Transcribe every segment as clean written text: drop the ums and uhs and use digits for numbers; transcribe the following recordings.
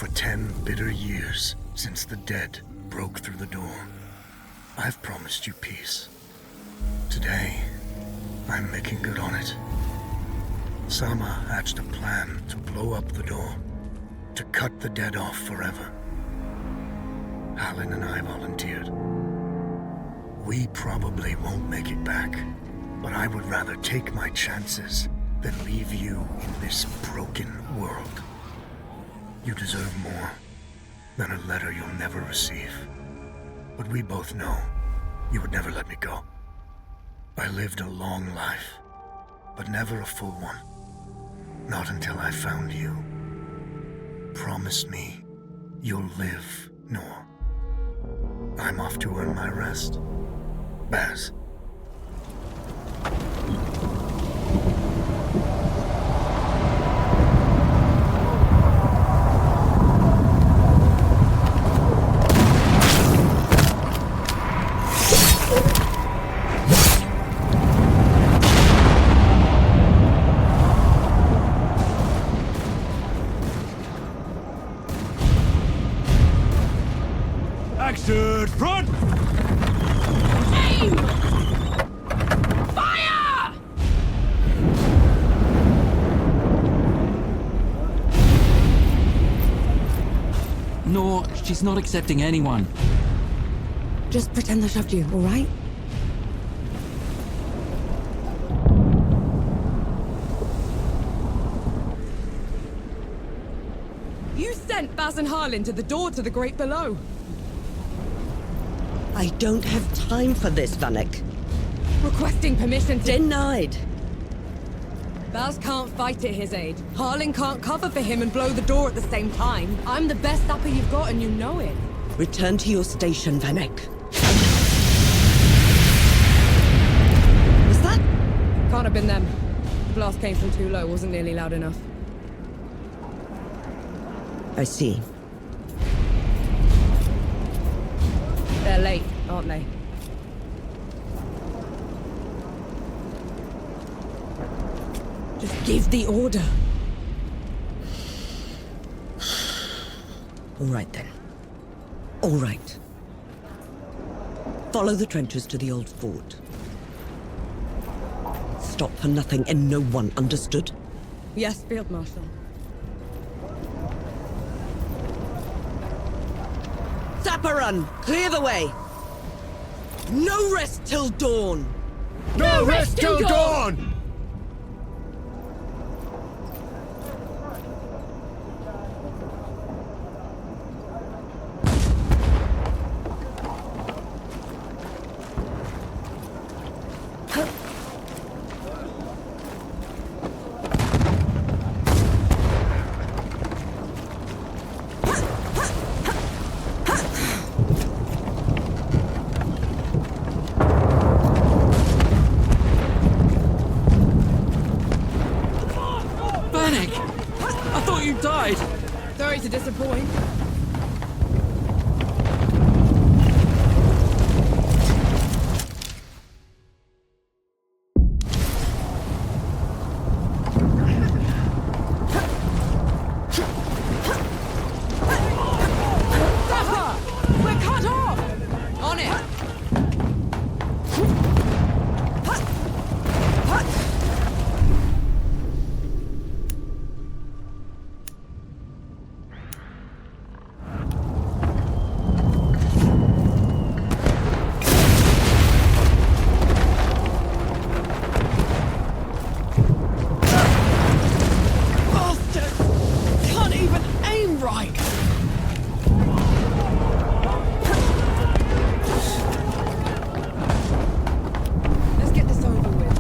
for 10 bitter years since the dead broke through the door. I've promised you peace. Today, I'm making good on it. Sama hatched a plan to blow up the door, to cut the dead off forever. Halin and I volunteered. We probably won't make it back, but I would rather take my chances than leave you in this broken world. You deserve more than a letter you'll never receive. But we both know you would never let me go. I lived a long life, but never a full one. Not until I found you. Promise me you'll live, Noor. I'm off to earn my rest. Baz. Action front! Aim! Fire! No, she's not accepting anyone. Just pretend I shoved you, all right? You sent Baz and Harlin to the door to the Great Below. I don't have time for this, Vanek. Requesting permission to... Denied. Baz can't fight at his age. Harlin can't cover for him and blow the door at the same time. I'm the best upper you've got and you know it. Return to your station, Vanek. Was that? Can't have been them. The blast came from too low, wasn't nearly loud enough. I see. They're late, aren't they? Just give the order. All right, then. All right. Follow the trenches to the old fort. Stop for nothing and no one, understood? Yes, Field Marshal. Sapperun, clear the way! No rest till dawn! No rest till dawn! I thought you died! Sorry to disappoint. We're cut off! On it! Let's get this over with.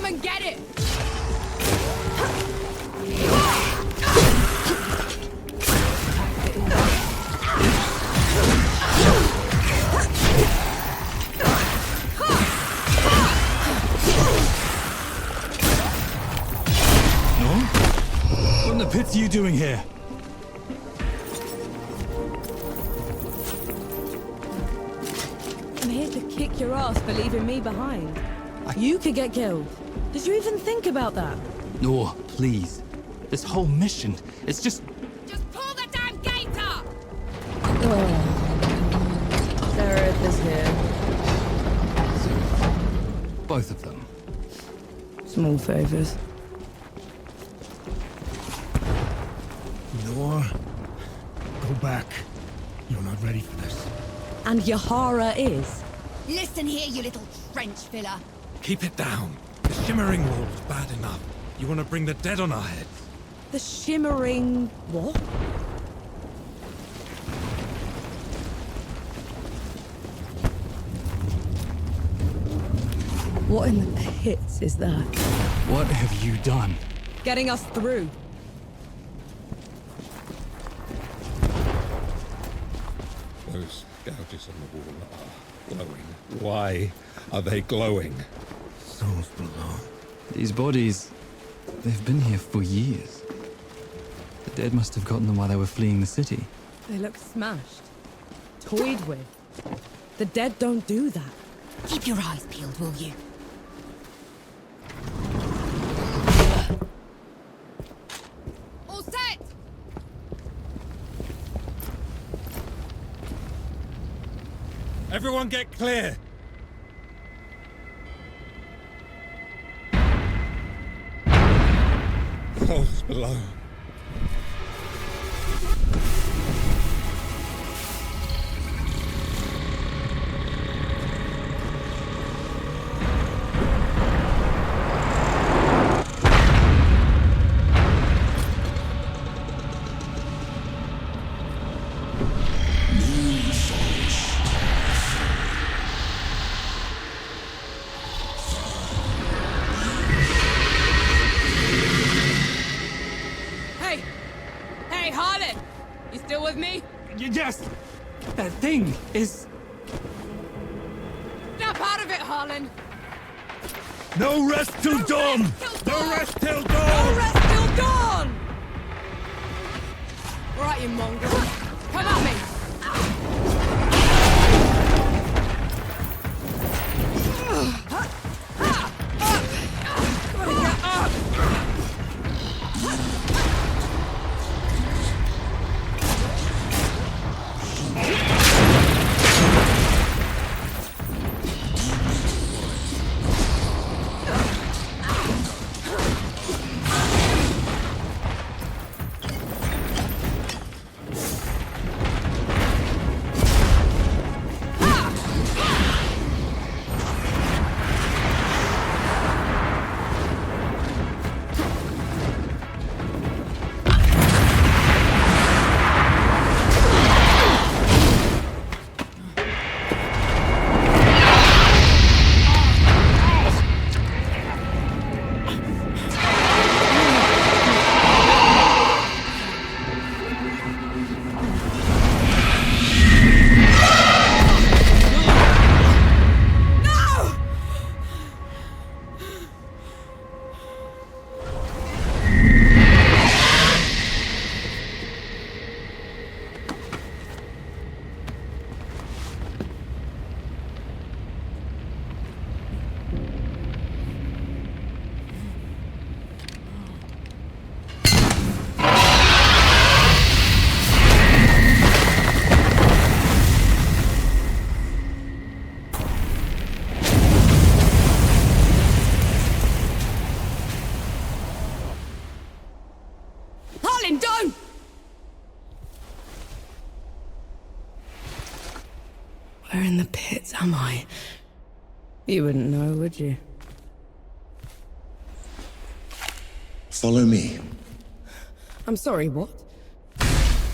and get it! What in the pits are you doing here? I'm here to kick your ass for leaving me behind. You could get killed. Did you even think about that? Nor, please. This whole mission, it's just... Just pull the damn gate up! Sarah is here. both of them. Small favors. Nor, go back. You're not ready for this. And Yahara is. Listen here, you little trench filler. Keep it down. The shimmering wall's bad enough. You want to bring the dead on our heads? The shimmering... what? What in the pits is that? What have you done? Getting us through. Those gouges on the wall are glowing. Why are they glowing? Souls below. These bodies, they've been here for years. The dead must have gotten them while they were fleeing the city. They look smashed. Toyed with. The dead don't do that. Keep your eyes peeled, will you? All set! Everyone get clear! Souls below. Hey! Hey, Harlan! You still with me? Yes! That thing is... Snap out of it, Harlan! No rest till dawn! No rest till dawn! No rest till dawn! All right, you mongrel. Come at me! Harlan, don't! Where in the pits am I? You wouldn't know, would you? Follow me. I'm sorry, what?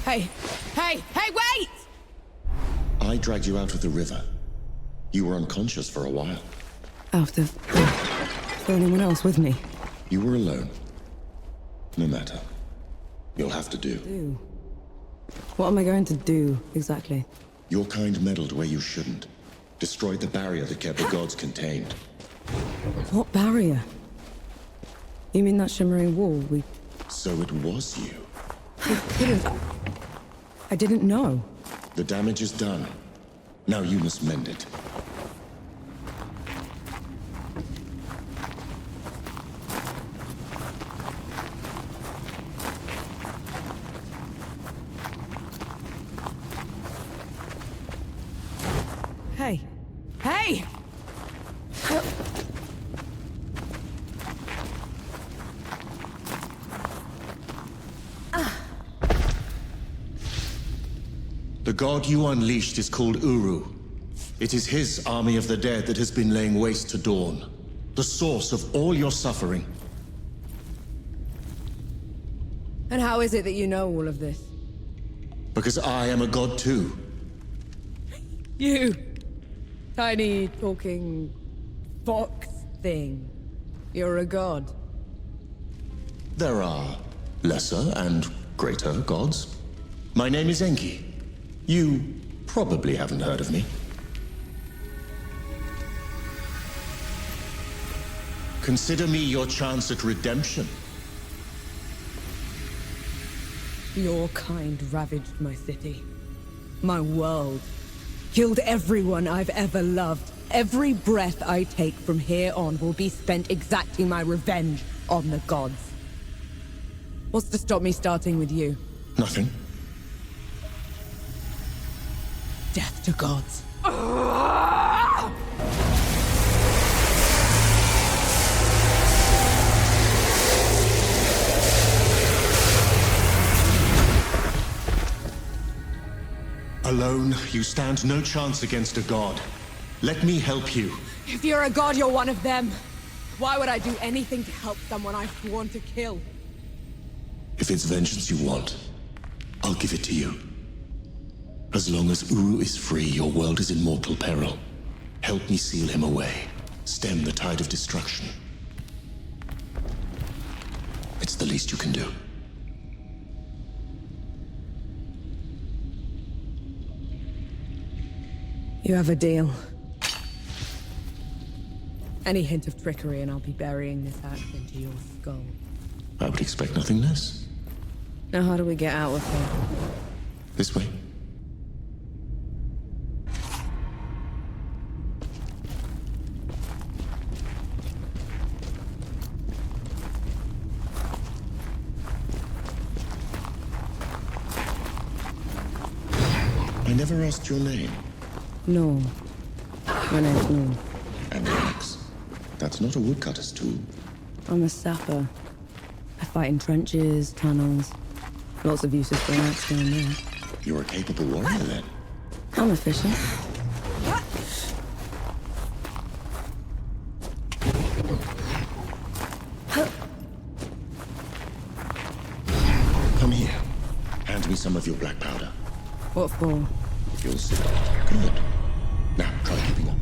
Hey! Hey! Hey, wait! I dragged you out of the river. You were unconscious for a while. Out of... there anyone else with me? You were alone. No matter. You'll have to do. Do? What am I going to do, exactly? Your kind meddled where you shouldn't. Destroyed the barrier that kept the gods contained. What barrier? You mean that shimmering wall we So it was you. couldn't... I didn't know. The damage is done. Now you must mend it. Hey. Hey! The god you unleashed is called Uru. It is his army of the dead that has been laying waste to Dawn. The source of all your suffering. And how is it that you know all of this? Because I am a god too. You! Tiny, talking... fox thing. You're a god. There are lesser and greater gods. My name is Enki. You probably haven't heard of me. Consider me your chance at redemption. Your kind ravaged my city. My world. Killed everyone I've ever loved. Every breath I take from here on will be spent exacting my revenge on the gods. What's to stop me starting with you? Nothing. Death to gods. Alone, you stand no chance against a god. Let me help you. If you're a god, you're one of them. Why would I do anything to help someone I've sworn to kill? If it's vengeance you want, I'll give it to you. As long as Uru is free, your world is in mortal peril. Help me seal him away. Stem the tide of destruction. It's the least you can do. You have a deal. Any hint of trickery and I'll be burying this axe into your skull. I would expect nothing less. Now how do we get out of here? This way. I never asked your name. No. My name's Norm. And the axe. That's not a woodcutter's tool. I'm a sapper. I fight in trenches, tunnels. Lots of uses for an axe down there. You're a capable warrior, then. I'm efficient. Come here. Hand me some of your black powder. What for? You'll see. Good. Now, try keeping up.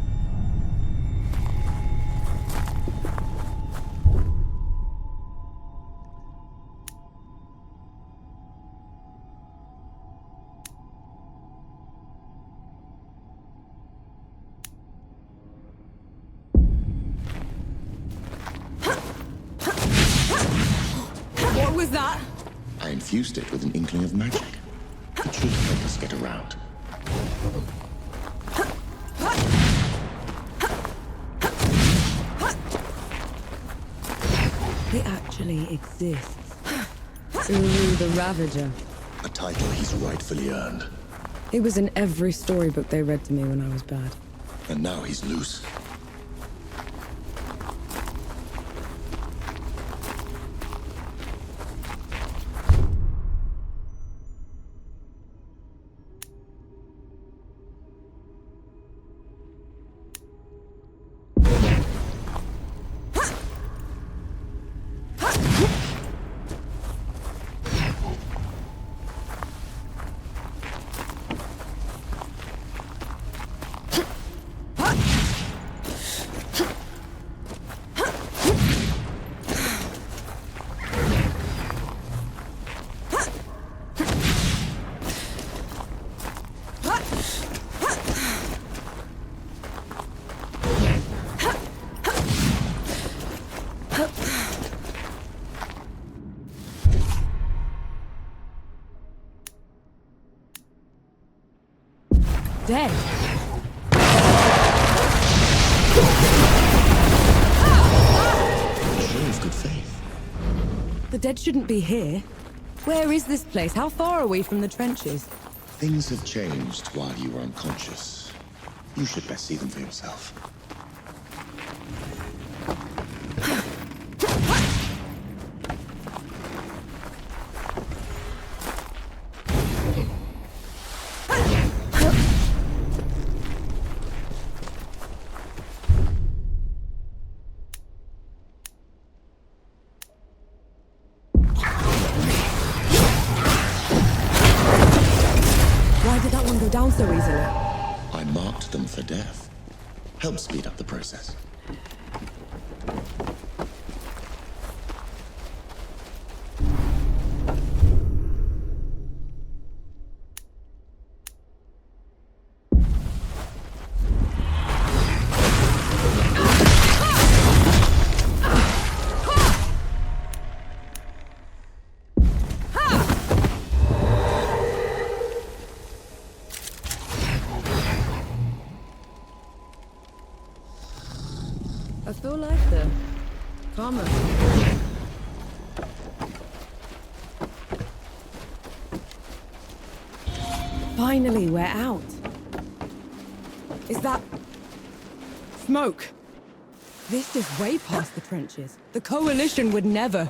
What was that? I infused it with an inkling of magic. It should help us get around. It actually exists. Uru the Ravager. A title he's rightfully earned. He was in every storybook they read to me when I was bad. And now he's loose. dead. Show of good faith. The dead shouldn't be here. Where is this place? How far are we from the trenches? Things have changed while you were unconscious. You should best see them for yourself. Why did that one go down so easily? I marked them for death. Help speed up the process. I feel like the karma. Finally, we're out. Is that smoke? This is way past the trenches. The Coalition would never.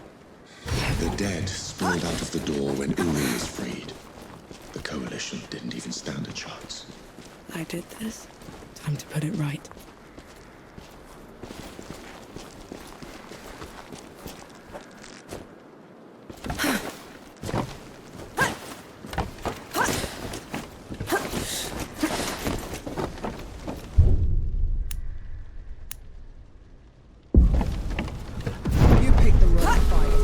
The dead spilled out of the door when Uru was freed. The Coalition didn't even stand a chance. I did this. Time to put it right. You picked the wrong fight.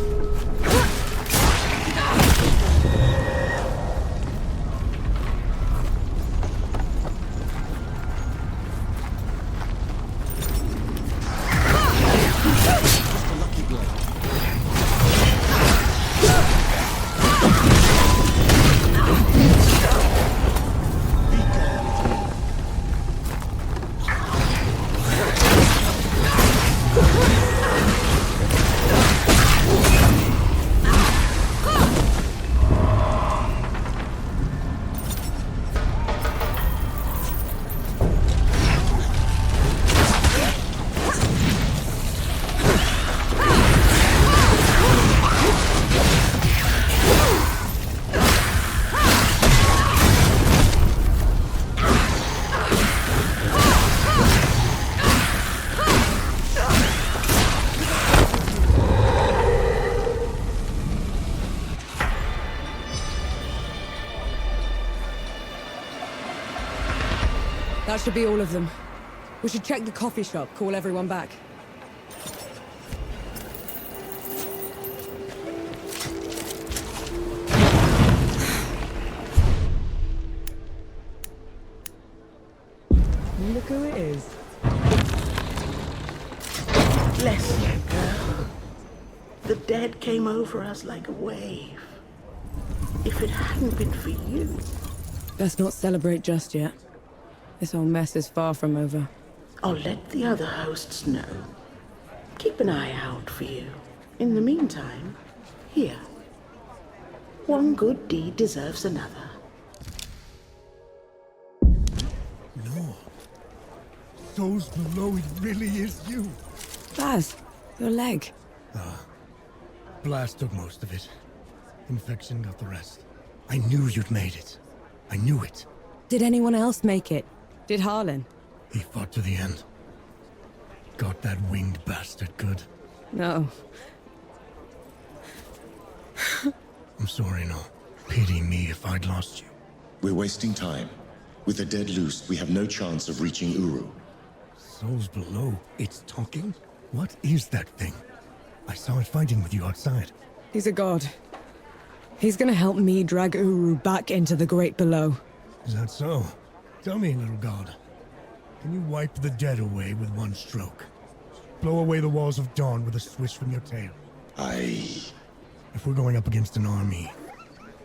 That should be all of them. We should check the coffee shop, call everyone back. Look who it is. Bless you, girl. The dead came over us like a wave. If it hadn't been for you... Best not celebrate just yet. This whole mess is far from over. I'll let the other hosts know. Keep an eye out for you. In the meantime, here. One good deed deserves another. No. Souls below, it really is you. Baz, your leg. Blast took most of it. Infection got the rest. I knew you'd made it. I knew it. Did anyone else make it? Did Harlan? He fought to the end. Got that winged bastard good. No. I'm sorry, no. Pity me if I'd lost you. We're wasting time. With the dead loose, we have no chance of reaching Uru. Souls below. It's talking? What is that thing? I saw it fighting with you outside. He's a god. He's gonna help me drag Uru back into the Great Below. Is that so? Tell me, little god. Can you wipe the dead away with one stroke? Blow away the walls of dawn with a swish from your tail? If we're going up against an army,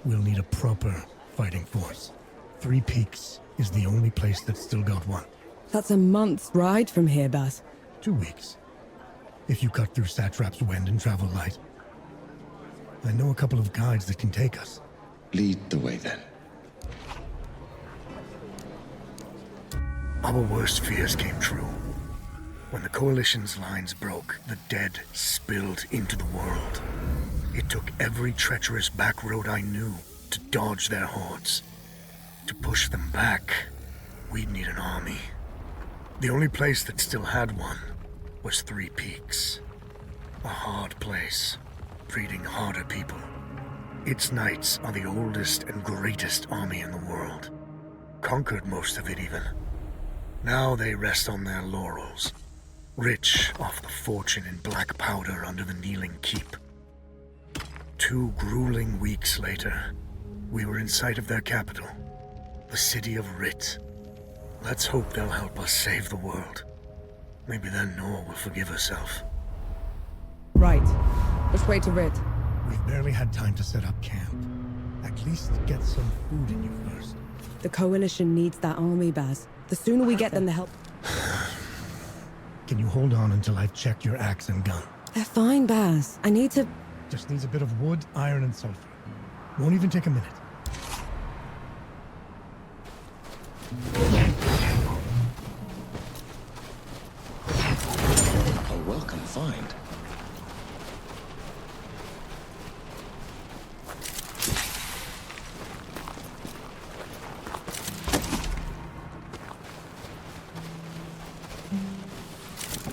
we'll need a proper fighting force. Three Peaks is the only place that's still got one. That's a month's ride from here, Baz. 2 weeks. If you cut through Satrap's wind and travel light. I know a couple of guides that can take us. Lead the way then. Our worst fears came true. When the Coalition's lines broke, the dead spilled into the world. It took every treacherous back road I knew to dodge their hordes. To push them back, we'd need an army. The only place that still had one was Three Peaks. A hard place, breeding harder people. Its knights are the oldest and greatest army in the world. Conquered most of it even. Now they rest on their laurels, rich off the fortune in black powder under the Kneeling Keep. 2 grueling weeks later, we were in sight of their capital, the city of Rit. Let's hope they'll help us save the world. Maybe then Nor will forgive herself. Right. Which way to Rid? We've barely had time to set up camp. At least get some food in you first. The Coalition needs that army, Baz. The sooner we get them, the help. Can you hold on until I've checked your axe and gun? They're fine, Baz. I need to... Just needs a bit of wood, iron, and sulfur. Won't even take a minute. A welcome find.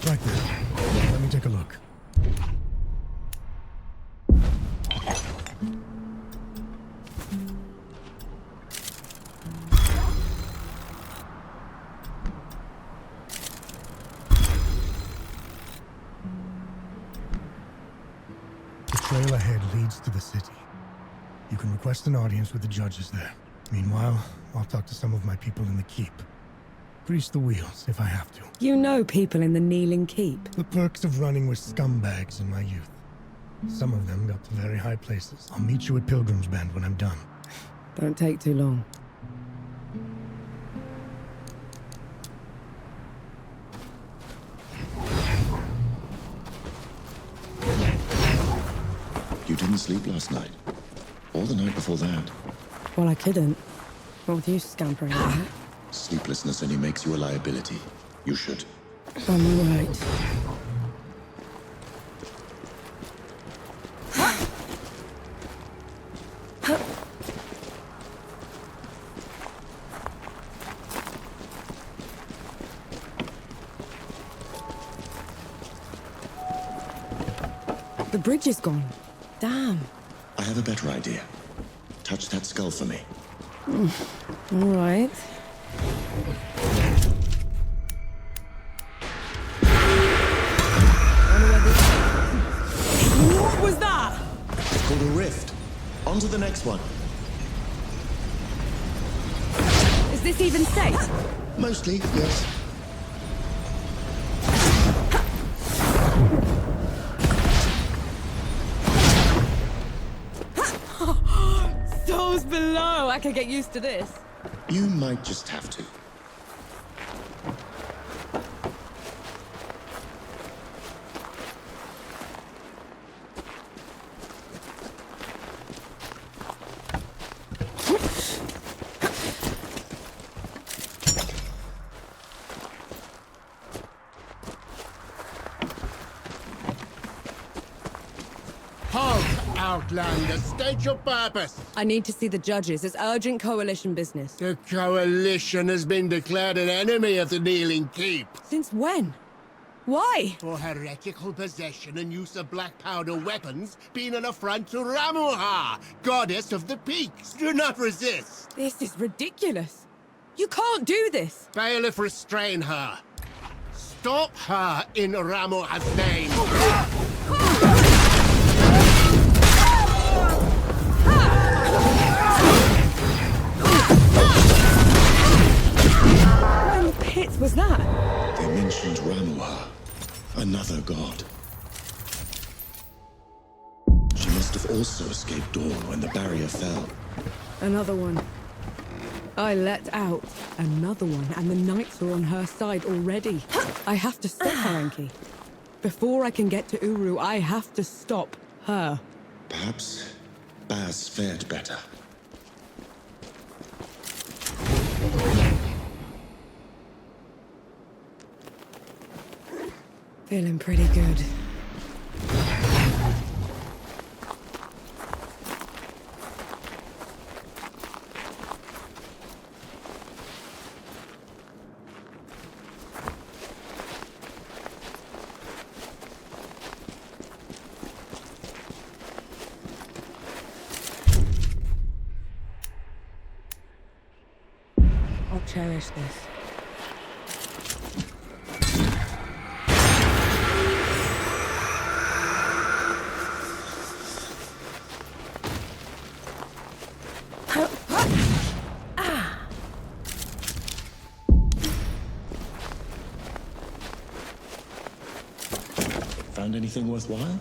Right there. Let me take a look. The trail ahead leads to the city. You can request an audience with the judges there. Meanwhile, I'll talk to some of my people in the keep. Grease the wheels if I have to. You know people in the Kneeling Keep. The perks of running with scumbags in my youth. Some of them got to very high places. I'll meet you at Pilgrim's Bend when I'm done. Don't take too long. You didn't sleep last night? Or the night before that? Well, I couldn't. What with you scampering about? Sleeplessness only makes you a liability. You should. I'm right. The bridge is gone. Damn. I have a better idea. Touch that skull for me. All right. What was that? It's called a rift. On to the next one. Is this even safe? Mostly, yes. Souls below. I could get used to this. You might just have to. Halt, Outlander. State your purpose. I need to see the judges. It's urgent Coalition business. The Coalition has been declared an enemy of the Kneeling Keep. Since when? Why? For heretical possession and use of black powder weapons being an affront to Ramuha, goddess of the peaks. Do not resist. This is ridiculous. You can't do this. Bailiff, restrain her. Stop her in Ramuha's name. What in the pits was that? They mentioned Ramuha, another god. She must have also escaped Dawn when the barrier fell. Another one. I let out another one, and the knights are on her side already. I have to stop her, Enki. Before I can get to Uru, I have to stop her. Perhaps Baz fared better. Feeling pretty good. I'll cherish this. Found anything worthwhile?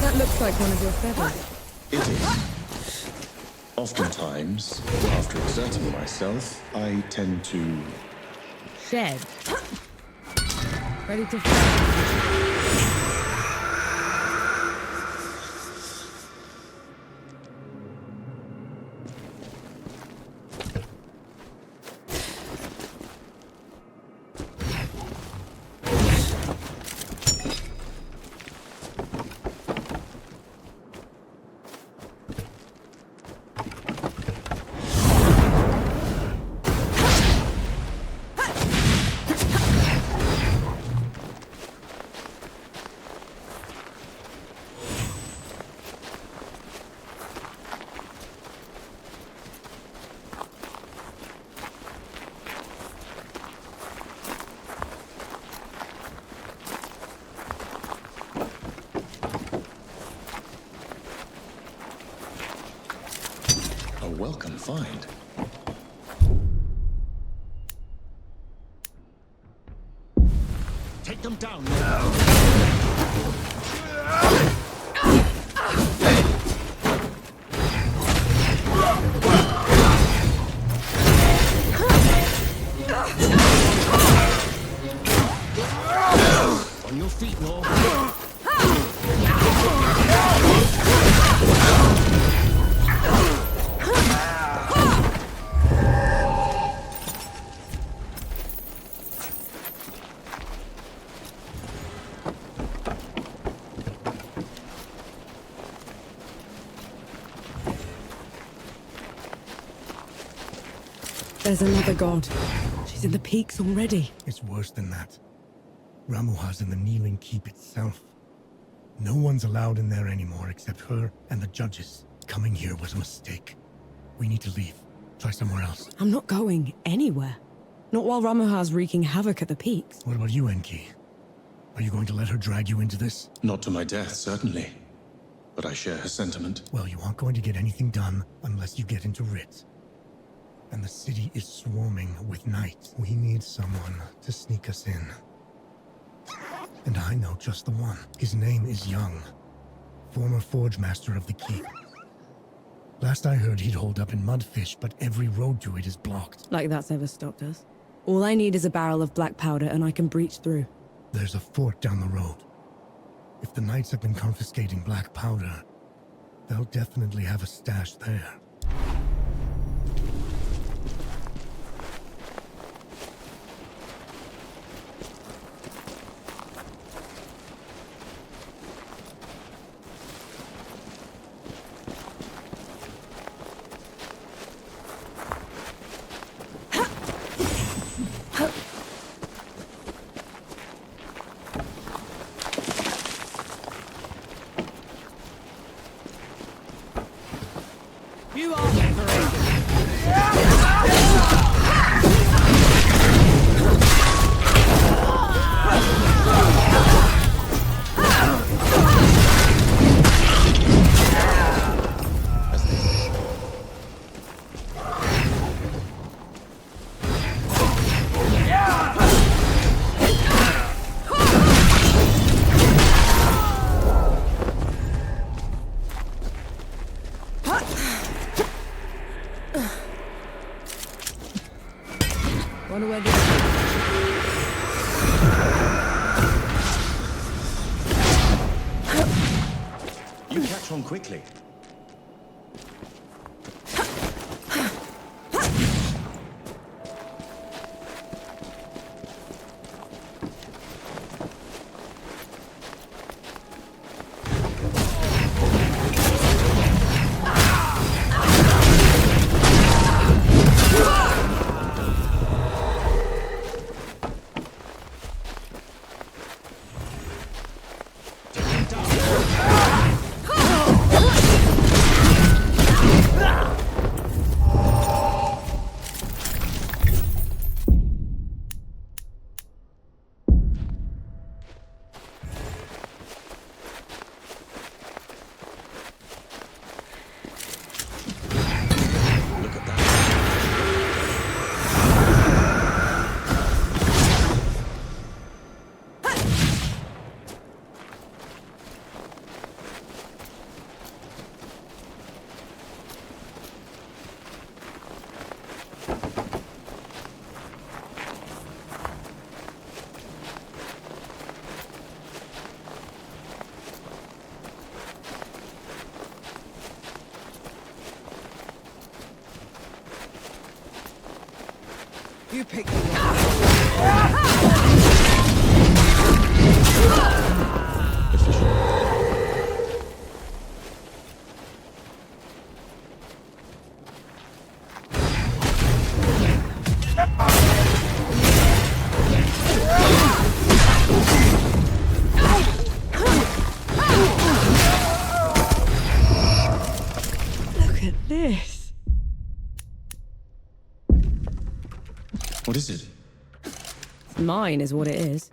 That looks like one of your feathers. It is. Oftentimes, after exerting myself, I tend to... Shed. Ready to fly. a welcome find. Take them down now. On your feet, Nor. There's another god. She's in the peaks already. It's worse than that. Ramuha's in the Kneeling Keep itself. No one's allowed in there anymore except her and the judges. Coming here was a mistake. We need to leave. Try somewhere else. I'm not going anywhere. Not while Ramuha's wreaking havoc at the peaks. What about you, Enki? Are you going to let her drag you into this? Not to my death, certainly. But I share her sentiment. Well, you aren't going to get anything done unless you get into Rit. And the city is swarming with knights. We need someone to sneak us in. And I know just the one. His name is Young, former forge master of the keep. Last I heard, he'd hold up in Mudfish, but every road to it is blocked. Like that's ever stopped us. All I need is a barrel of black powder and I can breach through. There's a fort down the road. If the knights have been confiscating black powder, they'll definitely have a stash there. You are free. Wonder where this You catch on quickly. You pick the one. Look at this. What is it? Mine is what it is.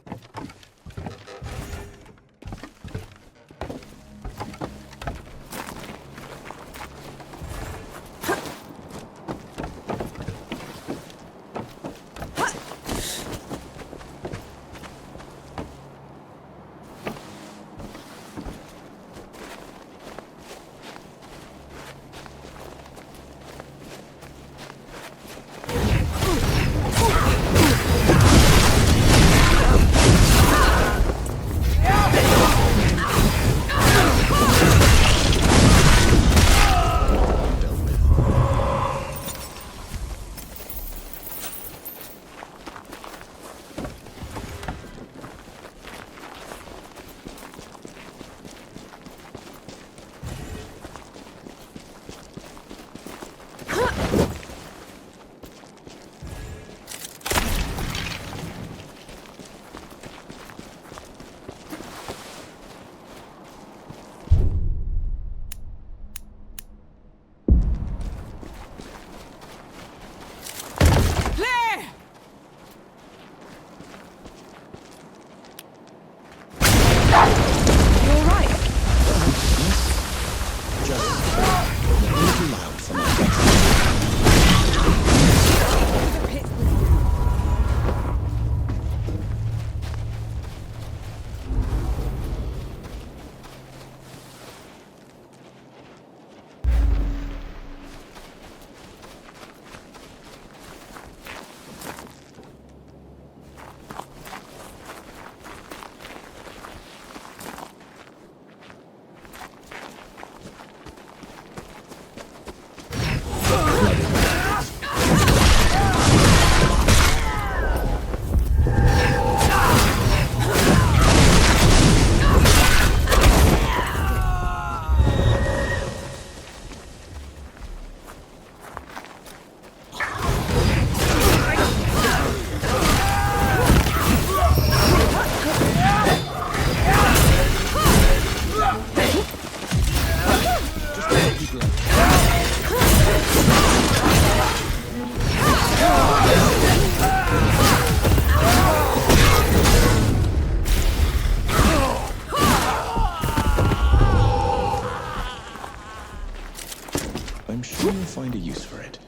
I'm sure you'll find a use for it.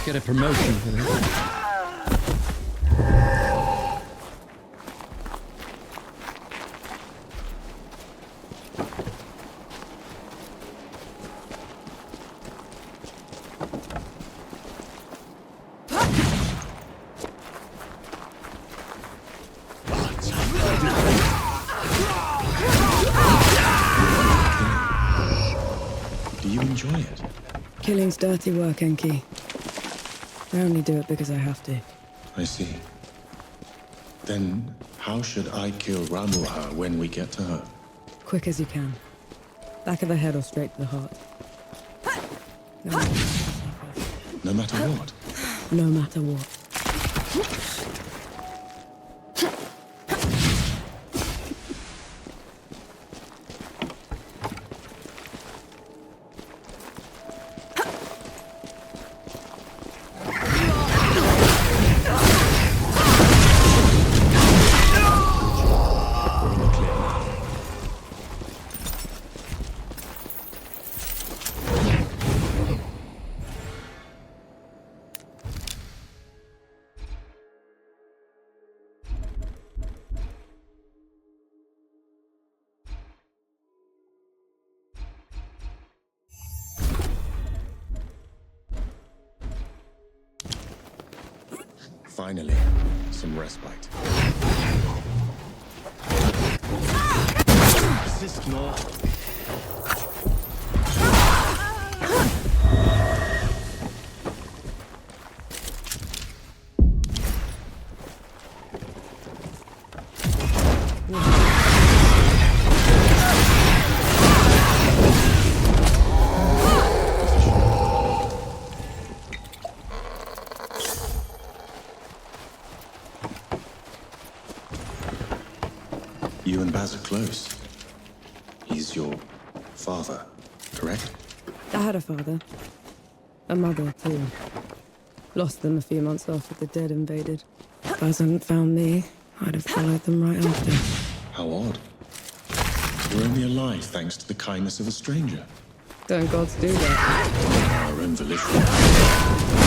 Get a promotion for this. Do you enjoy it? Killing's dirty work, Enki. I only do it because I have to. I see. Then how should I kill Ramuha when we get to her? Quick as you can. Back of the head or straight to the heart. No matter what? No matter what. Finally, some respite. Assist more. You and Baz are close. He's your father, correct? I had a father. A mother, too. Lost them a few months after the dead invaded. If Baz hadn't found me, I'd have followed them right after. How odd. We're only alive thanks to the kindness of a stranger. Don't gods do that? Our own volition.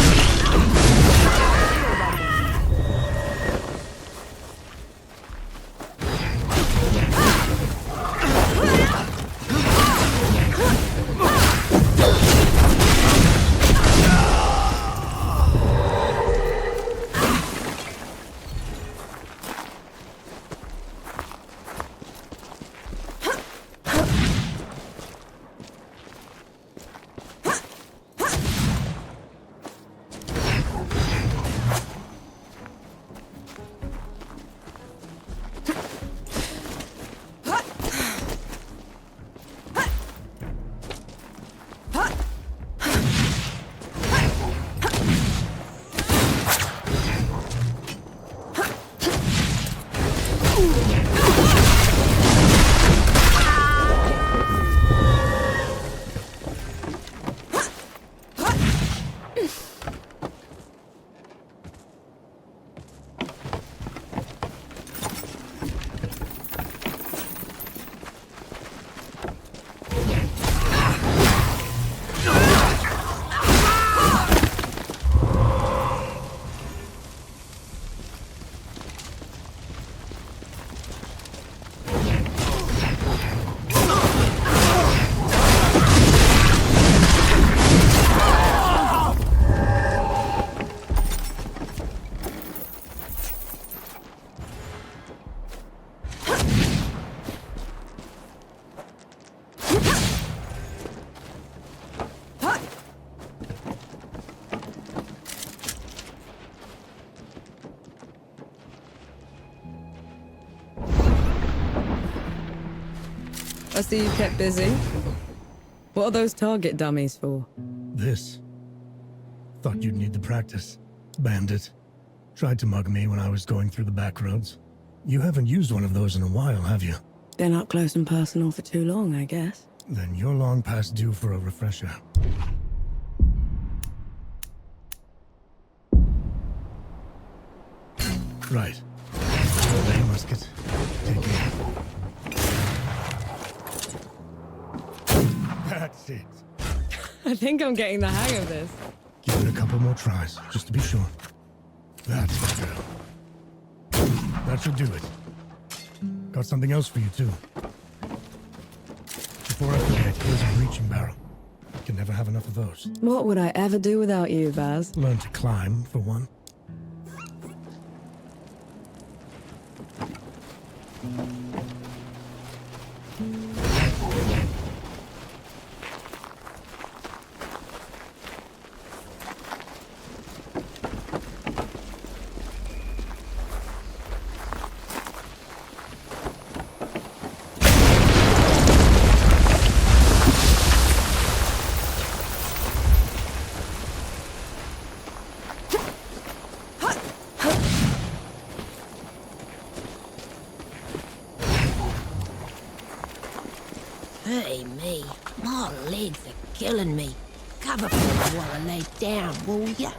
I see you kept busy. What are those target dummies for? This. Thought you'd need the practice. Bandit. Tried to mug me when I was going through the back roads. You haven't used one of those in a while, have you? Been up close and personal for too long, I guess. Then you're long past due for a refresher. Right. Ready, musket. Take aim. That's it. I think I'm getting the hang of this. Give it a couple more tries, just to be sure. That's the girl. That should do it. Got something else for you, too. Before I forget, here's a breaching barrel. Can never have enough of those. What would I ever do without you, Vaz? Learn to climb, for one. Hey, me. My legs are killing me. Cover for me while I lay down, will ya?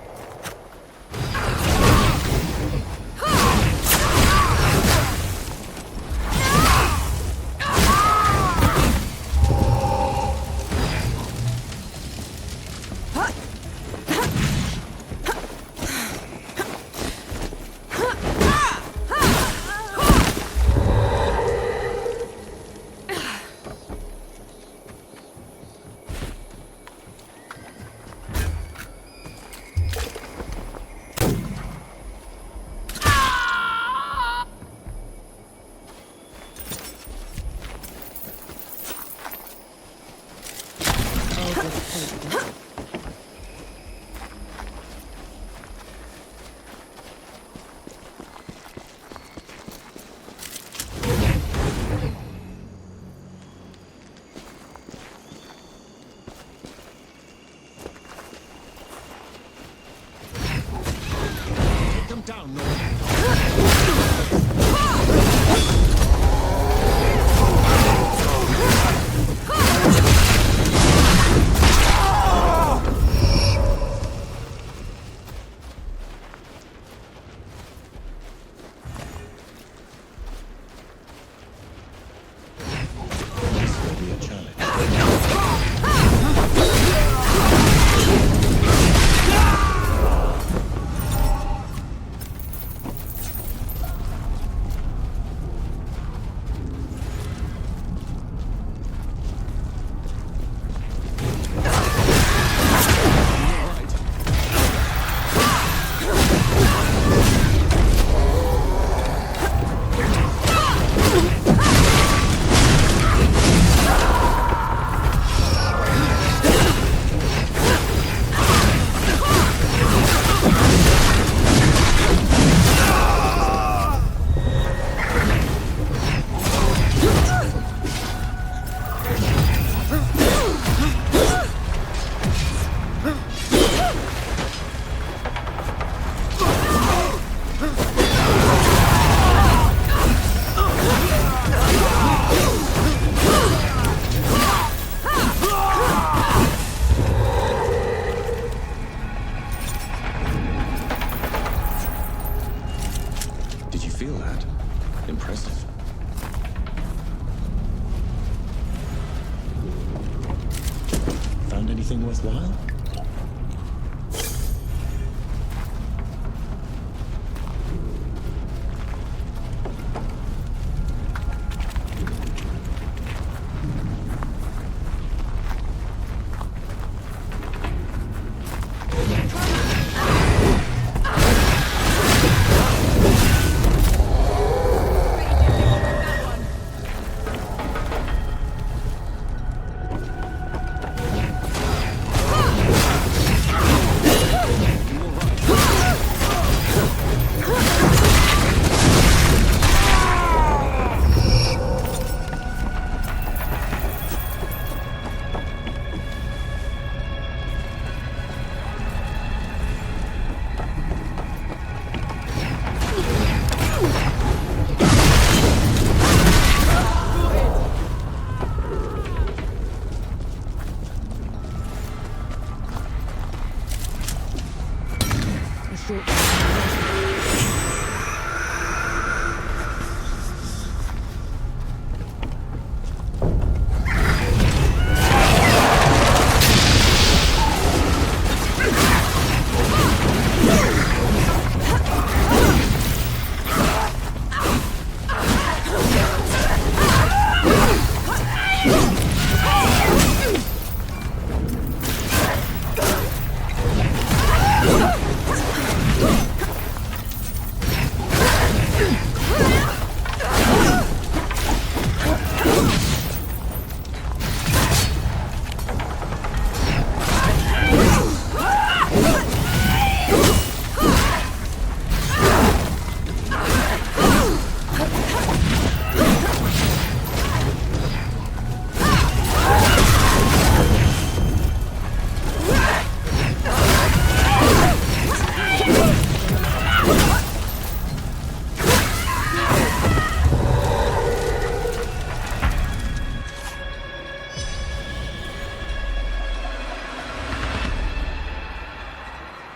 Anything worthwhile?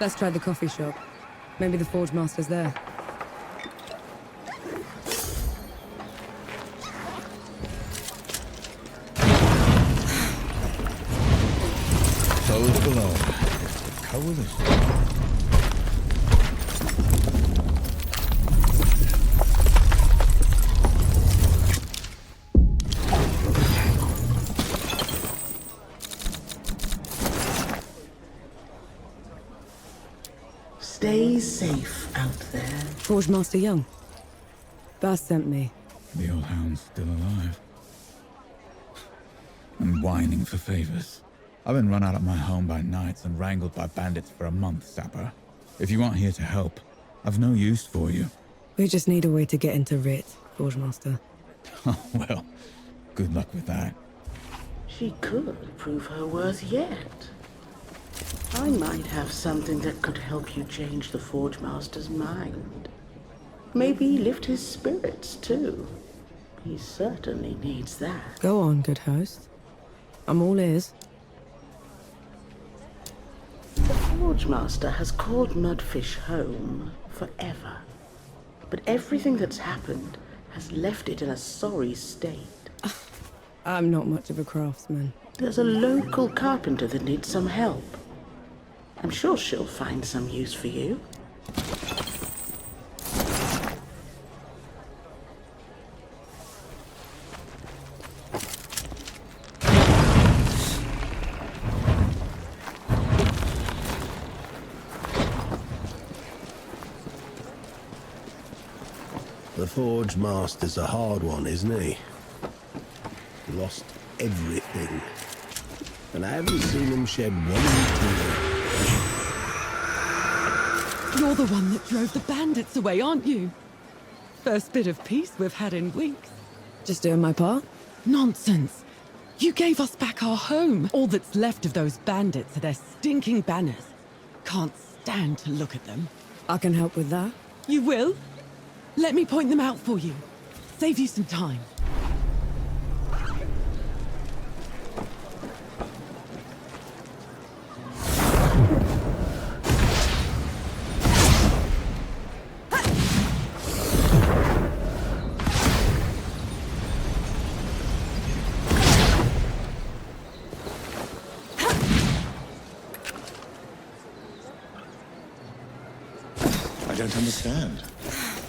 Let's try the coffee shop. Maybe the Forge Master's there. Those below. It's the coalition. Stay safe out there. Forge Master Young. Bass sent me. The old hound's still alive. And whining for favors. I've been run out of my home by knights and wrangled by bandits for a month, Sapper. If you aren't here to help, I've no use for you. We just need a way to get into Writ, Forge Master. Oh, well, good luck with that. She could prove her worth yet. I might have something that could help you change the Forge Master's mind. Maybe lift his spirits, too. He certainly needs that. Go on, good host. I'm all ears. The Forge Master has called Mudfish home forever. But everything that's happened has left it in a sorry state. I'm not much of a craftsman. There's a local carpenter that needs some help. I'm sure she'll find some use for you. The Forge Master's a hard one, isn't he? Lost everything. And I haven't seen him shed one tear. You're the one that drove the bandits away, aren't you? First bit of peace we've had in weeks. Just doing my part? Nonsense. You gave us back our home. All that's left of those bandits are their stinking banners. Can't stand to look at them. I can help with that. You will? Let me point them out for you. Save you some time. I don't understand.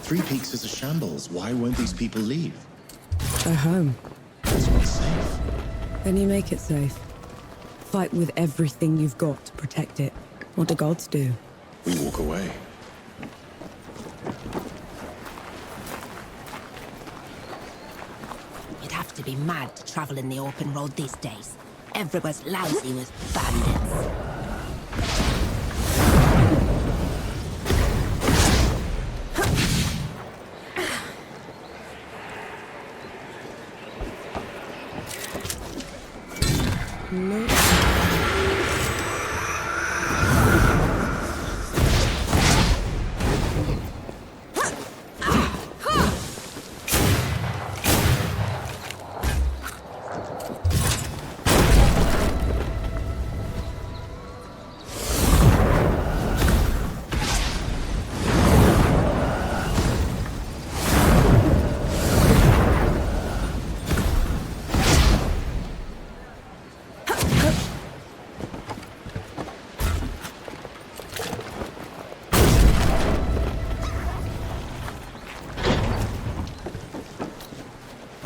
Three Peaks is a shambles. Why won't these people leave? They're home. It's not safe. Then you make it safe. Fight with everything you've got to protect it. What do gods do? We walk away. You'd have to be mad to travel in the open road these days. Everywhere's lousy with bandits.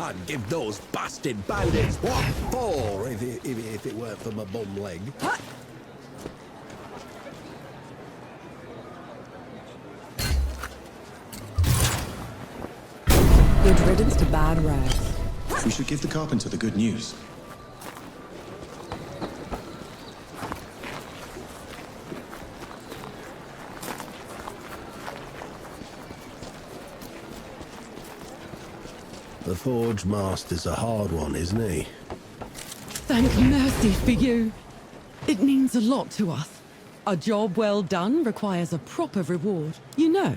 I'd give those bastard bandits what for if it weren't for my bum leg. Good riddance to bad rags. We should give the carpenter the good news. The Forge Master's a hard one, isn't he? Thank mercy for you. It means a lot to us. A job well done requires a proper reward. You know,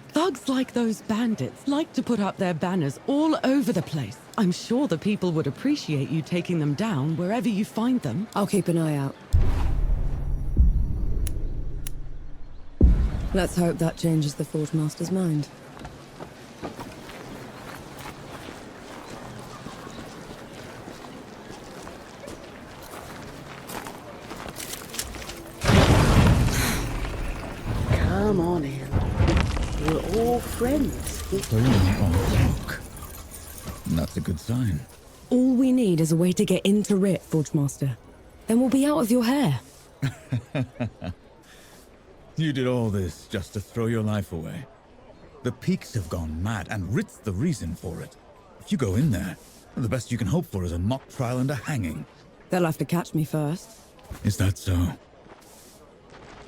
thugs like those bandits like to put up their banners all over the place. I'm sure the people would appreciate you taking them down wherever you find them. I'll keep an eye out. Let's hope that changes the Forge Master's mind. Come on in. We're all friends. So you're not all talk. And that's a good sign. All we need is a way to get into Rit, Forge Master. Then we'll be out of your hair. You did all this just to throw your life away. The Peaks have gone mad, and Rit's the reason for it. If you go in there, the best you can hope for is a mock trial and a hanging. They'll have to catch me first. Is that so?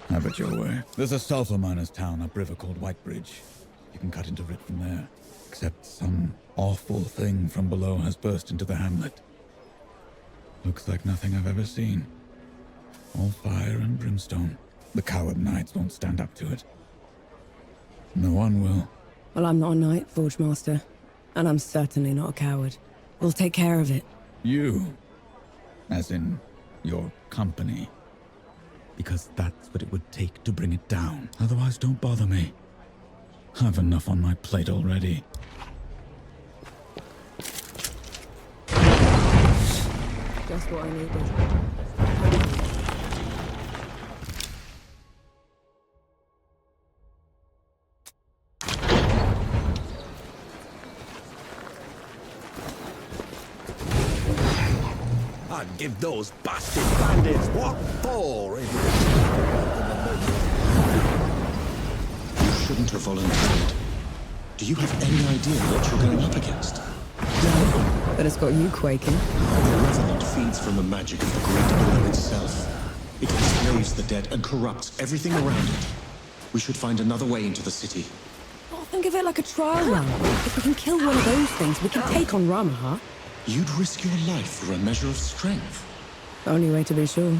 I bet you're aware. There's a sulfur miner's town upriver called Whitebridge. You can cut into Rit from there. Except some awful thing from below has burst into the hamlet. Looks like nothing I've ever seen. All fire and brimstone. The coward knights won't stand up to it. No one will. Well, I'm not a knight, Forge Master. And I'm certainly not a coward. We'll take care of it. You? As in, your company. Because that's what it would take to bring it down. Otherwise, don't bother me. I've enough on my plate already. Just what I needed. I'd give those bastard bandits what for, You shouldn't have volunteered. Do you have any idea what you're going up against? No, but it's got you quaking. The Revenant feeds from the magic of the great below itself. It enslaves the dead and corrupts everything around it. We should find another way into the city. Oh, think of it like a trial run. If we can kill one of those things, we can take on Ramaha. You'd risk your life for a measure of strength. Only way to be sure.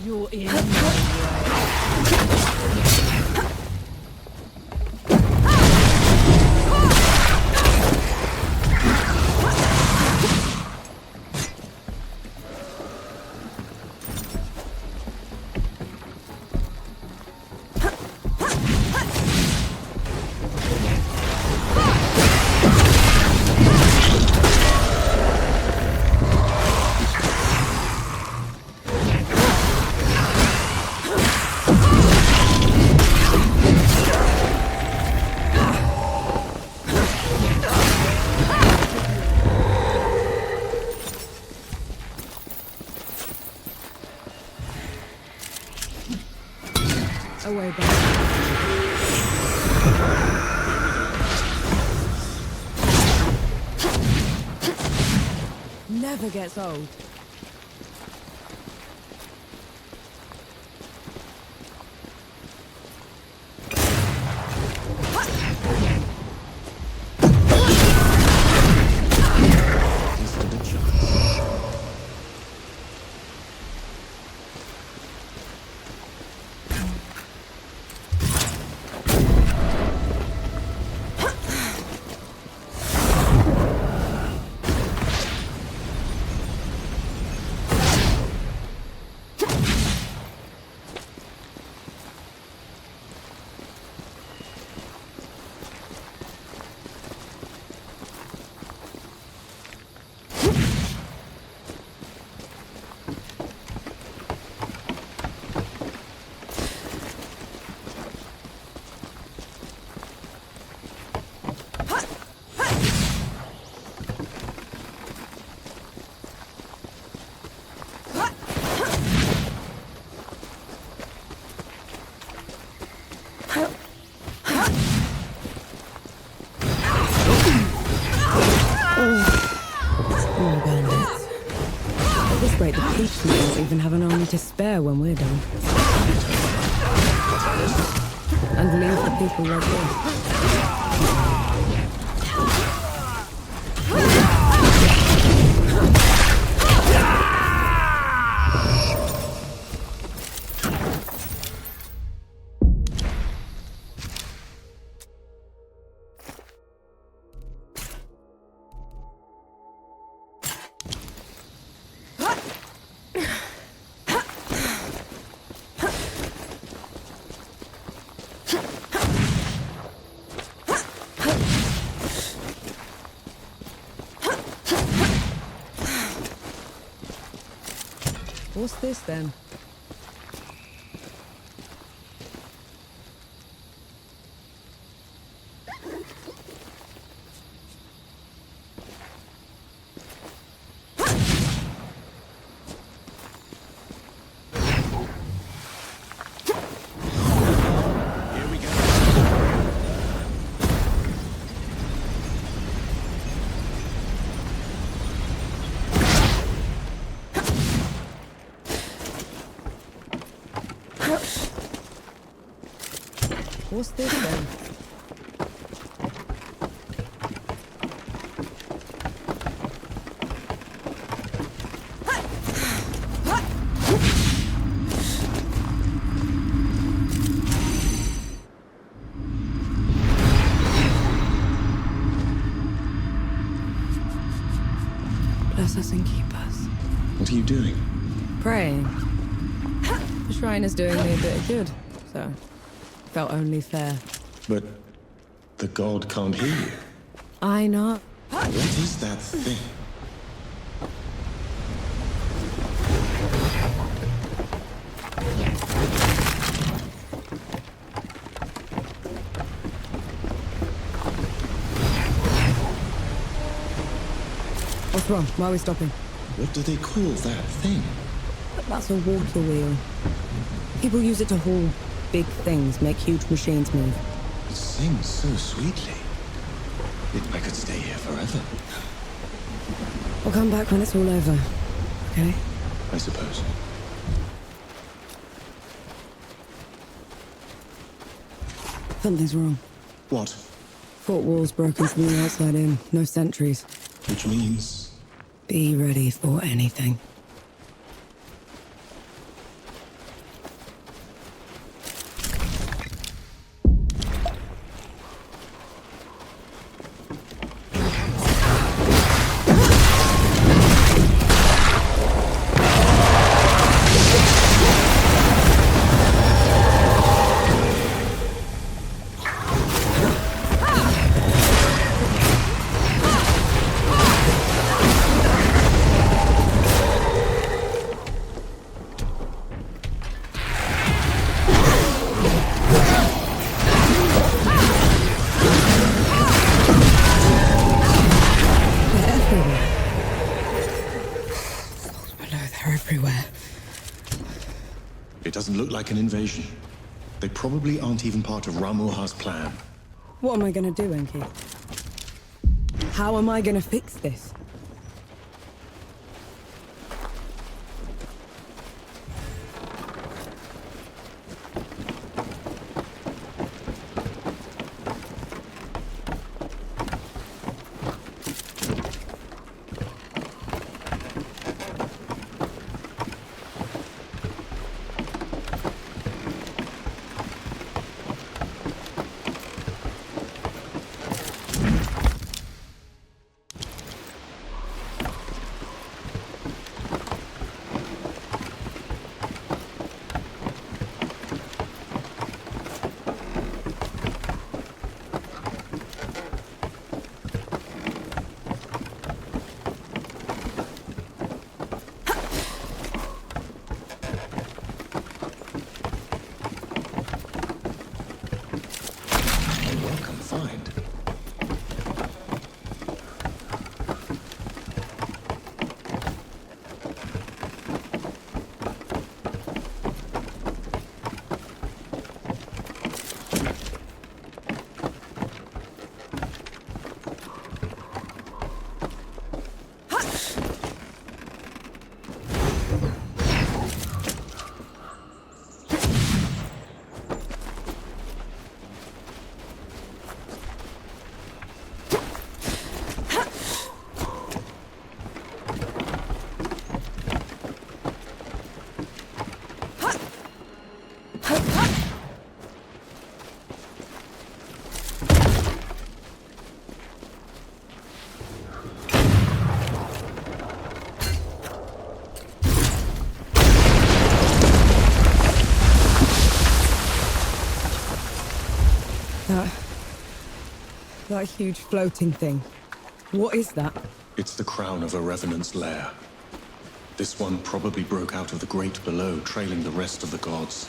You're in. never gets old. Even have an army to spare when we're done. And leave the people like this. What's this then? What's this then? Bless us and keep us. What are you doing? Praying. The shrine is doing me a bit of good, so felt only fair. But the god can't hear you. I know. What is that thing? What's wrong? Why are we stopping? What do they call that thing? That's a water wheel. People use it to haul big things, make huge machines move. It sings so sweetly. I could stay here forever. We'll come back when it's all over, okay? I suppose. Something's wrong. What? Fort wall's broken from the outside in. No sentries. Which means... Be ready for anything. It doesn't look like an invasion. They probably aren't even part of Ramuha's plan. What am I gonna do, Enki? How am I gonna fix this? find? That huge floating thing. What is that? It's the crown of a revenant's lair. This one probably broke out of the great below, trailing the rest of the gods.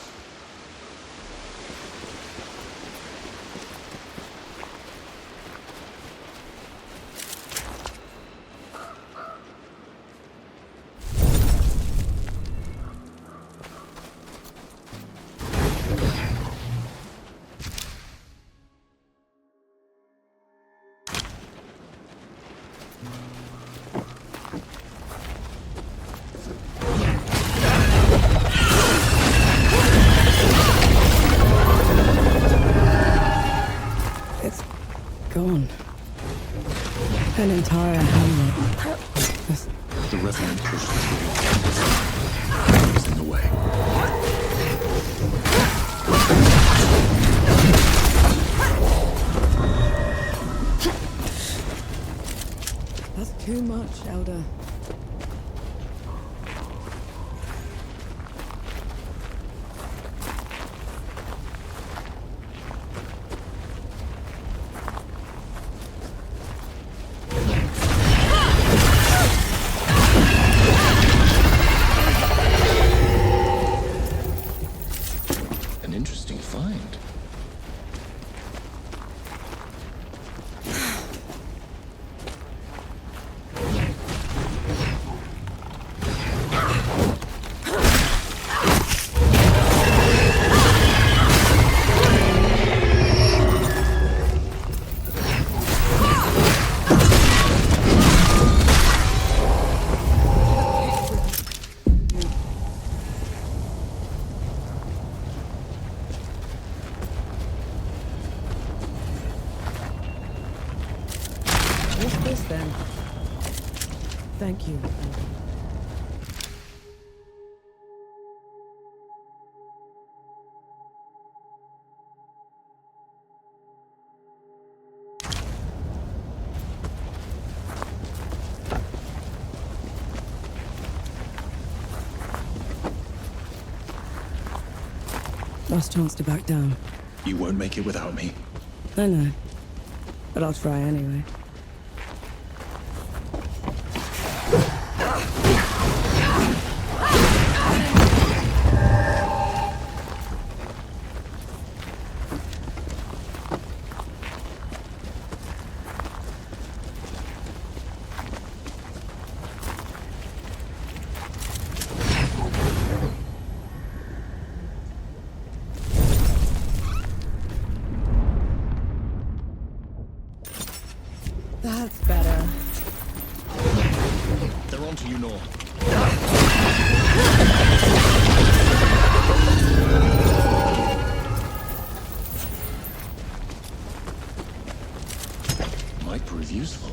Gone. An entire hamlet. The revenant pushed through. It was in the way. That's too much, Elder. Interesting find. What's this then? Thank you. Last chance to back down. You won't make it without me. I know. But I'll try anyway. That's better. They're on to you, Nor. Might prove useful.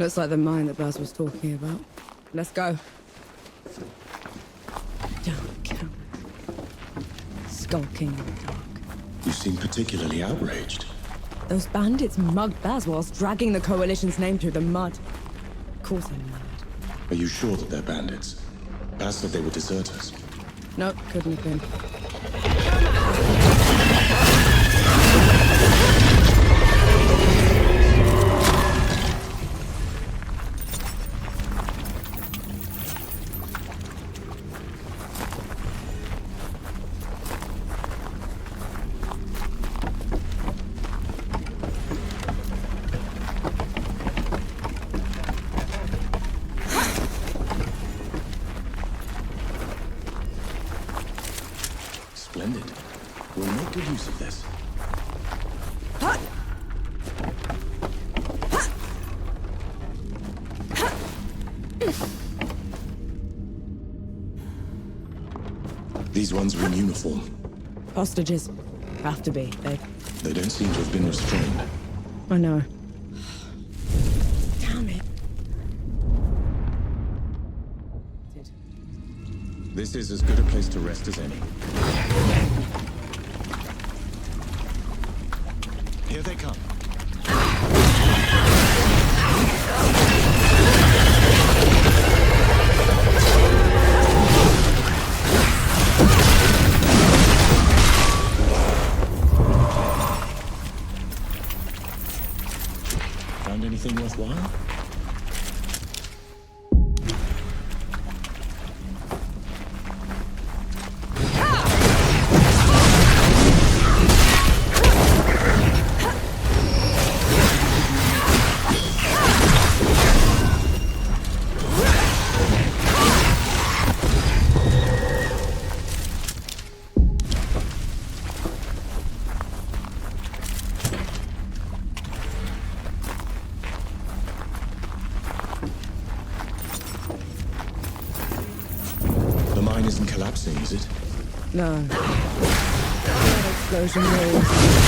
Looks like the mine that Baz was talking about. Let's go. Dark coward. Skulking in the dark. You seem particularly outraged. Those bandits mugged Baz whilst dragging the Coalition's name through the mud. Of course I'm mad. Are you sure that they're bandits? Baz said they were deserters. Nope, couldn't have been. Splendid. We'll make good use of this. These ones are in uniform. Hostages. Have to be. They don't seem to have been restrained. I know. Damn it. This is as good a place to rest as any. Here they come. Found anything worthwhile? The mine isn't collapsing, is it? No. That explosion was...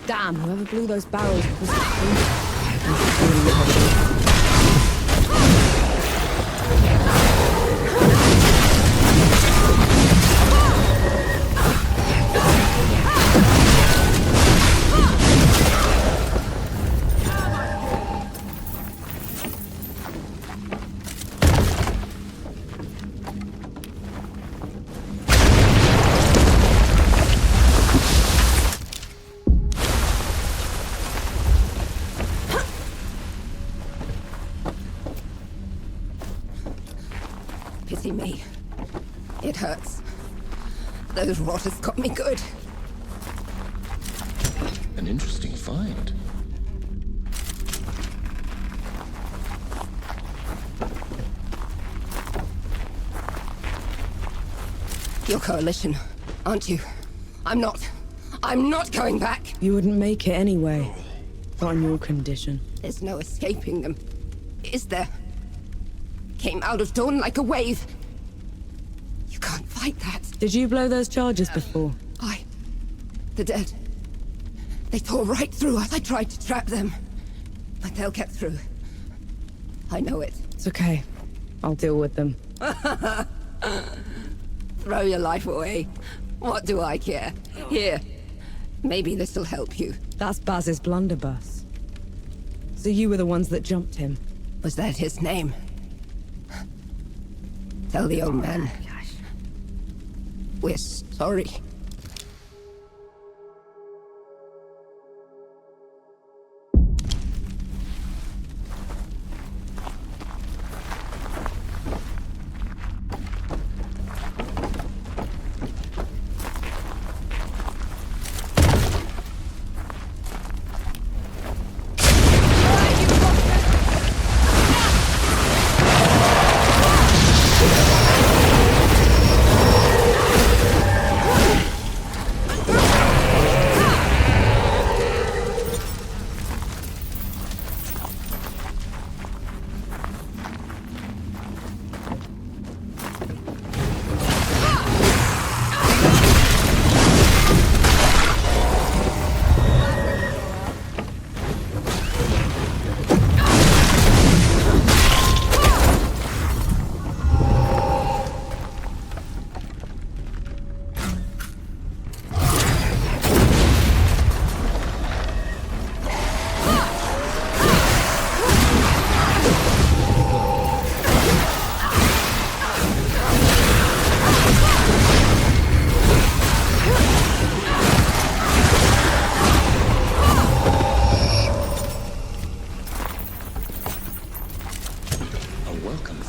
Damn, whoever blew those barrels was Pity me. It hurts. Those rotters got me good. An interesting find. Your coalition, aren't you? I'm not going back. You wouldn't make it anyway. Not in your condition. There's no escaping them. Is there? Came out of dawn like a wave. You can't fight that. Did you blow those charges before? The dead. They tore right through us. I tried to trap them, but they'll get through. I know it. It's okay. I'll deal with them. Throw your life away. What do I care? Here. Maybe this'll help you. That's Baz's blunderbuss. So you were the ones that jumped him. Was that his name? Tell the old man. We're sorry.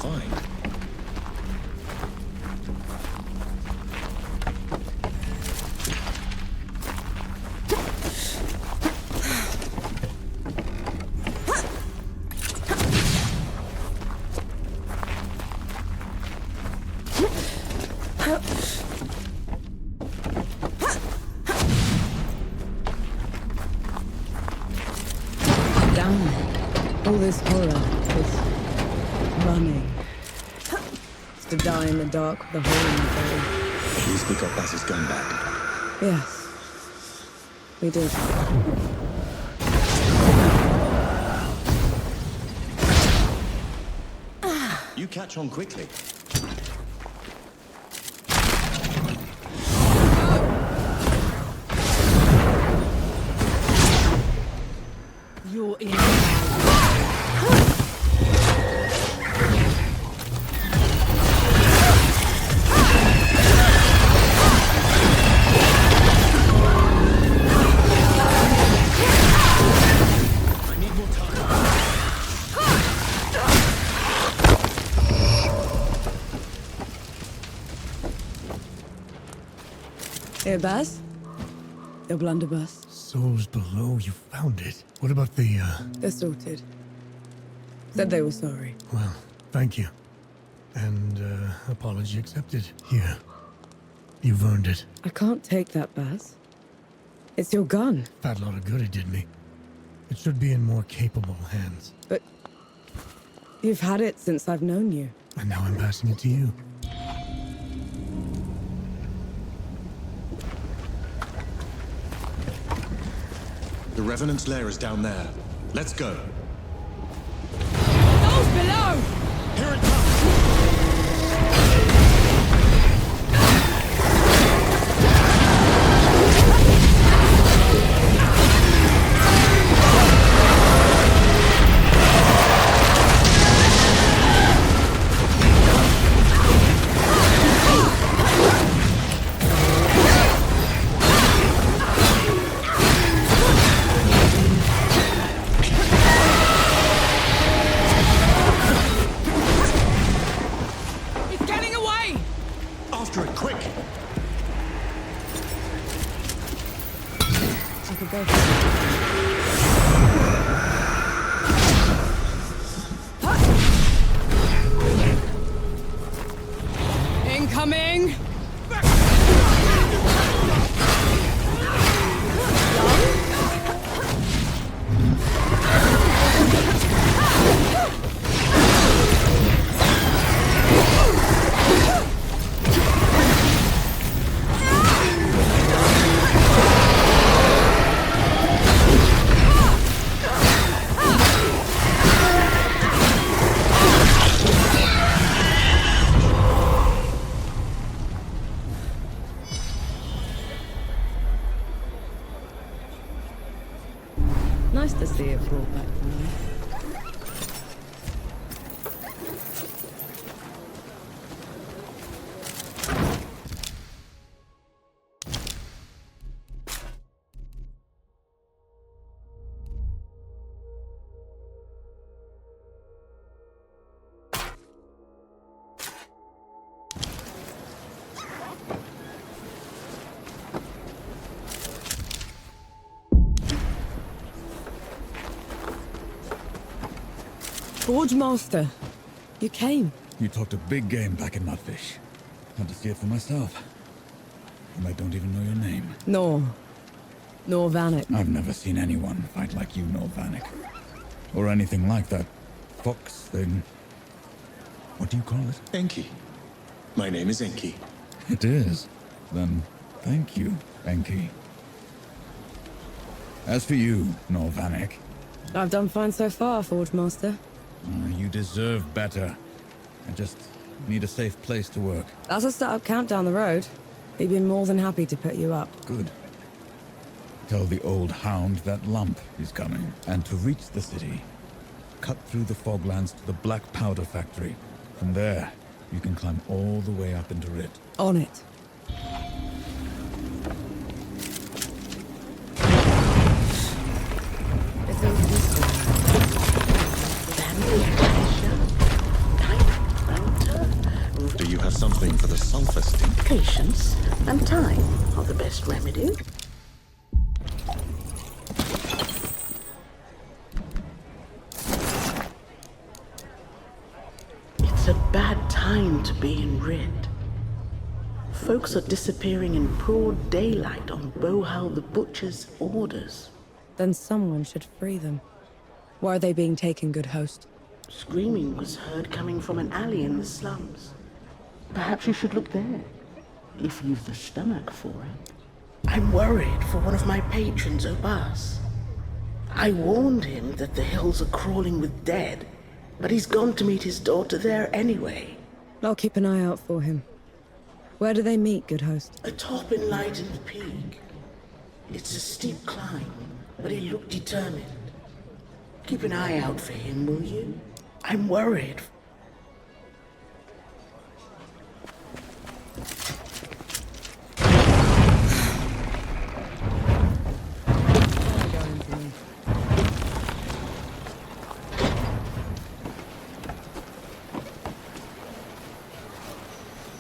find. Damn. All this horror, this running. It's to die in the dark with a hole in the belly. Please pick up Bass's gun back. Yes. We did. You catch on quickly. You're in. I need more time. Here, Baz? Your blunderbuss. Souls below, you found it. What about the, They're sorted. Said they were sorry. Well, thank you. And, apology accepted. Here. You've earned it. I can't take that, Baz. It's your gun. Fat lot of good it did me. It should be in more capable hands. But you've had it since I've known you. And now I'm passing it to you. The Revenant's lair is down there. Let's go. Those below! Here it comes! It's getting away! After it, quick! I could go for it. Incoming! Nice to see it brought back to life. Forge Master, you came. You talked a big game back in Mudfish. Had to see it for myself. And I don't even know your name. Nor Vanek. I've never seen anyone fight like you, Nor Vanek. Or anything like that fox thing. What do you call it? Enki. My name is Enki. It is. Then thank you, Enki. As for you, Nor Vanek, I've done fine so far, Forge Master. you deserve better. I just need a safe place to work. That's a startup camp down the road. He'd be more than happy to put you up. Good. Tell the old hound that Lump is coming. And to reach the city, cut through the foglands to the Black Powder Factory. From there, you can climb all the way up into Rit. On it. for the sulfur stink. Patience and time are the best remedy. It's a bad time to be in Red. Folks are disappearing in broad daylight on Bohal the Butcher's orders. Then someone should free them. Why are they being taken, good host? Screaming was heard coming from an alley in the slums. Perhaps you should look there, if you've the stomach for it. I'm worried for one of my patrons, Obas. I warned him that the hills are crawling with dead, but he's gone to meet his daughter there anyway. I'll keep an eye out for him. Where do they meet, good host? Atop Enlightened Peak. It's a steep climb, but he looked determined. Keep an eye out for him, will you? I'm worried.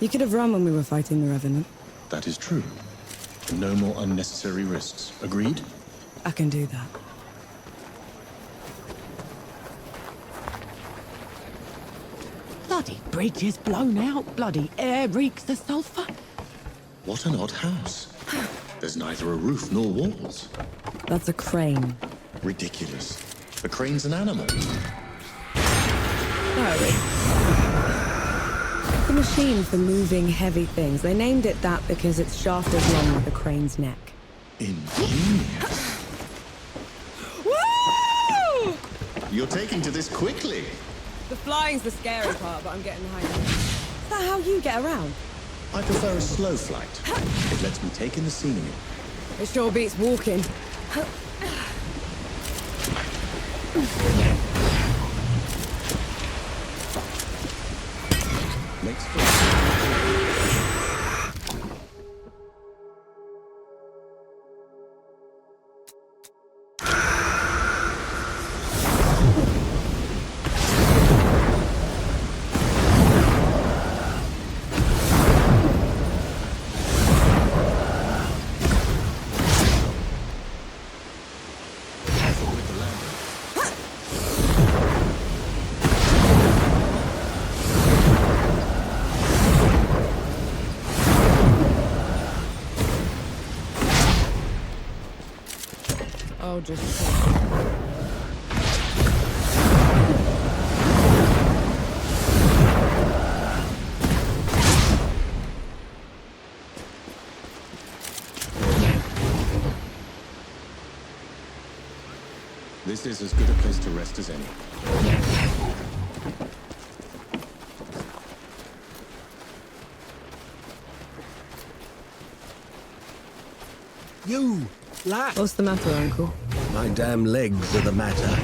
You could have run when we were fighting the Revenant. That is true. No more unnecessary risks. Agreed? I can do that. Bloody bridge is blown out. Bloody air reeks of sulphur. What an odd house. There's neither a roof nor walls. That's a crane. Ridiculous. The crane's an animal. The machine for moving heavy things. They named it that because its shaft is long like a crane's neck. Ingenious. Woo! You're taking to this quickly. The flying's the scary part, but I'm getting the hang of it. Is that how you get around? I prefer a slow flight. It lets me take in the scenery. It sure beats walking. Makes I'll just... This is as good a place to rest as any. You, lad! What's the matter, Uncle? My damn legs are the matter.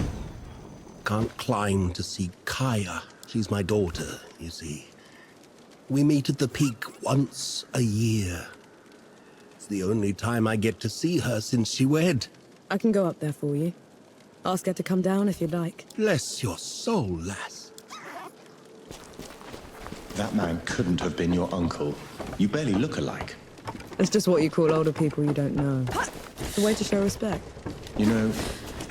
Can't climb to see Kaya. She's my daughter, you see. We meet at the peak once a year. It's the only time I get to see her since she wed. I can go up there for you. Ask her to come down if you'd like. Bless your soul, lass. That man couldn't have been your uncle. You barely look alike. It's just what you call older people you don't know. It's a way to show respect. You know,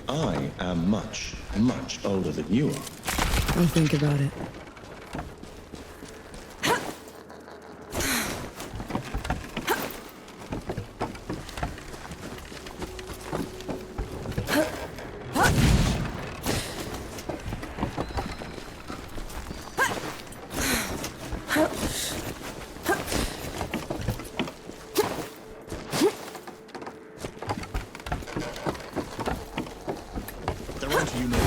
I am much, much older than you are. I'll think about it. They're onto you now.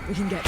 We can get...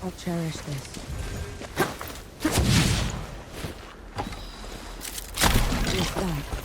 I'll cherish this. What's that?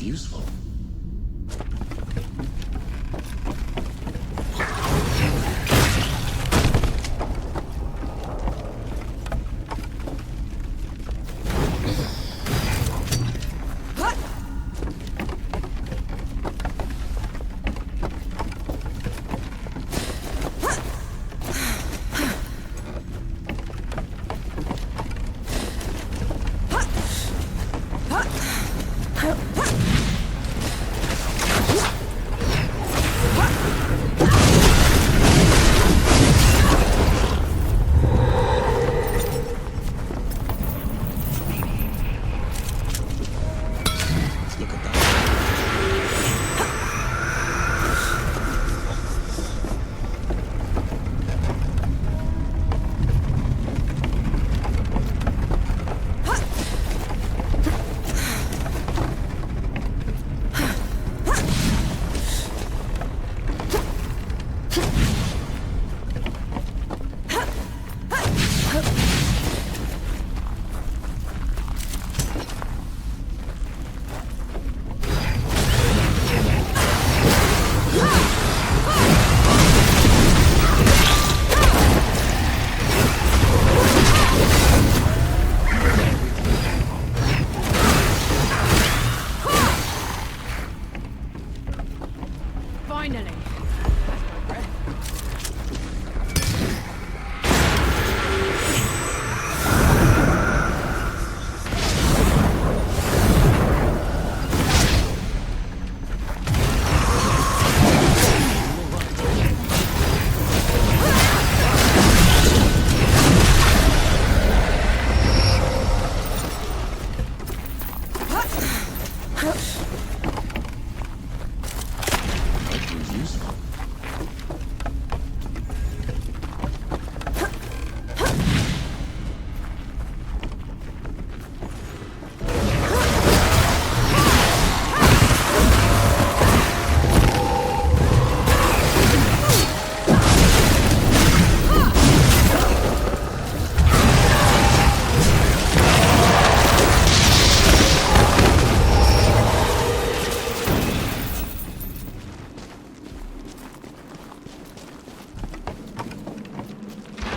Useful. Finally. Useful.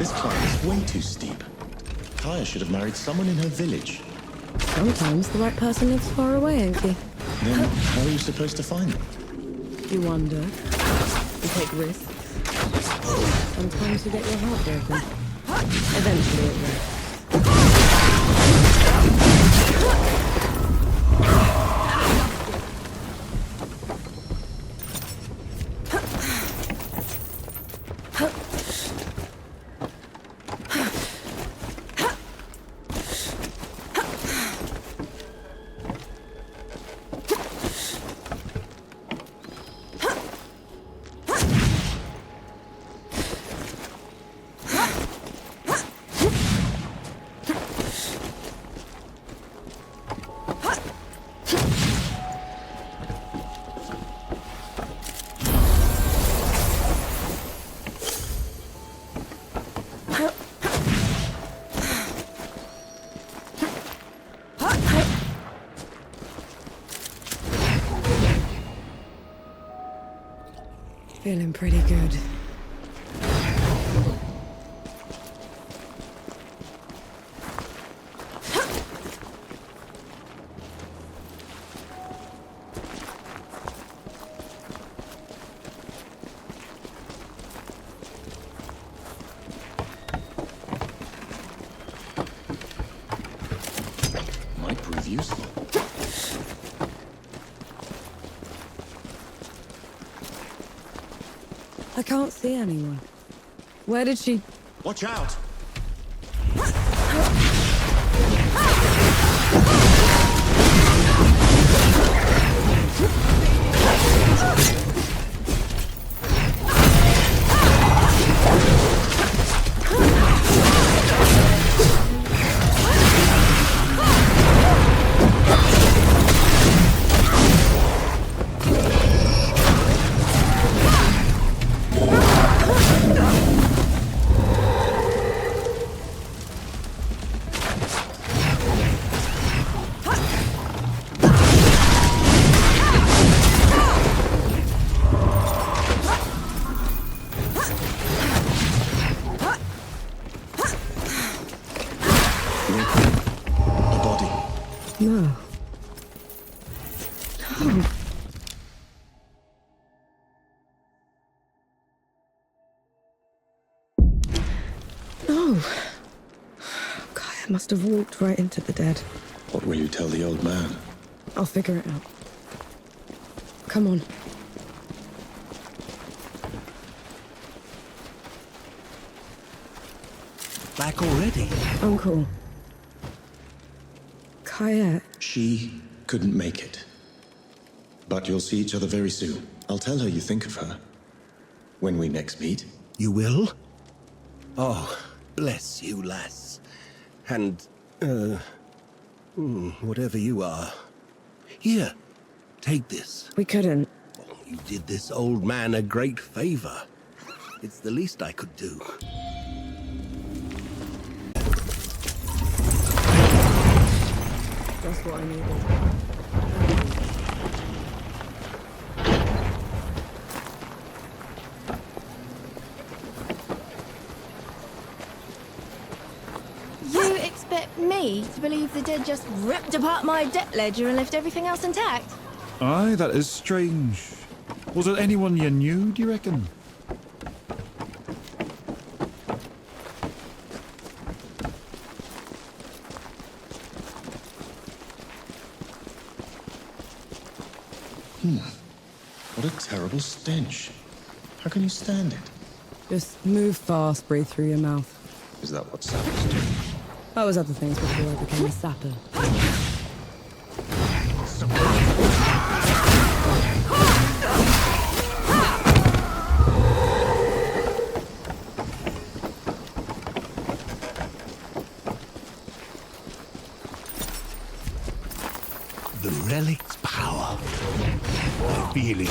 This climb is way too steep. Kaya should have married someone in her village. Sometimes the right person lives far away, Enki. Then how are you supposed to find them? You wander. You take risks. Sometimes you get your heart broken. Eventually it will. Feeling pretty good. Might prove useful. I can't see anyone. Where did she... Watch out! No. No. No. Kaya must have walked right into the dead. What will you tell the old man? I'll figure it out. Come on. Back already? Uncle. Kaya. She couldn't make it. But you'll see each other very soon. I'll tell her you think of her. When we next meet. You will? Oh, bless you, lass. And, whatever you are. Here, take this. We couldn't. Oh, you did this old man a great favor. It's the least I could do. That's what I needed. You expect me to believe the dead just ripped apart my debt ledger and left everything else intact? Aye, that is strange. Was it anyone you knew, do you reckon? What a terrible stench. How can you stand it? Just move fast, breathe through your mouth. Is that what sappers do? I was other things before I became a sapper. The relic's power. I feel it.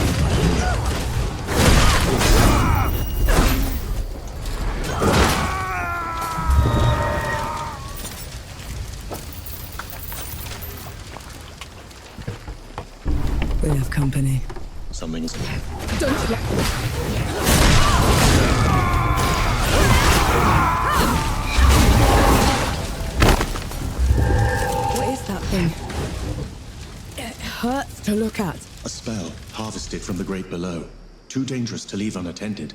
We have company. Something's... Don't let... What is that thing? It hurts to look at. A spell harvested from the great below. Too dangerous to leave unattended.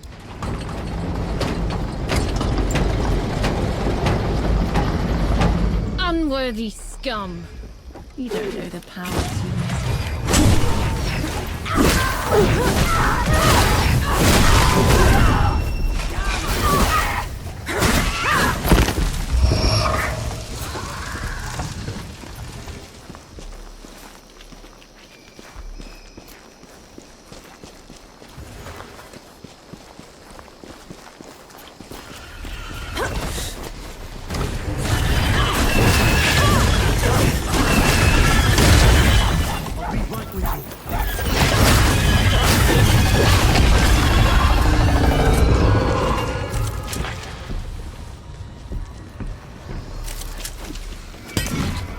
Unworthy scum. You don't know the powers you miss.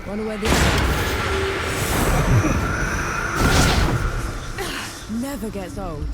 Wonder where this never gets old.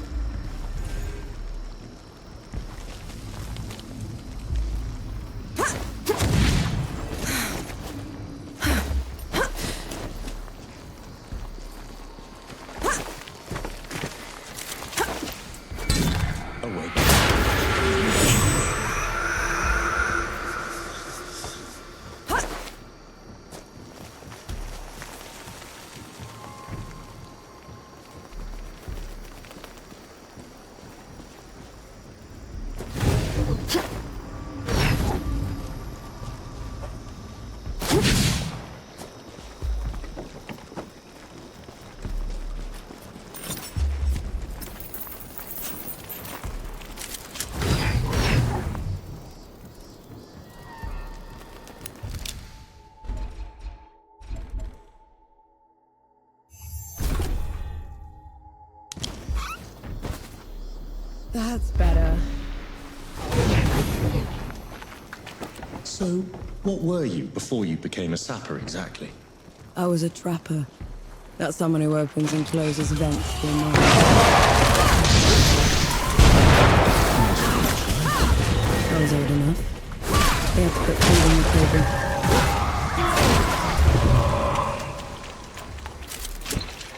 That's better. So, what were you before you became a sapper exactly? I was a trapper. That's someone who opens and closes vents for mine. I was old enough. They had to put food on the table.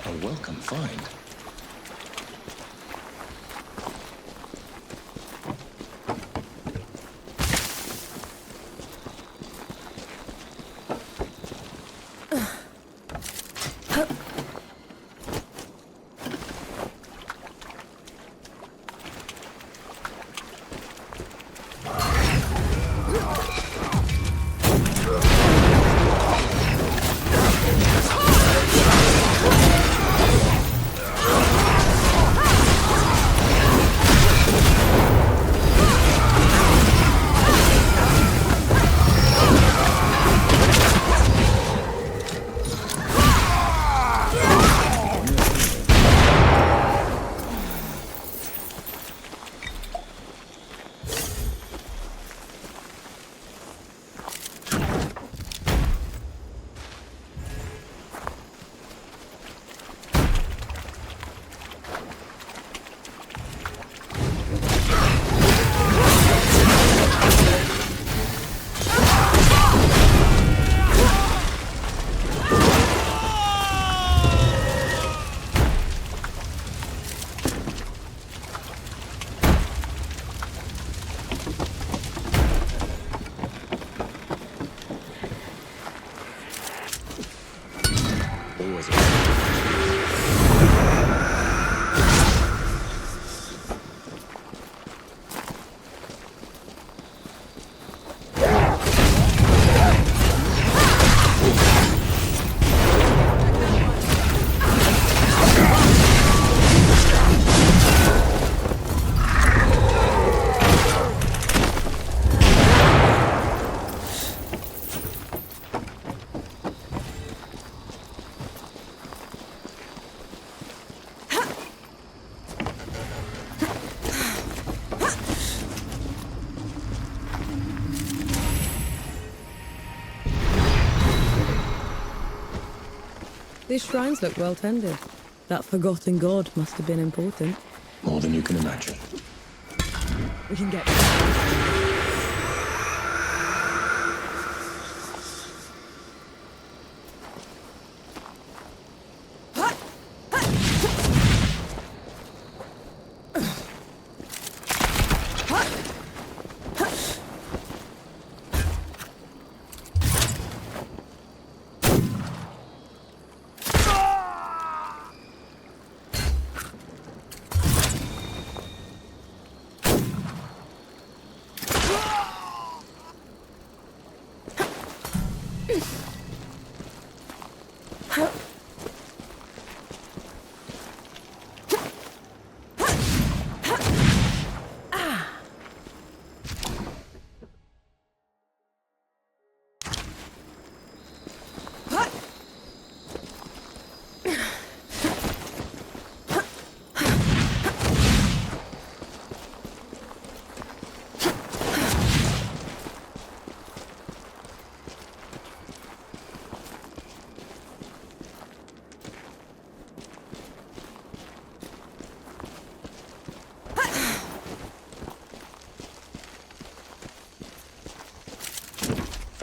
A welcome find. These shrines look well tended. That forgotten god must have been important. More than you can imagine. We can get...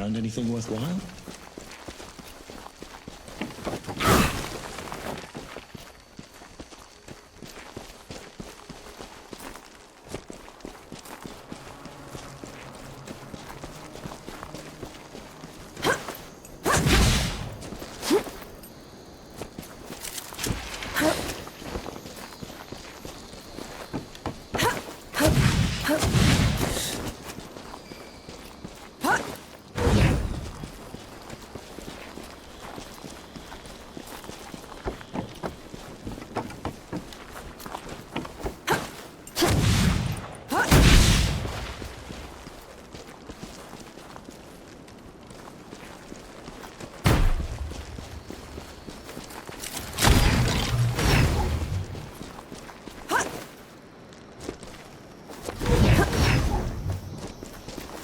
Found anything worthwhile?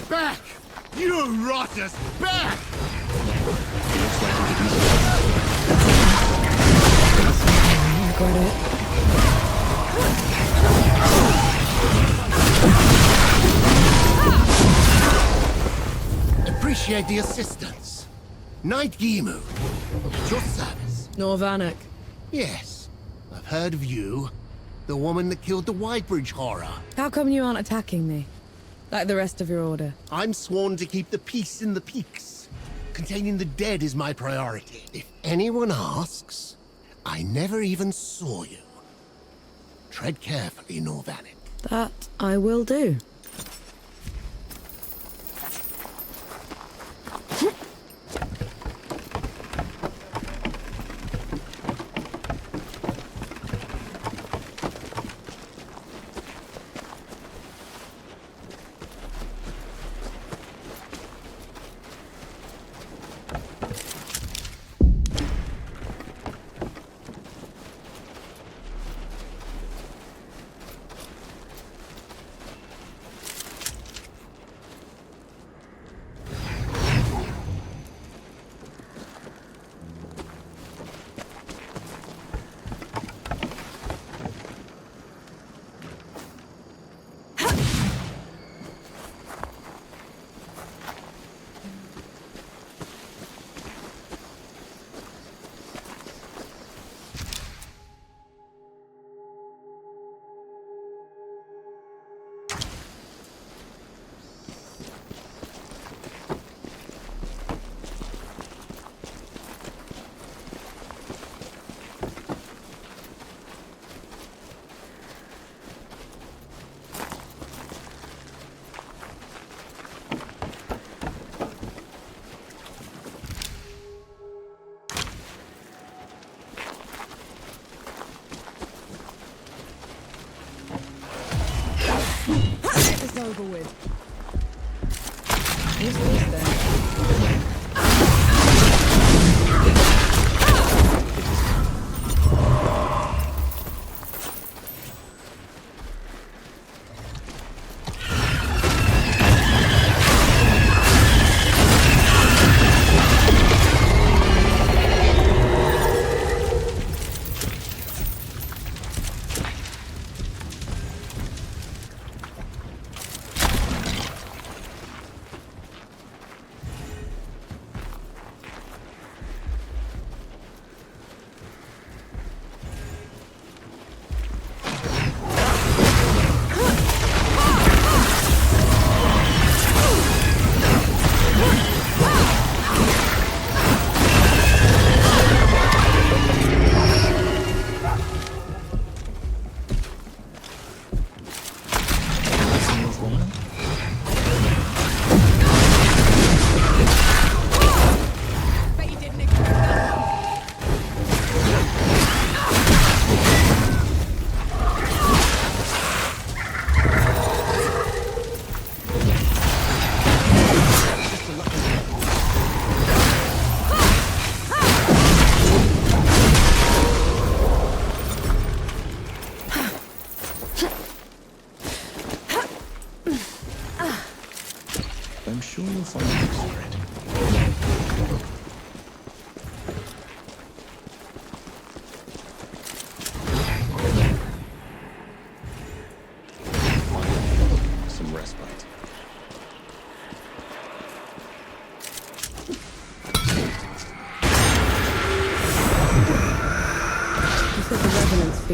Back! You rotters! Back! Got it. Appreciate the assistance. Knight Gimu, at your service. Norvanek. Yes, I've heard of you. The woman that killed the Whitebridge horror. How come you aren't attacking me? Like the rest of your order. I'm sworn to keep the peace in the peaks. Containing the dead is my priority. If anyone asks, I never even saw you. Tread carefully, Norvanek. That I will do. Get this over with. Who's this then? I'm sure you'll find it spread. Some respite.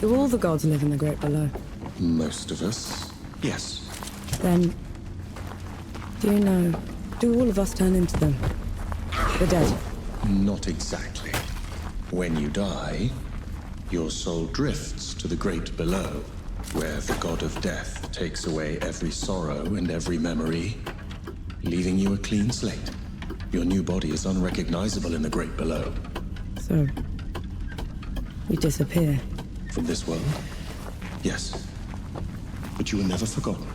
Do all the gods live in the Great Below? Most of us, yes. Then, do you know, do all of us turn into them? The dead? Not exactly. When you die, your soul drifts to the Great Below, where the god of death takes away every sorrow and every memory, leaving you a clean slate. Your new body is unrecognizable in the Great Below. So, you disappear. From this world? Yes. But you were never forgotten.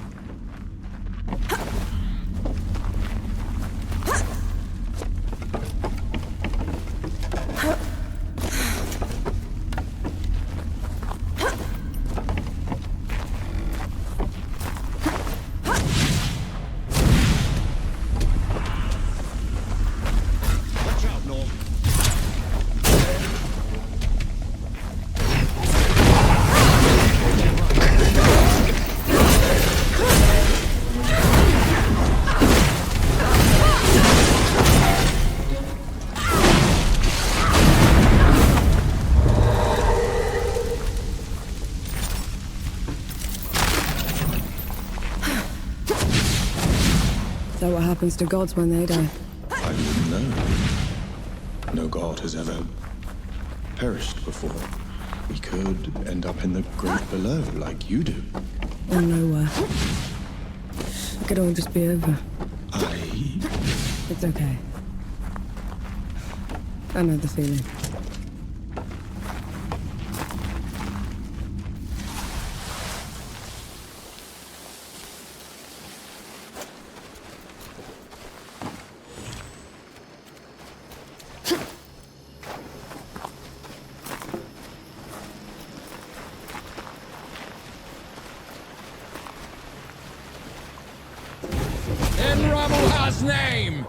So what happens to gods when they die? I wouldn't know. No god has ever perished before. We could end up in the Great Below like you do. Or nowhere. It could all just be over. It's okay. I know the feeling. In Ramuha's name!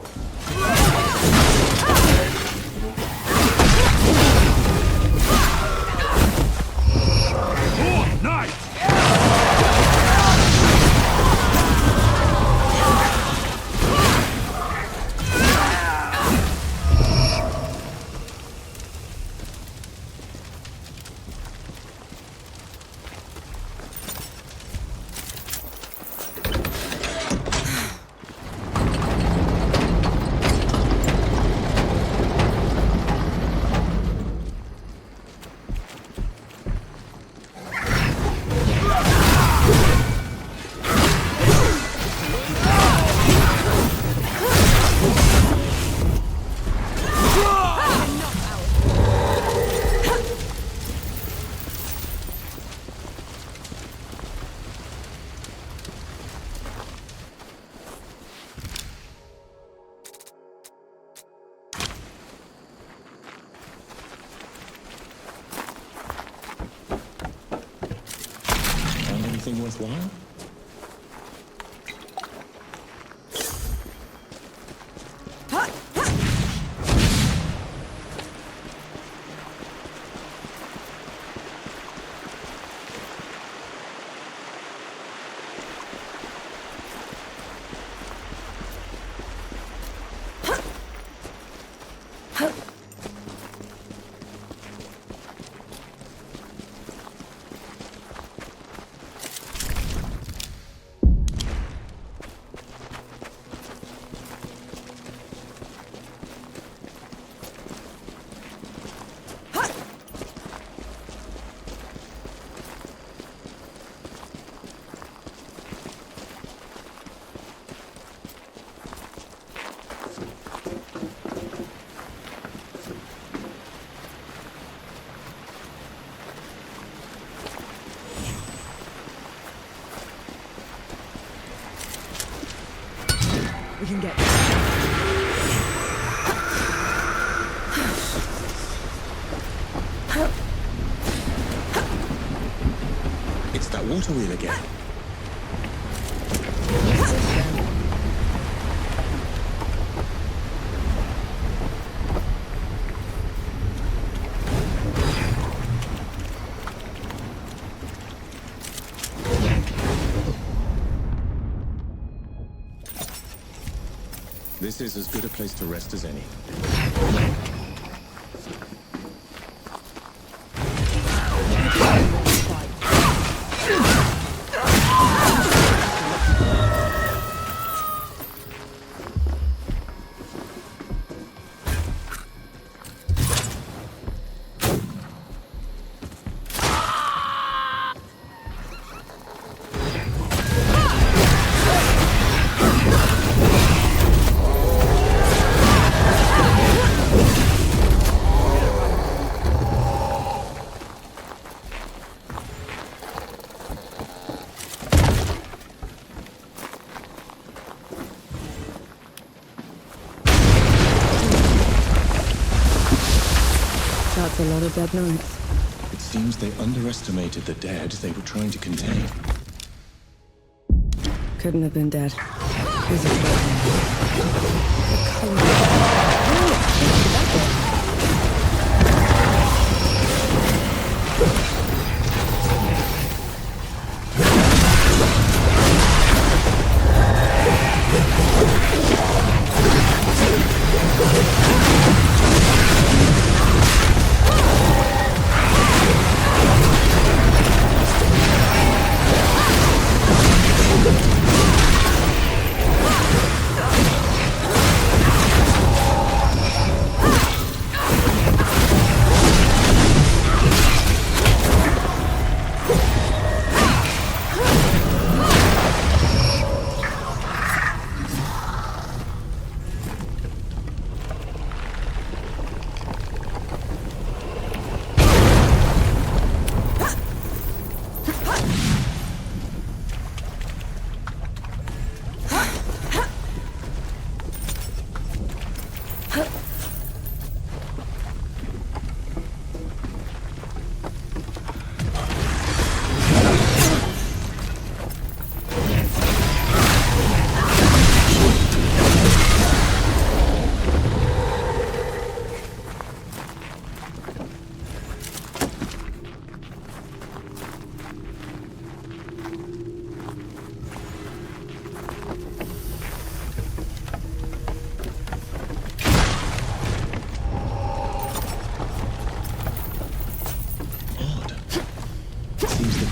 Anything worthwhile? We can get It's that water wheel again. This is as good a place to rest as any. That's a lot of dead knights. It seems they underestimated the dead they were trying to contain. Couldn't have been dead. These are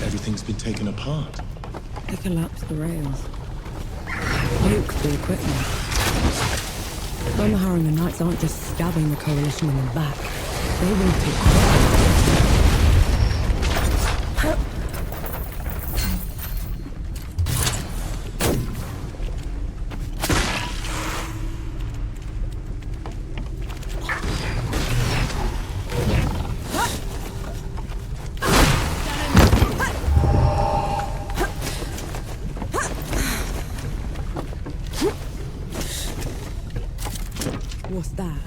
Everything's been taken apart. They collapsed the rails. Nuked the equipment. Omaha and the Knights aren't just stabbing the Coalition in the back. They want to What's that?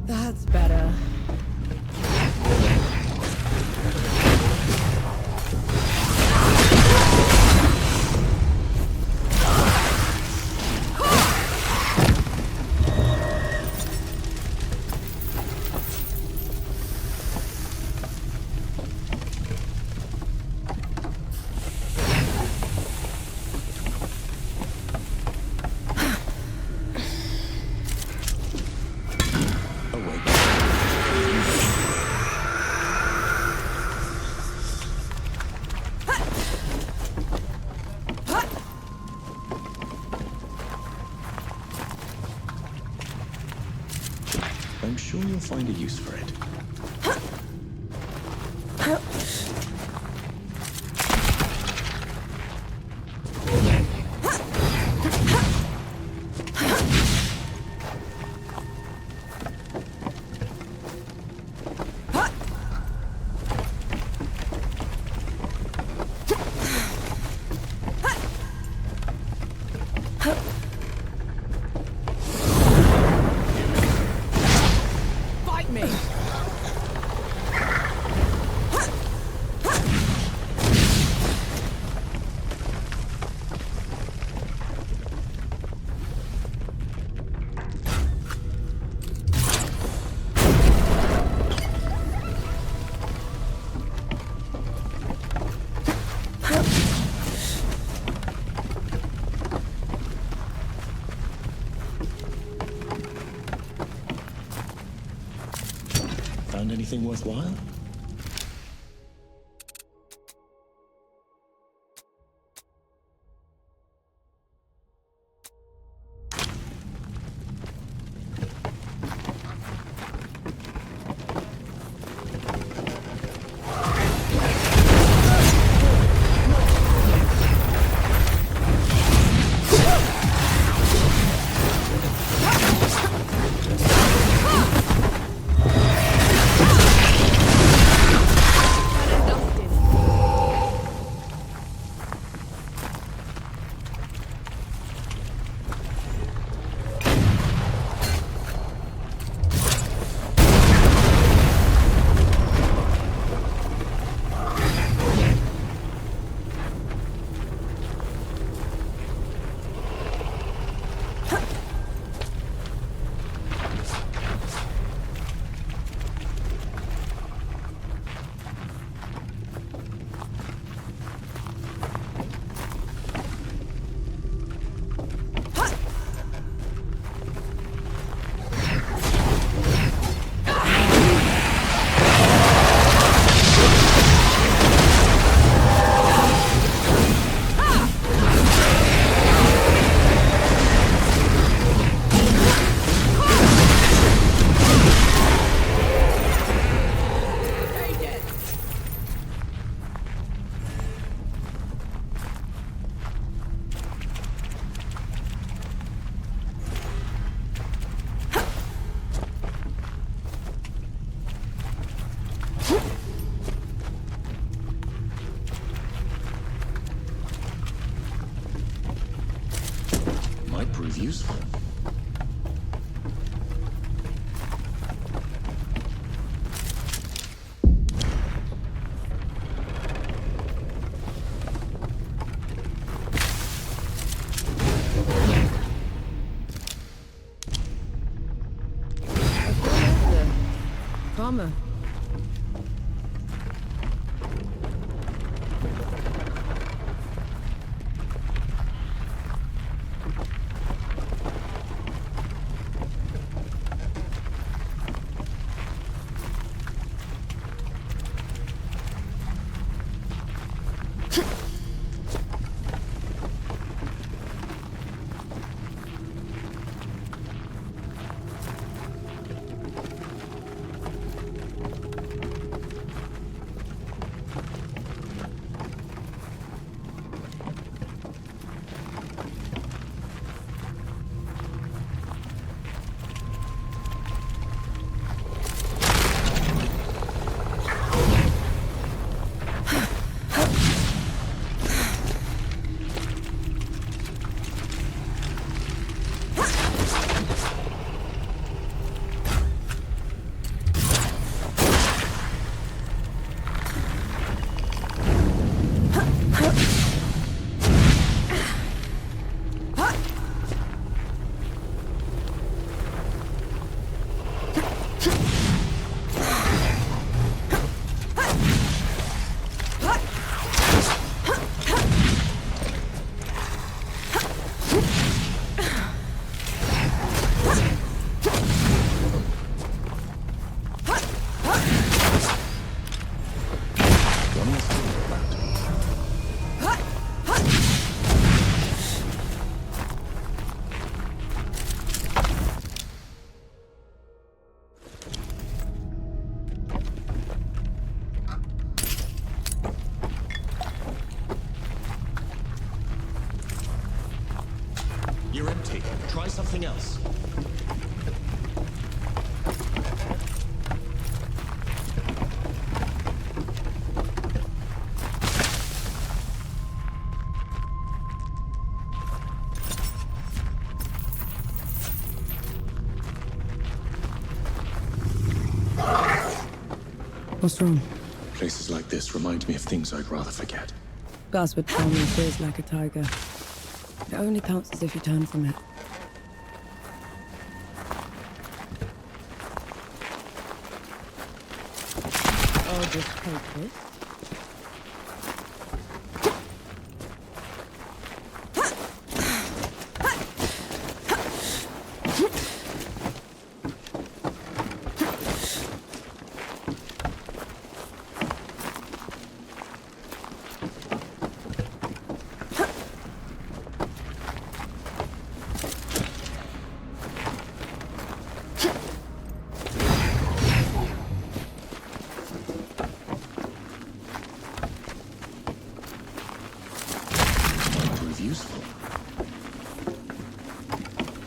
That's better. I'm sure you'll find a use for it. Anything worthwhile? Might prove useful. Farmer. You're empty. Try something else. What's wrong? Places like this remind me of things I'd rather forget. Gus would tell me feels like a tiger. It only pounces if you turn from it. I'll just take this.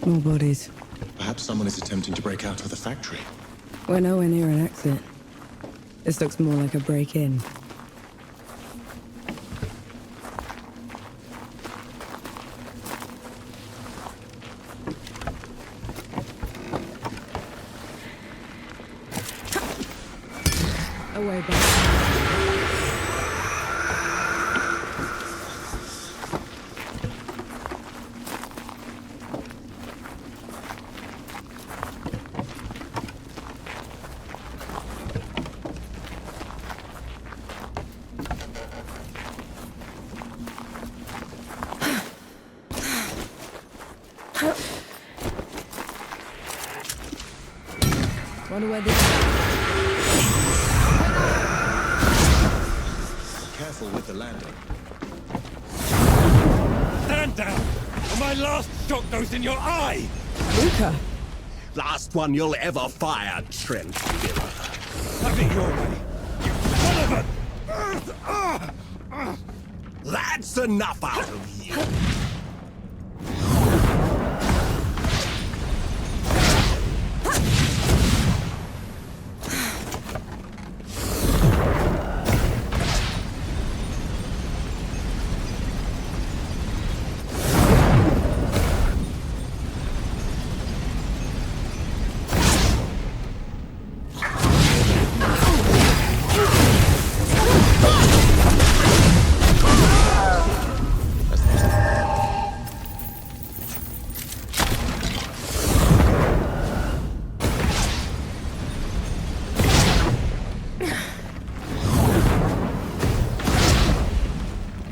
More bodies. Perhaps someone is attempting to break out of the factory. We're nowhere near an exit. This looks more like a break-in. Away back. Wonder where this. Careful with the landing. Stand down, or my last shot goes in your eye! Luca! Last one you'll ever fire, Trent. Have it your way, you son of a... That's enough out of you.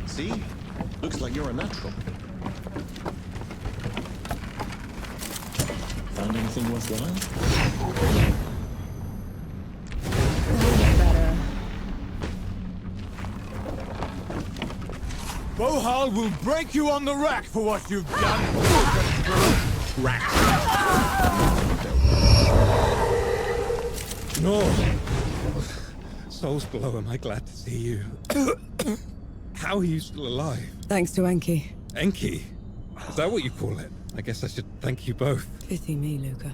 See? Looks like you're a natural. Found anything worthwhile? Bohal will break you on the rack for what you've done. Rack. No. Soul's Below, am I glad to see you? How are you still alive? Thanks to Enki. Enki? Is that what you call it? I guess I should thank you both. Pity me, Luca.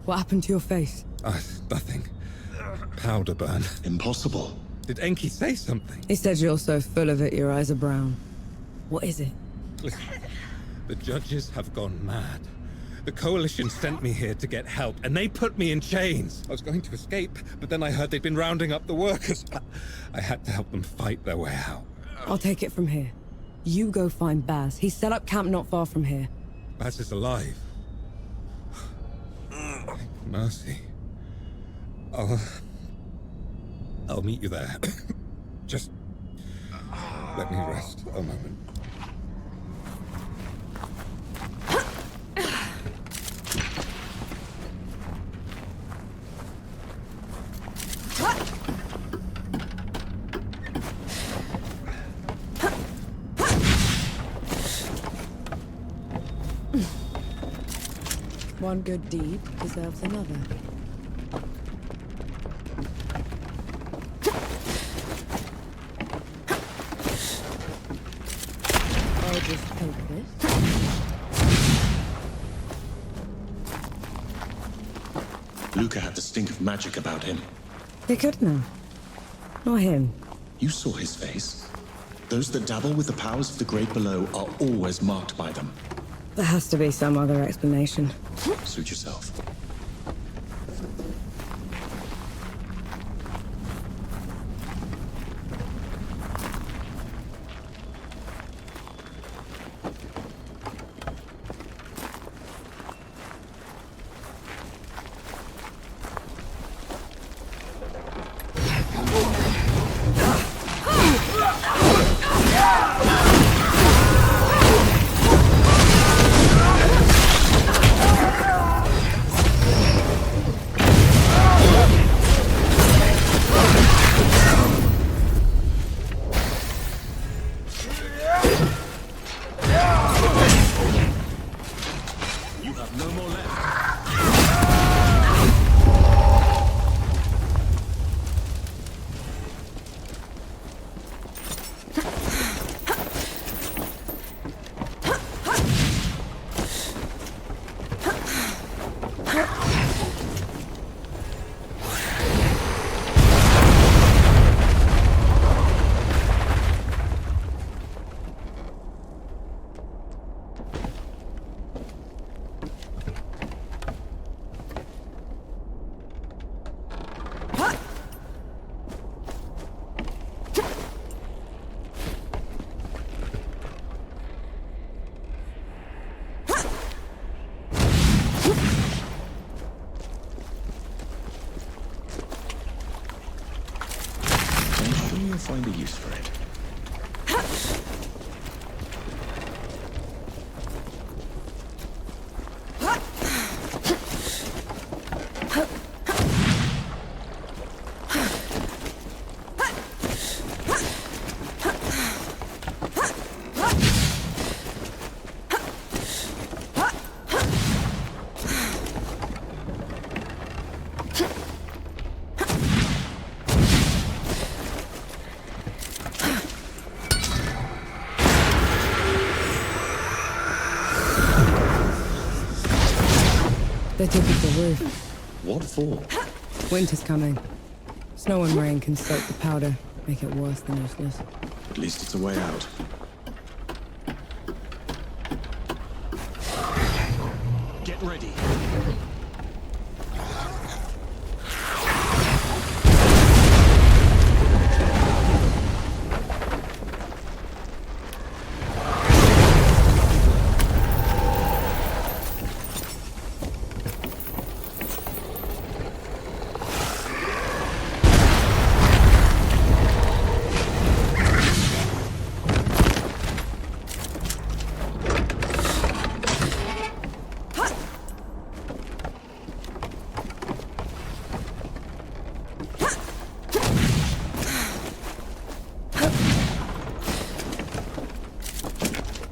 What happened to your face? Nothing. Powder burn. Impossible. Did Enki say something? He said you're so full of it, your eyes are brown. What is it? Listen, the judges have gone mad. The Coalition sent me here to get help, and they put me in chains. I was going to escape, but then I heard they'd been rounding up the workers. I had to help them fight their way out. I'll take it from here. You go find Baz. He's set up camp not far from here. Baz is alive. Mercy. I'll meet you there. Just let me rest a moment. One good deed deserves another. I'll just take this. Luca had the stink of magic about him. They could now. Not him. You saw his face. Those that dabble with the powers of the great below are always marked by them. There has to be some other explanation. Suit yourself. find a use for it. They took it to the roof. What for? Winter's coming. Snow and rain can soak the powder, make it worse than useless. At least it's a way out. Get ready.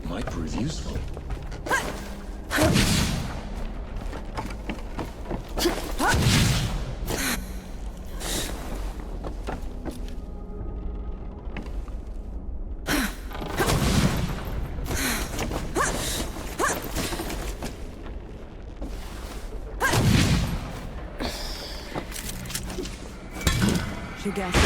Might prove useful. She guessed.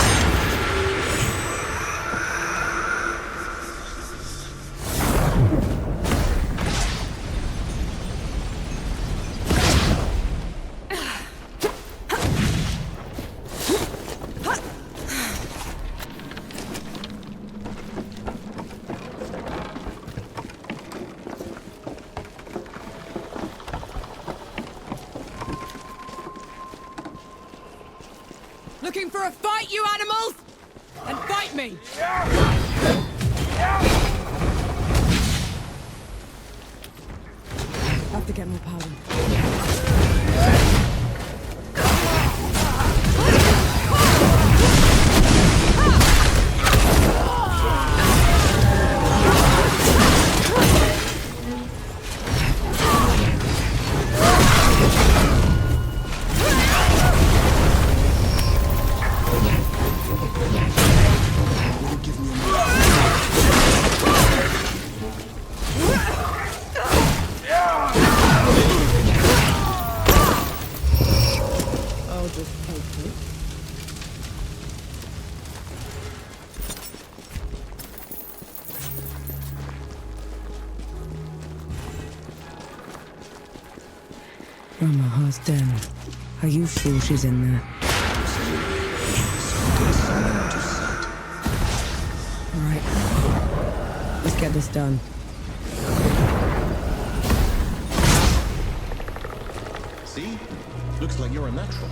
Looking for a fight, you animals? Then fight me! Have to get more powder. I'll just take it. Omaha's den. Are you sure she's in there? Alright. Let's get this done. See? Looks like you're a natural.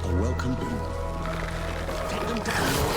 A welcome boon. Take them down.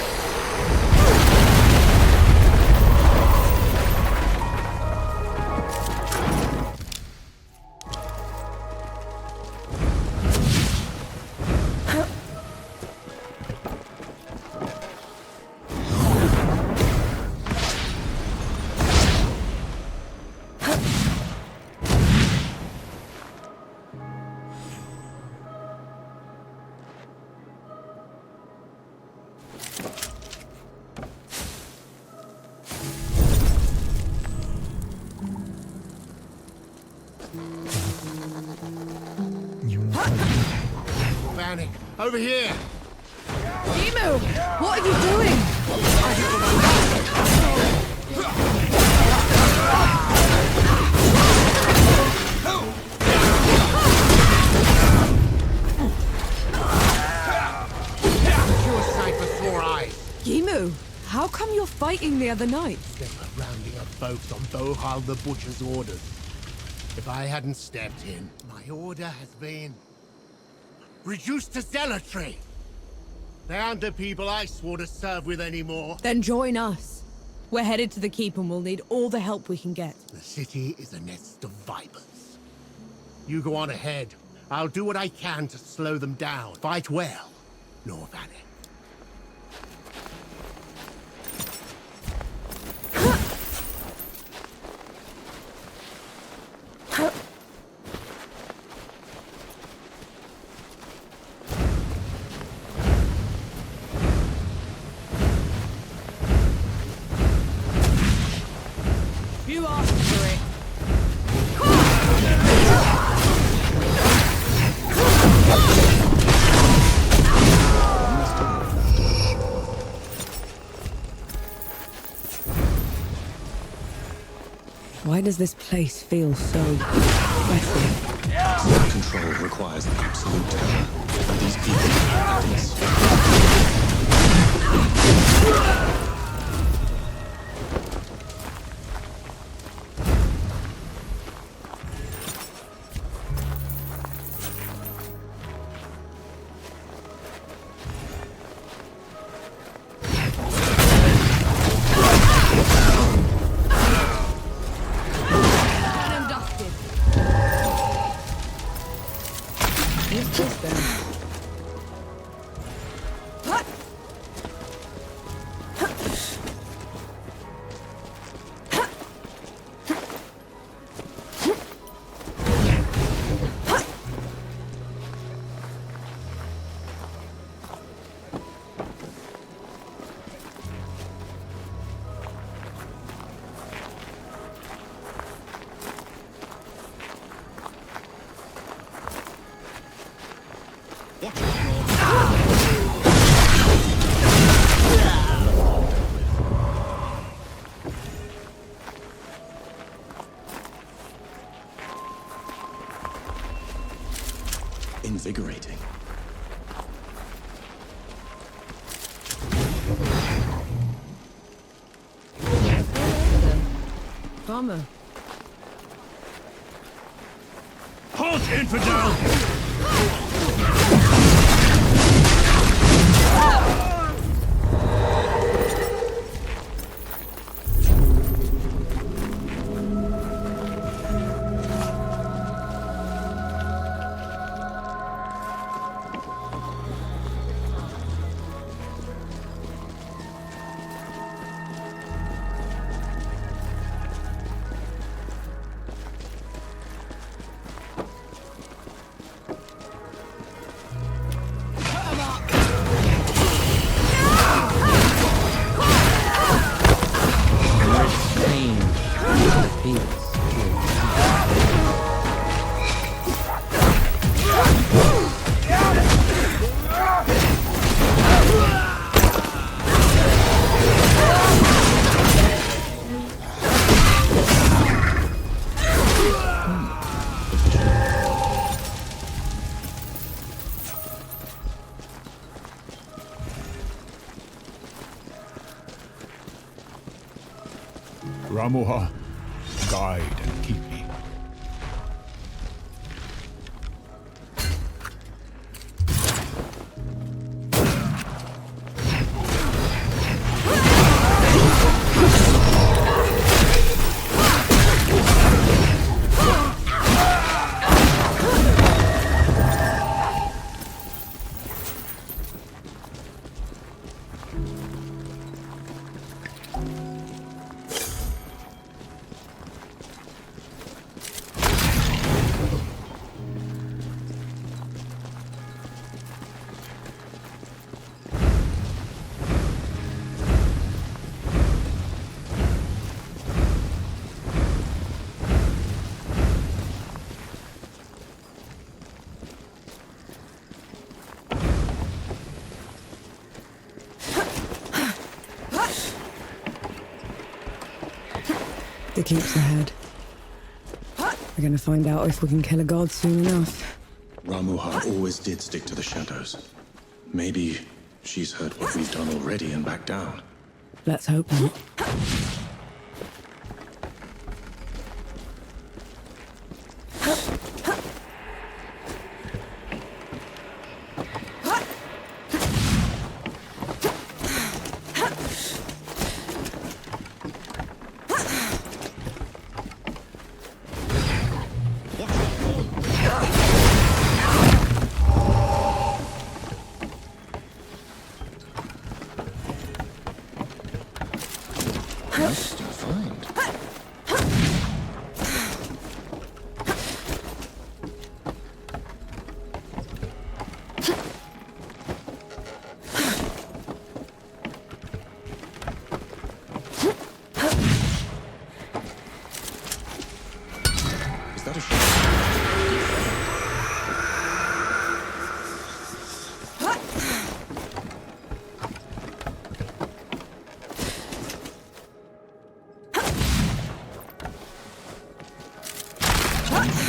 Panic! Over here! Emu! What are you doing? Sure sight for sore eyes. Emu, how come you're fighting the other night? They were rounding up folks on Bohal the Butcher's orders. If I hadn't stepped in, my order has been reduced to zealotry. They aren't the people I swore to serve with anymore. Then join us. We're headed to the keep and we'll need all the help we can get. The city is a nest of vipers. You go on ahead. I'll do what I can to slow them down. Fight well, nor vanish. You asked for it. Why does this place feel so special? Control requires absolute terror, and these people are evidence. Invigorating. Bummer. Halt, infidel! Ramuha, guide and keep me. The keep's ahead. We're gonna find out if we can kill a god soon enough. Ramuha always did stick to the shadows. Maybe she's heard what we've done already and backed down. Let's hope not. Nice to find. Is that a shot?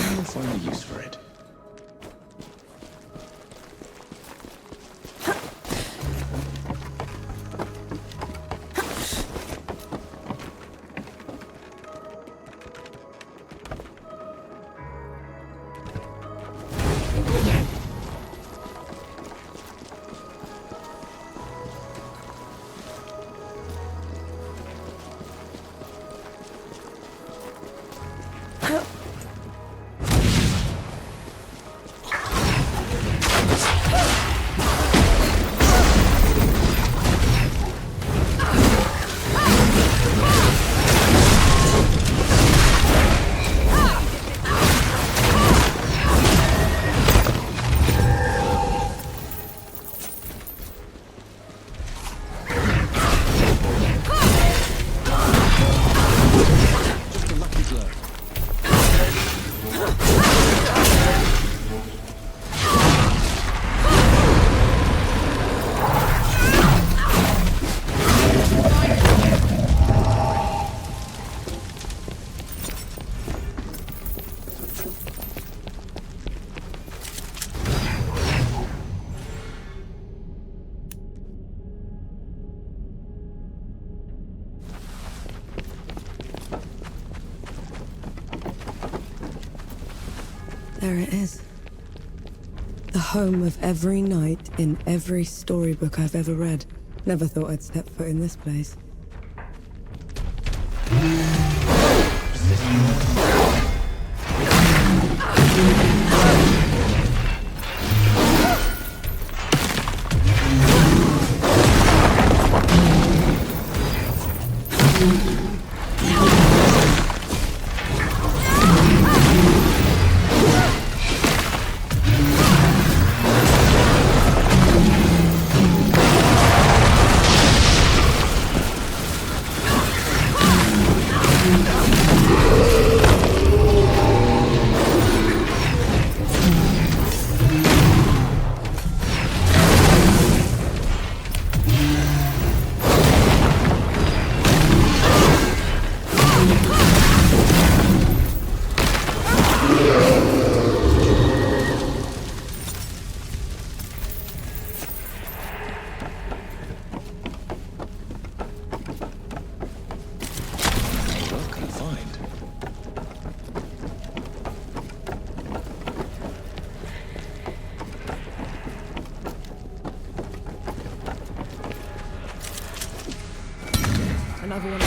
I'll find a use for it. There it is. The home of every knight in every storybook I've ever read. Never thought I'd step foot in this place. Another one.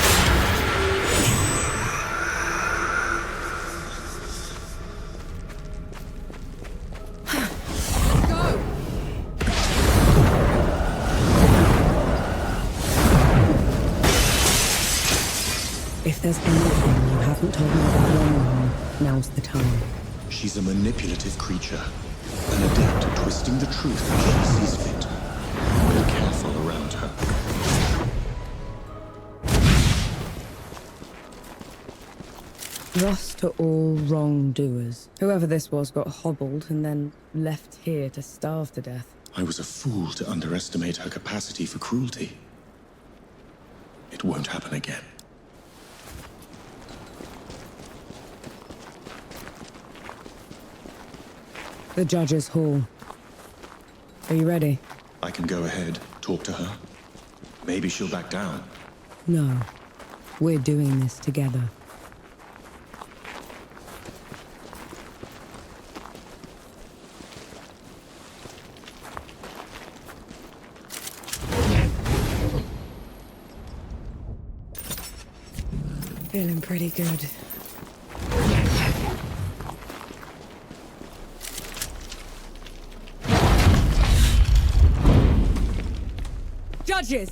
Go! If there's anything you haven't told me about Longmore, now's the time. She's a manipulative creature, an adept at twisting the truth as she sees fit. Be careful around her. Lost to all wrongdoers. Whoever this was got hobbled and then left here to starve to death. I was a fool to underestimate her capacity for cruelty. It won't happen again. The Judge's Hall. Are you ready? I can go ahead, talk to her. Maybe she'll back down. No. We're doing this together. Feeling pretty good. Judges!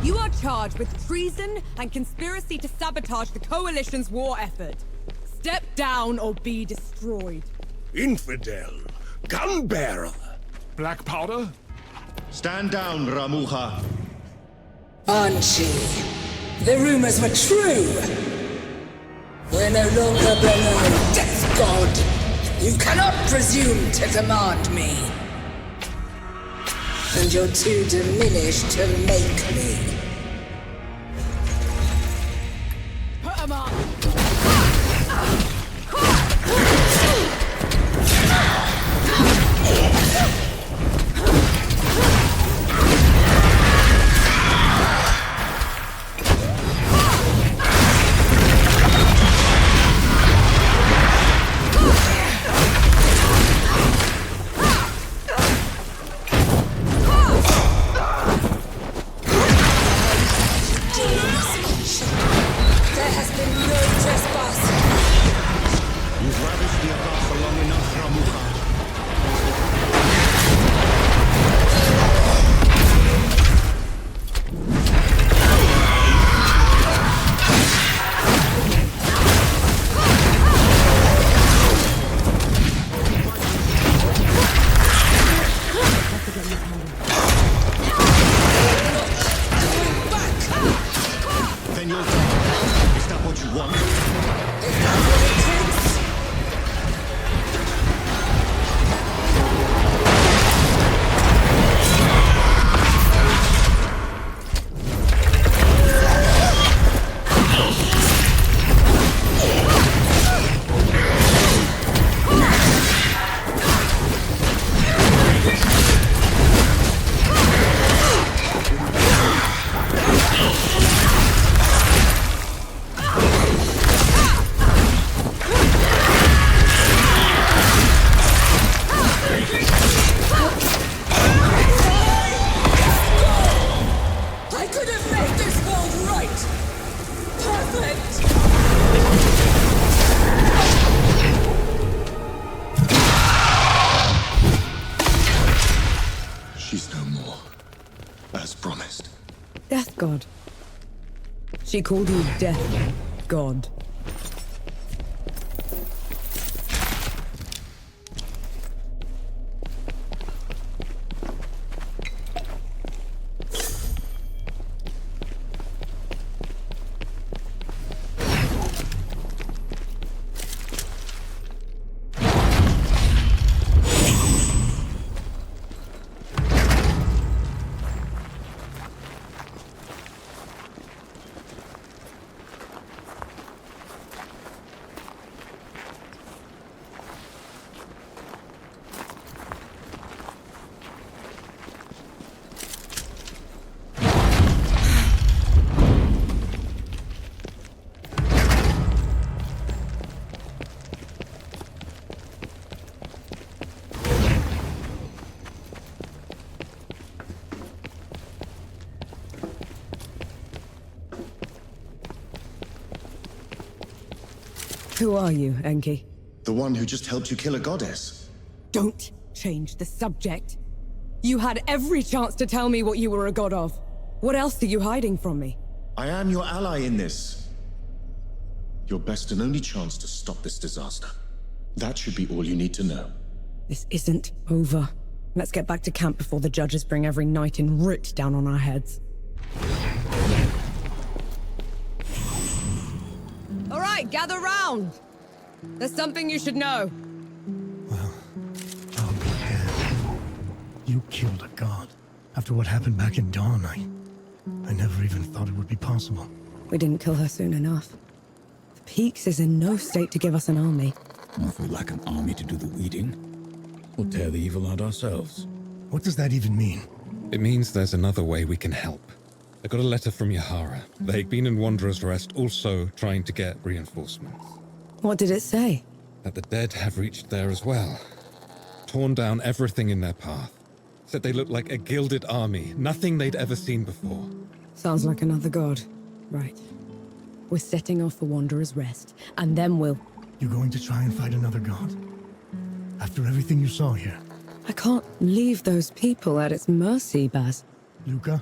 You are charged with treason and conspiracy to sabotage the Coalition's war effort. Step down or be destroyed. Infidel! Gunbearer! Black powder? Stand down, Ramuha. Banshee, the rumors were true. We're no longer below Death God. You cannot presume to command me. And you're too diminished to make me. Put 'em on! Death God. She called you Death God. Who are you, Enki? The one who just helped you kill a goddess. Don't change the subject. You had every chance to tell me what you were a god of. What else are you hiding from me? I am your ally in this. Your best and only chance to stop this disaster. That should be all you need to know. This isn't over. Let's get back to camp before the judges bring every knight in Root down on our heads. All right, gather round. There's something you should know. I'll be dead. You killed a god. After what happened back in Dawn, I never even thought it would be possible. We didn't kill her soon enough. The Peaks is in no state to give us an army. Well, if we lack an army to do the weeding, we'll tear the evil out ourselves. What does that even mean? It means there's another way we can help. I got a letter from Yahara. They'd been in Wanderer's Rest, also trying to get reinforcements. What did it say? That the dead have reached there as well. Torn down everything in their path. Said they looked like a gilded army, nothing they'd ever seen before. Sounds like another god. Right. We're setting off for Wanderer's Rest, and then we'll... You're going to try and fight another god? After everything you saw here? I can't leave those people at its mercy, Baz. Luca?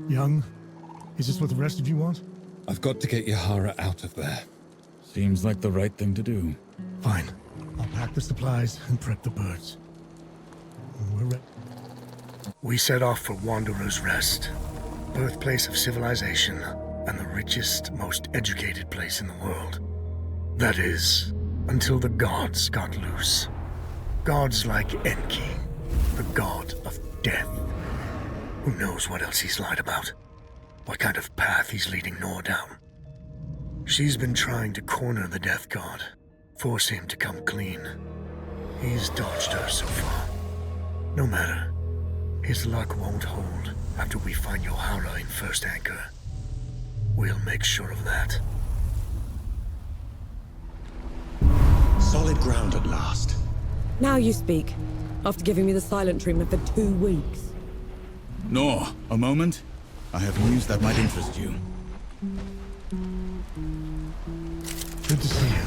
Young? Is this what the rest of you want? I've got to get Yahara out of there. Seems like the right thing to do. Fine. I'll pack the supplies and prep the birds. We're ready. We set off for Wanderer's Rest, birthplace of civilization and the richest, most educated place in the world. That is, until the gods got loose. Gods like Enki, the god of death. Who knows what else he's lied about? What kind of path he's leading Nor down? She's been trying to corner the death god, force him to come clean. He's dodged her so far. No matter. His luck won't hold after we find Yahara in First Anchor. We'll make sure of that. Solid ground at last. Now you speak, after giving me the silent treatment for 2 weeks. Nor, a moment. I have news that might interest you. Good to see you.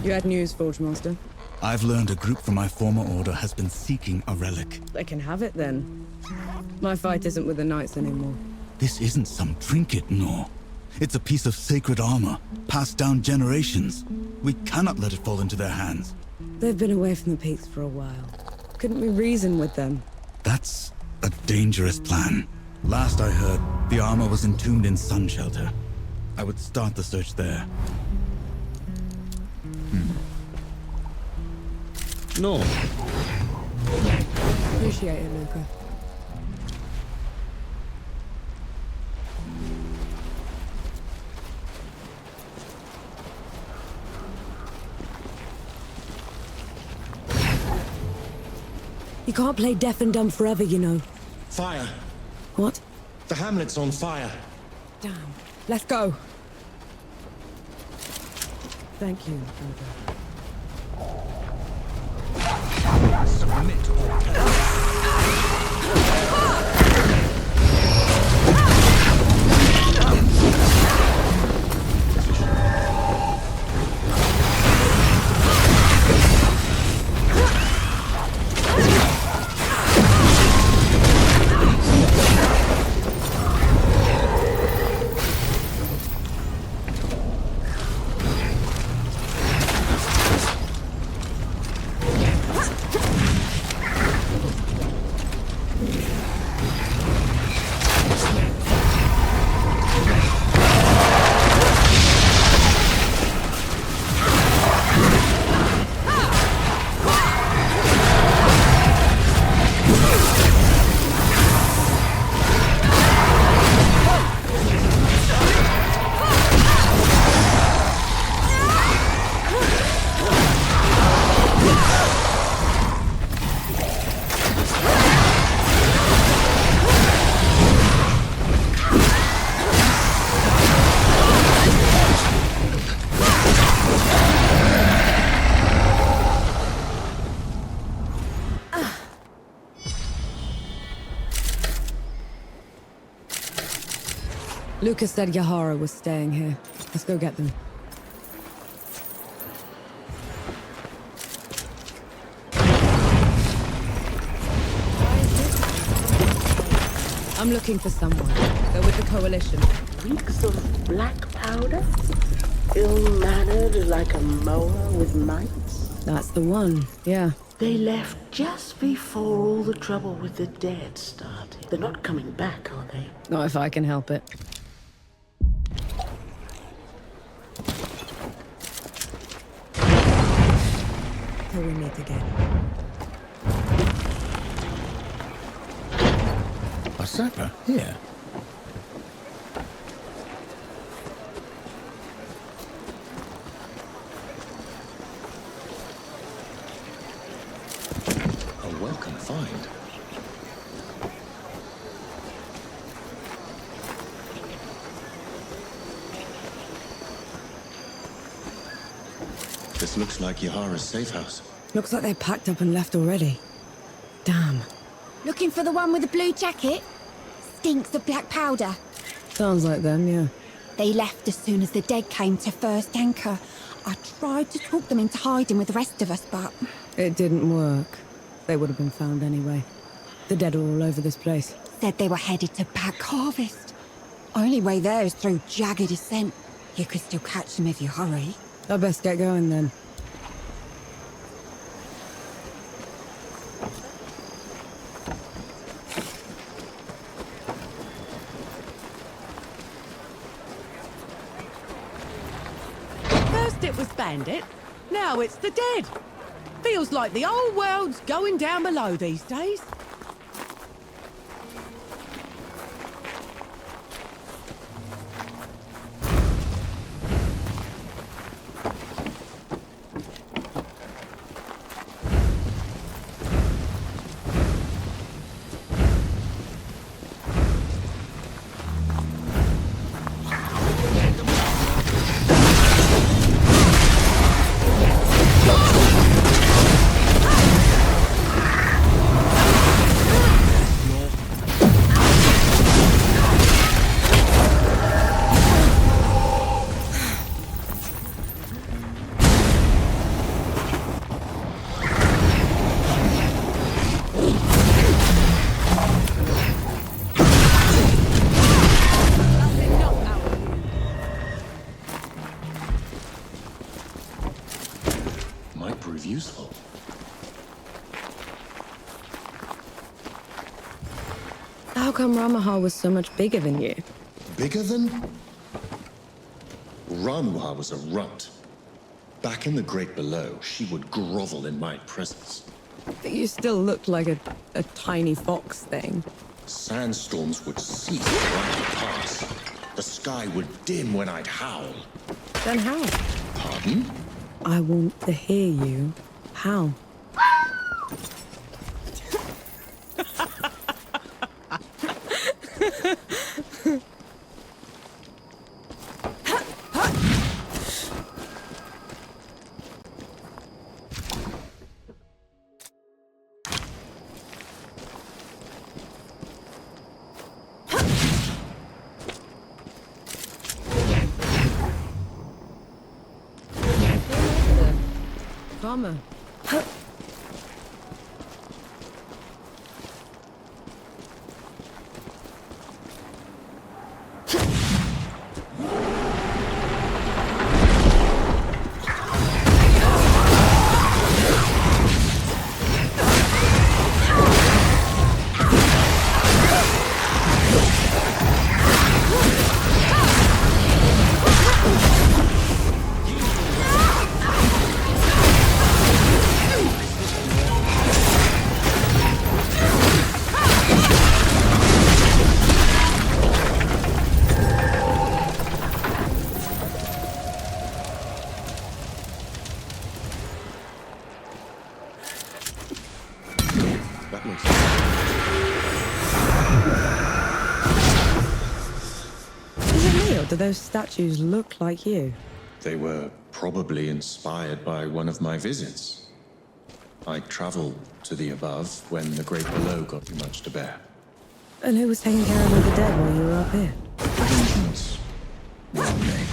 You had news, Forge Master? I've learned a group from my former order has been seeking a relic. They can have it then. My fight isn't with the Knights anymore. This isn't some trinket, Nor. It's a piece of sacred armor, passed down generations. We cannot let it fall into their hands. They've been away from the peaks for a while. Couldn't we reason with them? That's a dangerous plan. Last I heard, the armor was entombed in Sun Shelter. I would start the search there. No. Appreciate it, Luca. You can't play deaf and dumb forever, you know. Fire! What? The hamlet's on fire. Damn. Let's go. Thank you, Luca. Submit or perish. Lucas said Yahara was staying here. Let's go get them. I'm looking for someone. They're with the Coalition. Reeks of black powder? Ill-mannered like a mower with mites? That's the one, yeah. They left just before all the trouble with the dead started. They're not coming back, are they? Not if I can help it. Till we meet again. A sapper? Here. A welcome find. This looks like Yahara's safe house. Looks like they packed up and left already. Damn. Looking for the one with the blue jacket? Stinks of black powder. Sounds like them, yeah. They left as soon as the dead came to first anchor. I tried to talk them into hiding with the rest of us, but... It didn't work. They would have been found anyway. The dead are all over this place. Said they were headed to Back Harvest. Only way there is through jagged descent. You could still catch them if you hurry. I best get going then. First it was Bandit, now it's the dead. Feels like the whole world's going down below these days. Might prove useful. How come Ramaha was so much bigger than you? Bigger than? Ramuha was a runt. Back in the Great Below, she would grovel in my presence. But you still looked like a tiny fox thing. Sandstorms would cease when I would pass. The sky would dim when I'd howl. Then how? Pardon? I want to hear you. How? Bummer. That makes sense. Is it me, or do those statues look like you? They were probably inspired by one of my visits. I traveled to the above when the Great Below got too much to bear. And who was taking care of all the dead while you were up here? Arrangements. Well made.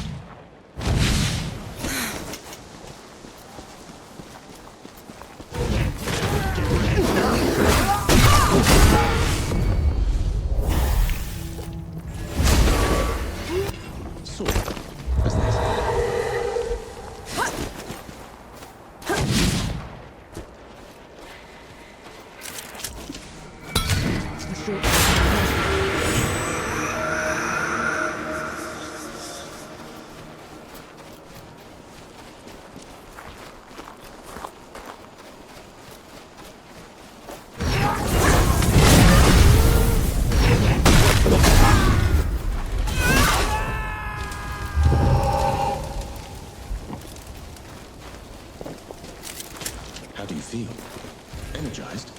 How do you feel? Energized?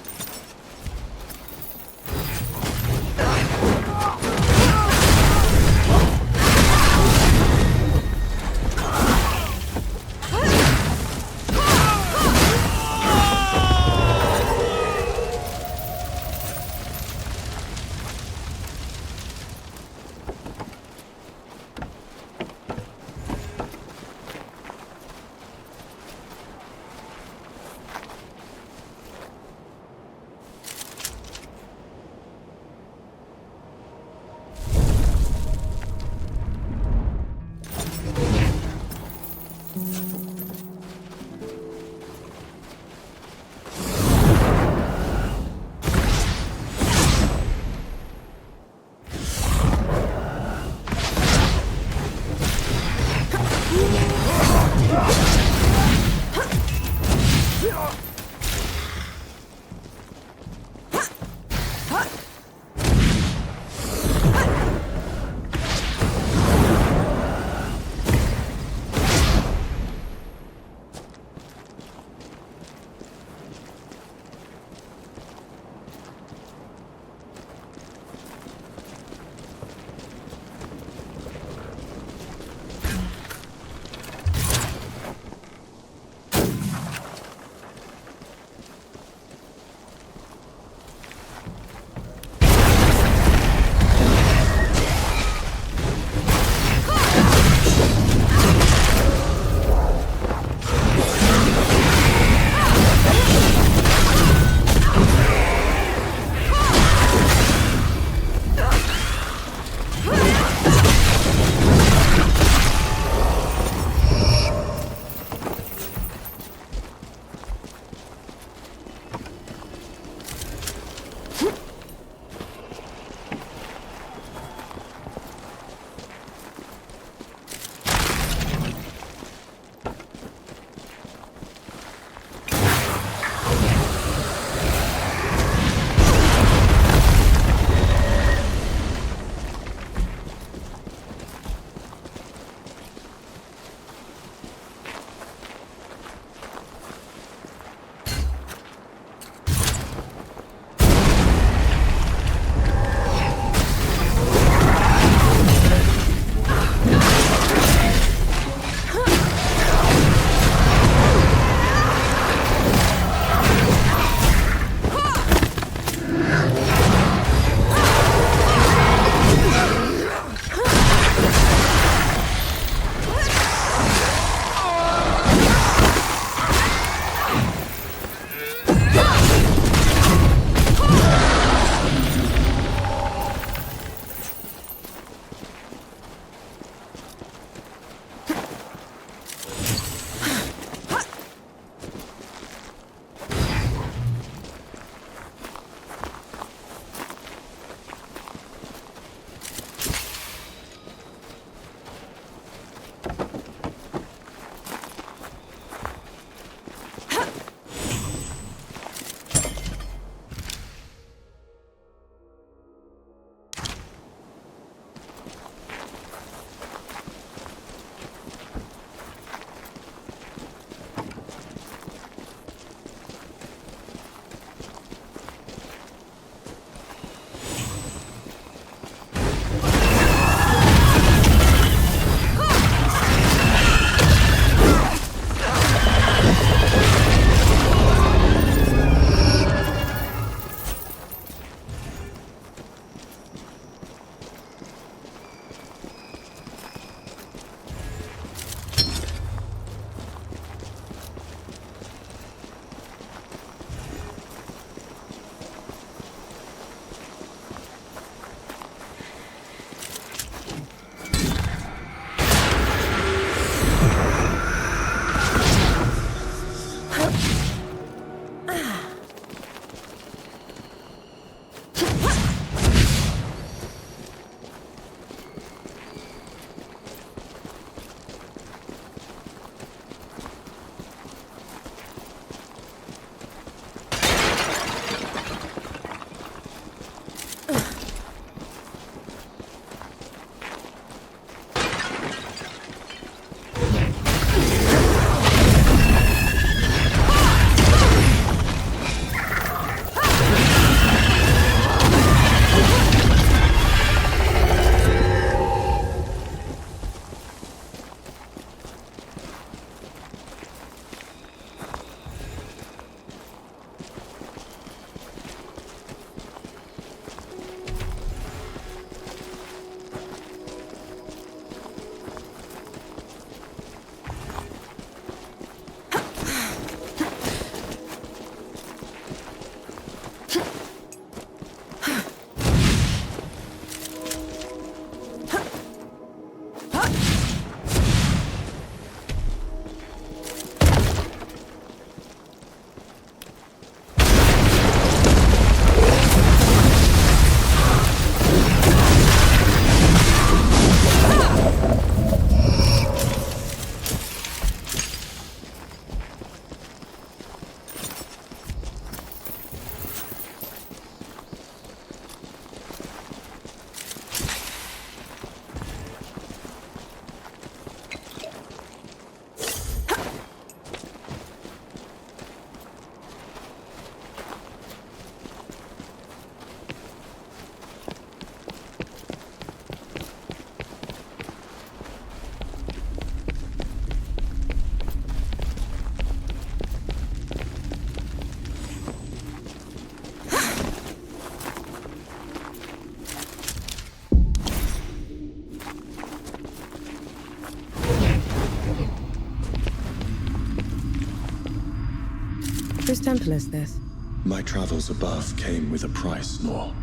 Whose temple is this? My travels above came with a price, Nor.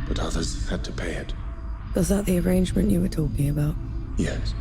But others had to pay it. Was that the arrangement you were talking about? Yes.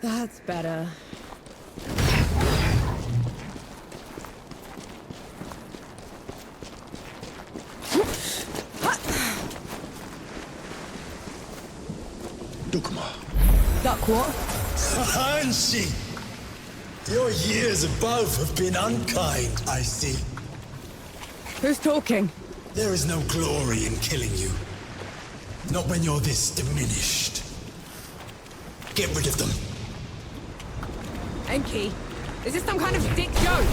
That's better. Duck what? Hanshi! Your years above have been unkind, I see. Who's talking? There is no glory in killing you. Not when you're this diminished. Get rid of them. Enki, is this some kind of dick joke?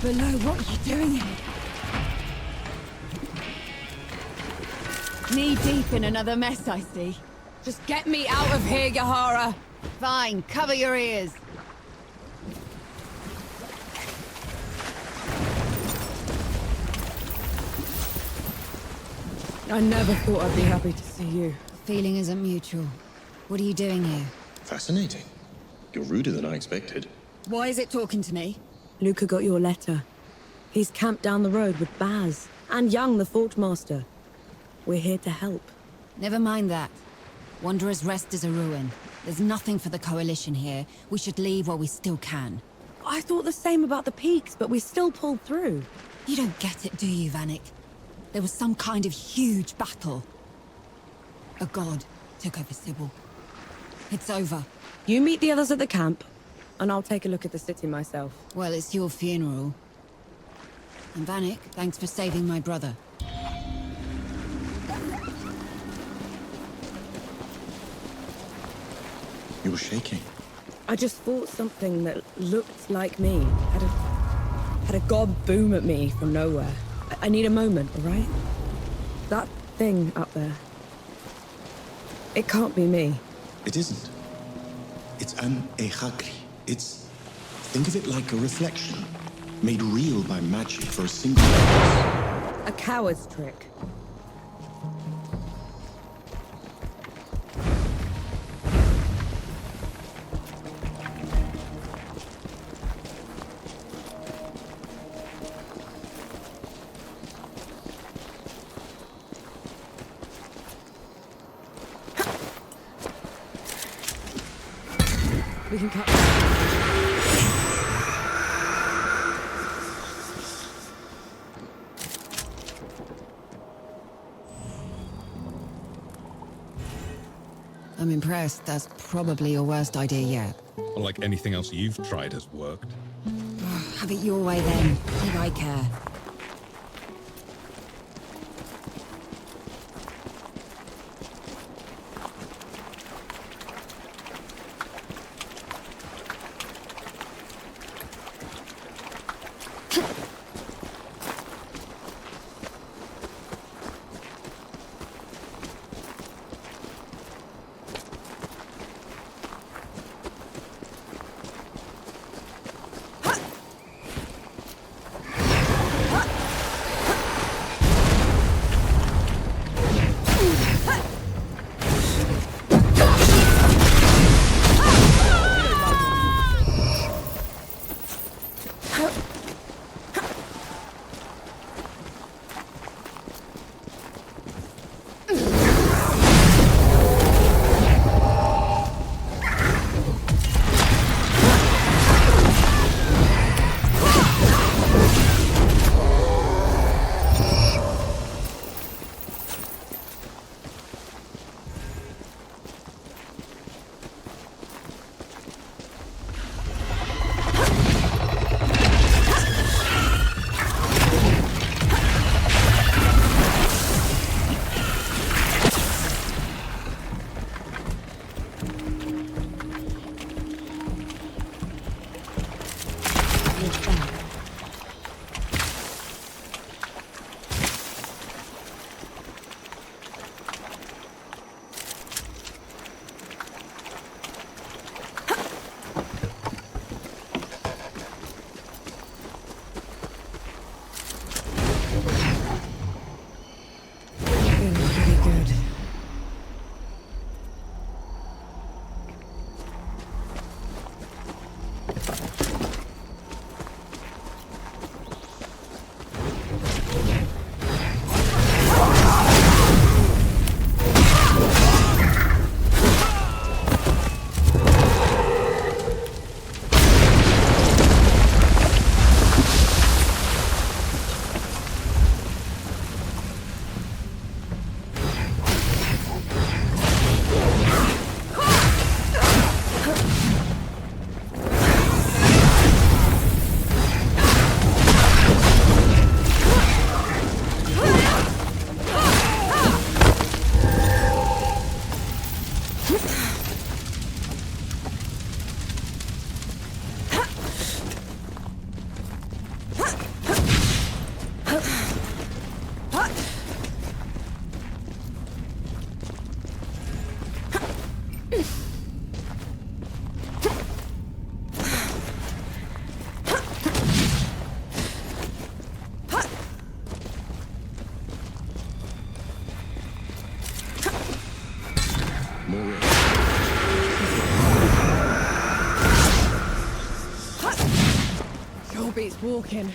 Below, what are you doing here? Knee deep in another mess, I see. Just get me out of here, Yahara. Fine, cover your ears. I never thought I'd be happy to see you. Feeling isn't mutual. What are you doing here? Fascinating. You're ruder than I expected. Why is it talking to me? Luca got your letter. He's camped down the road with Baz and Young, the Forgemaster. We're here to help. Never mind that. Wanderer's Rest is a ruin. There's nothing for the Coalition here. We should leave while we still can. I thought the same about the peaks, but we still pulled through. You don't get it, do you, Vanek? There was some kind of huge battle. A god took over Sybil. It's over. You meet the others at the camp, and I'll take a look at the city myself. Well, it's your funeral. And Vanek, thanks for saving my brother. You're shaking. I just fought something that looked like me. Had a god boom at me from nowhere. I need a moment, all right? That thing up there. It can't be me. It isn't. It's an Echakri. It's... think of it like a reflection, made real by magic for a single purpose. A coward's trick. We can cut. I'm impressed. That's probably your worst idea yet. Or like anything else you've tried has worked. Have it your way then. Leave I care. Sure beats walking.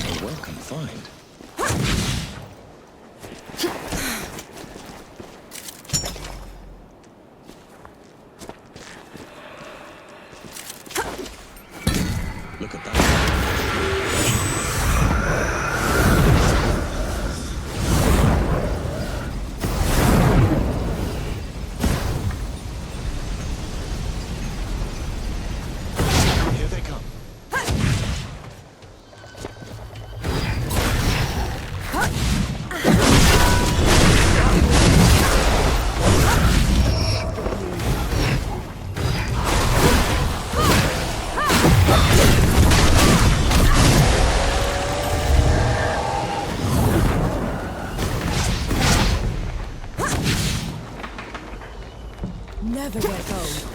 A welcome find. Look at that. never gets old.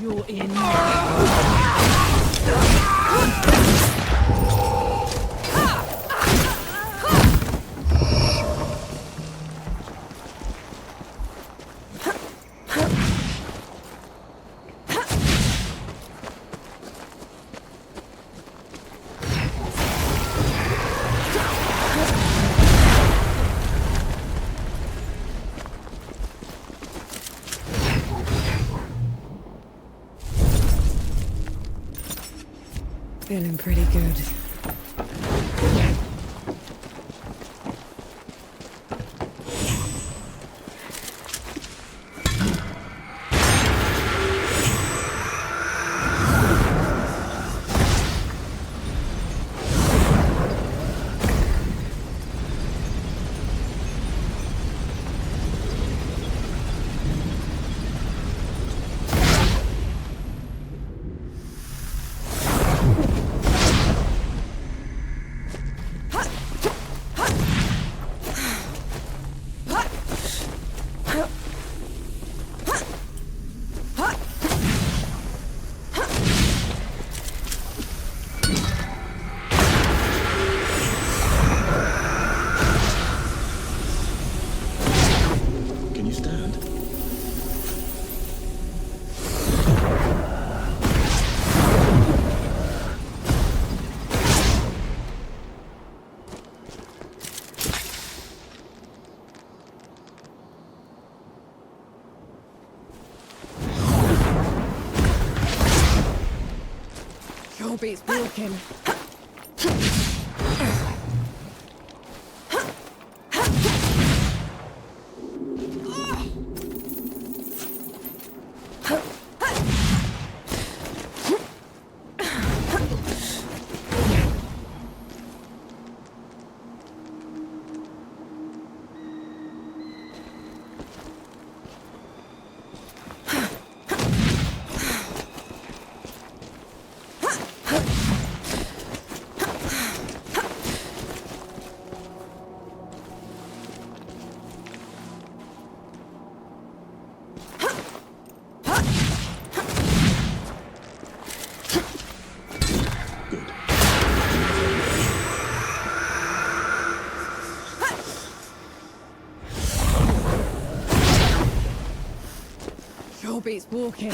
You're in. Feeling pretty good. Sure beats walking. Sure beats walking.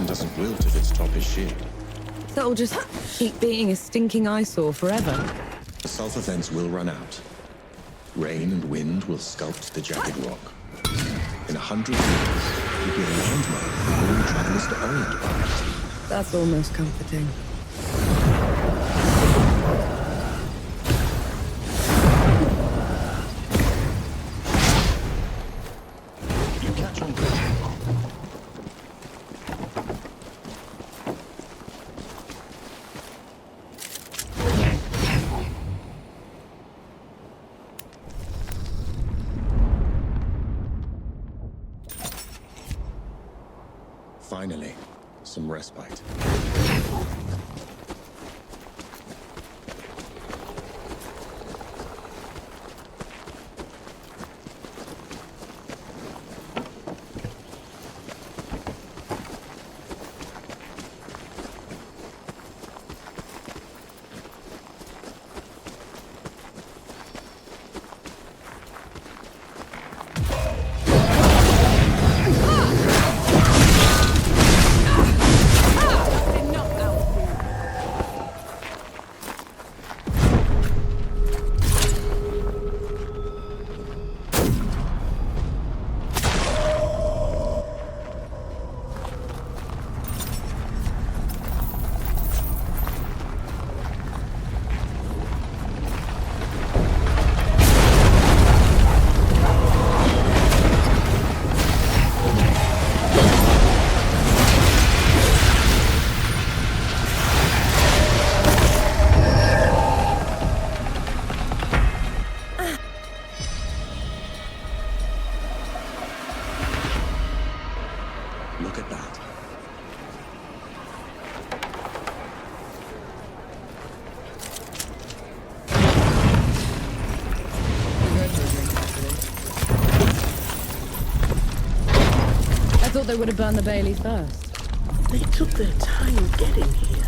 Doesn't wilt if its top is sheer. That'll just keep being a stinking eyesore forever. The sulfur vents will run out. Rain and wind will sculpt the jagged rock. In 100 years, you'll be a landmark for all travelers to orient by. That's almost comforting. You catch on. Finally, some respite. Look at that. I thought they would have burned the Bailey first. They took their time getting here.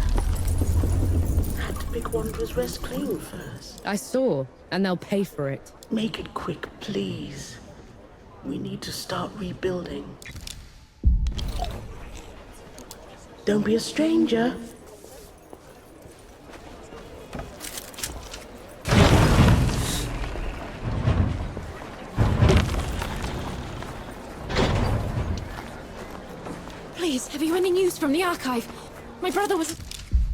Had to pick Wanderer's Rest clean first. I saw, and they'll pay for it. Make it quick, please. We need to start rebuilding. Don't be a stranger. Please, have you any news from the archive? My brother was a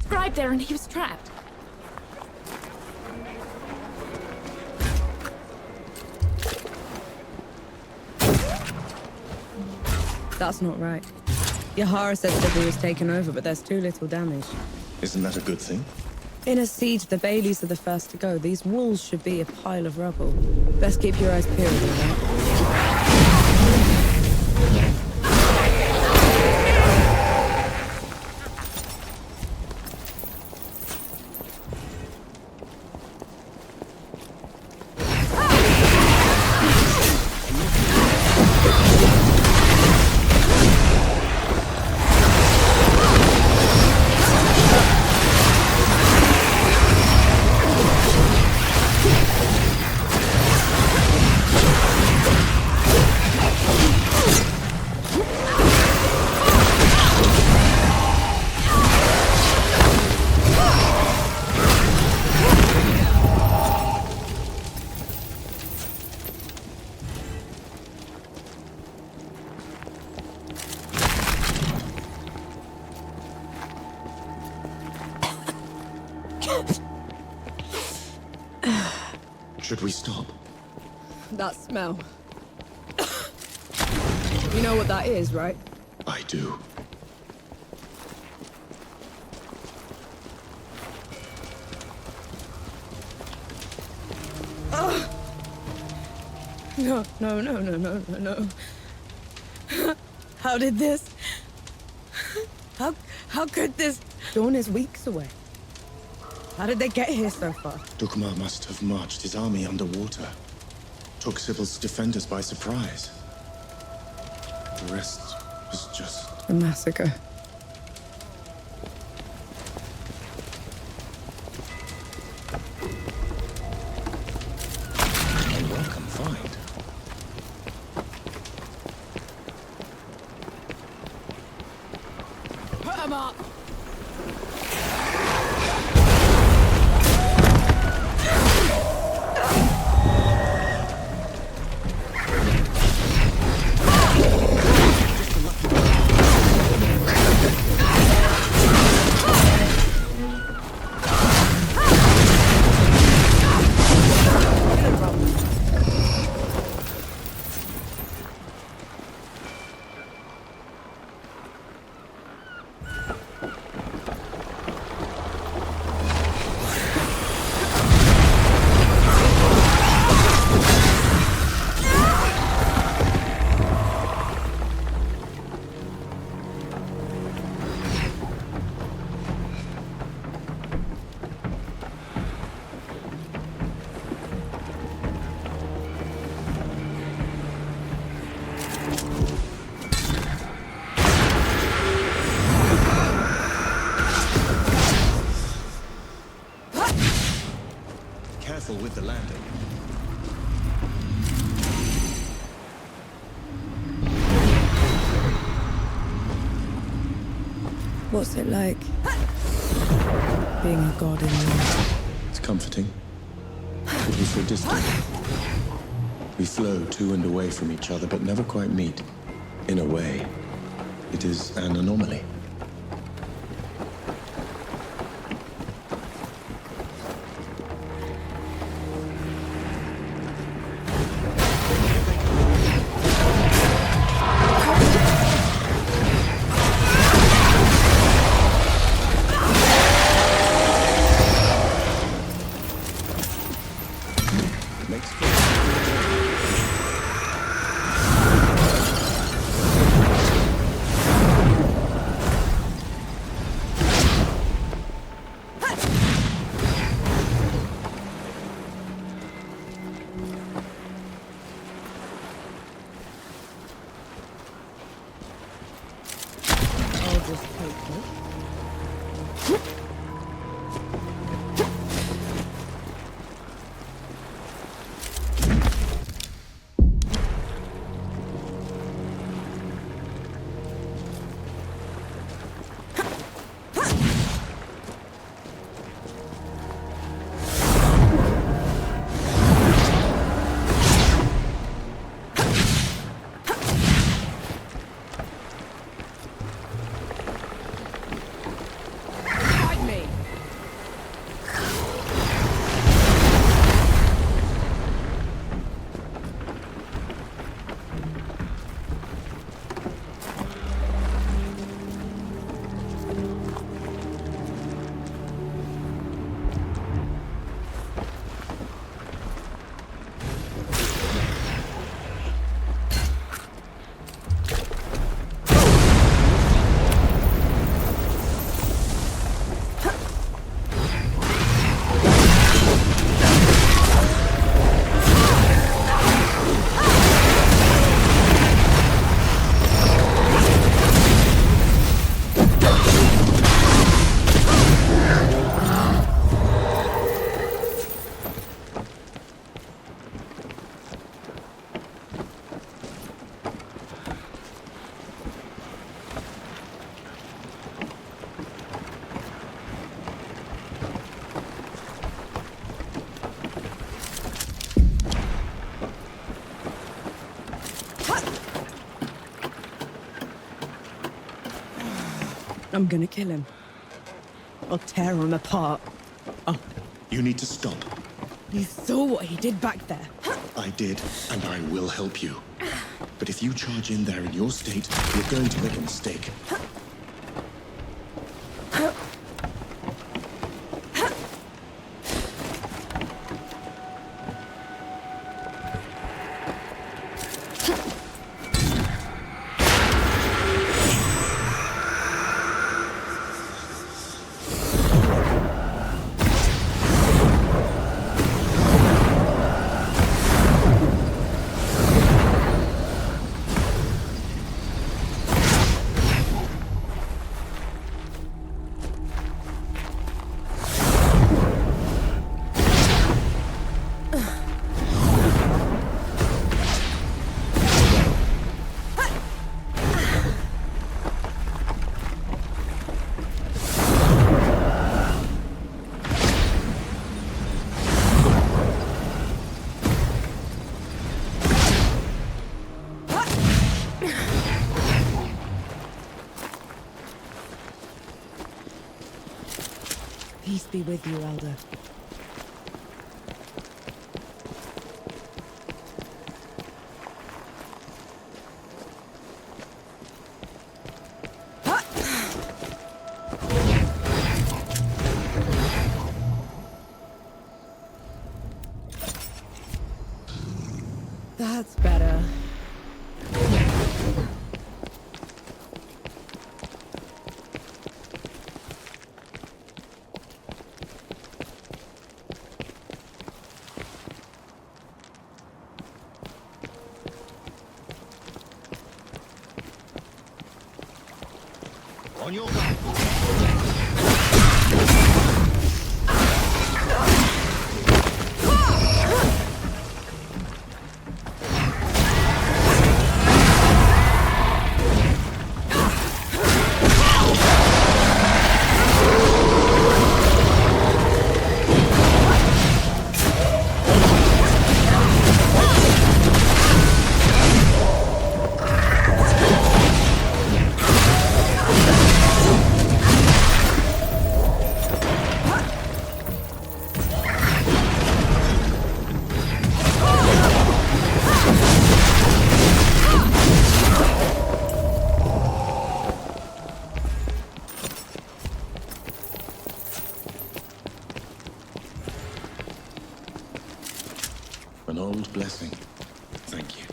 scribe there and he was trapped. That's not right. Yahara said Sibby was taken over, but there's too little damage. Isn't that a good thing? In a siege, the Baileys are the first to go. These walls should be a pile of rubble. Best keep your eyes peeled, all right? Should we stop? That smell. You know what that is, right? I do. No, no, no, no, no, no, no. How did this? How could this? Dawn is weeks away. How did they get here so far? Dukma must have marched his army underwater. Took Sybil's defenders by surprise. The rest was just... A massacre. A welcome find. Put 'em up! with the landing. What's it like? Being a god in war. It's comforting. It was so distant. We flow to and away from each other, but never quite meet. In a way, it is an anomaly. I'm gonna kill him. I'll tear him apart. Oh, You need to stop. you saw what he did back there. I did, and I will help you. But if you charge in there in your state, you're going to make a mistake. Peace be with you, Elder. That's better. On your back. profound blessing. Thank you.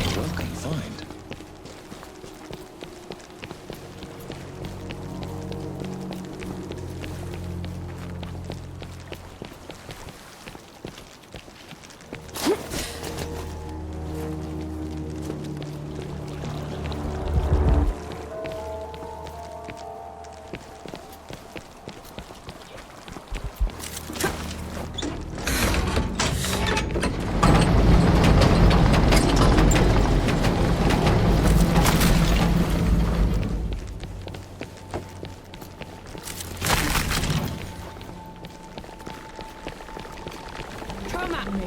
A welcome find. Come at me.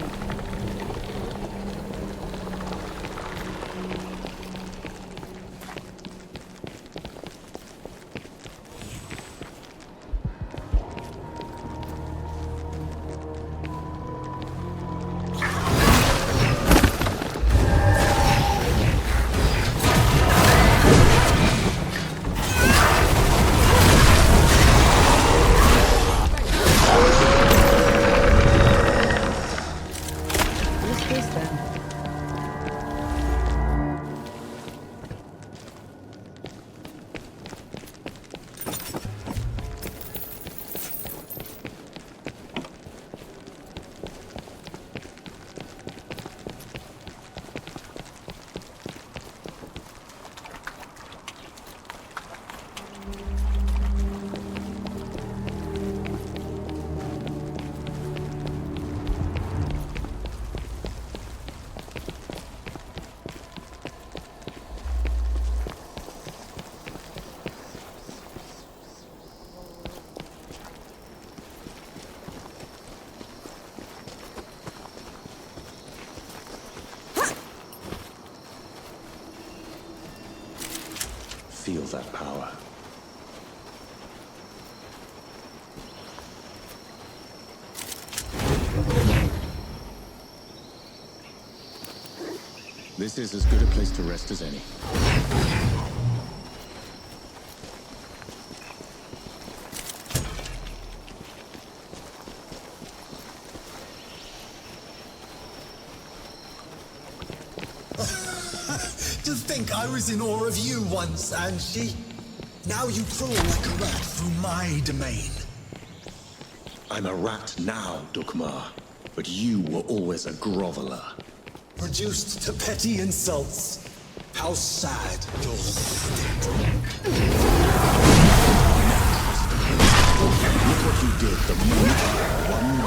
What's this then? Feel that power. This is as good a place to rest as any. To think I was in awe of you once, Anshi. Now you crawl like a rat through my domain. I'm a rat now, Dukmar, but you were always a groveler. Reduced to petty insults. How sad your state. Look what you did the moment one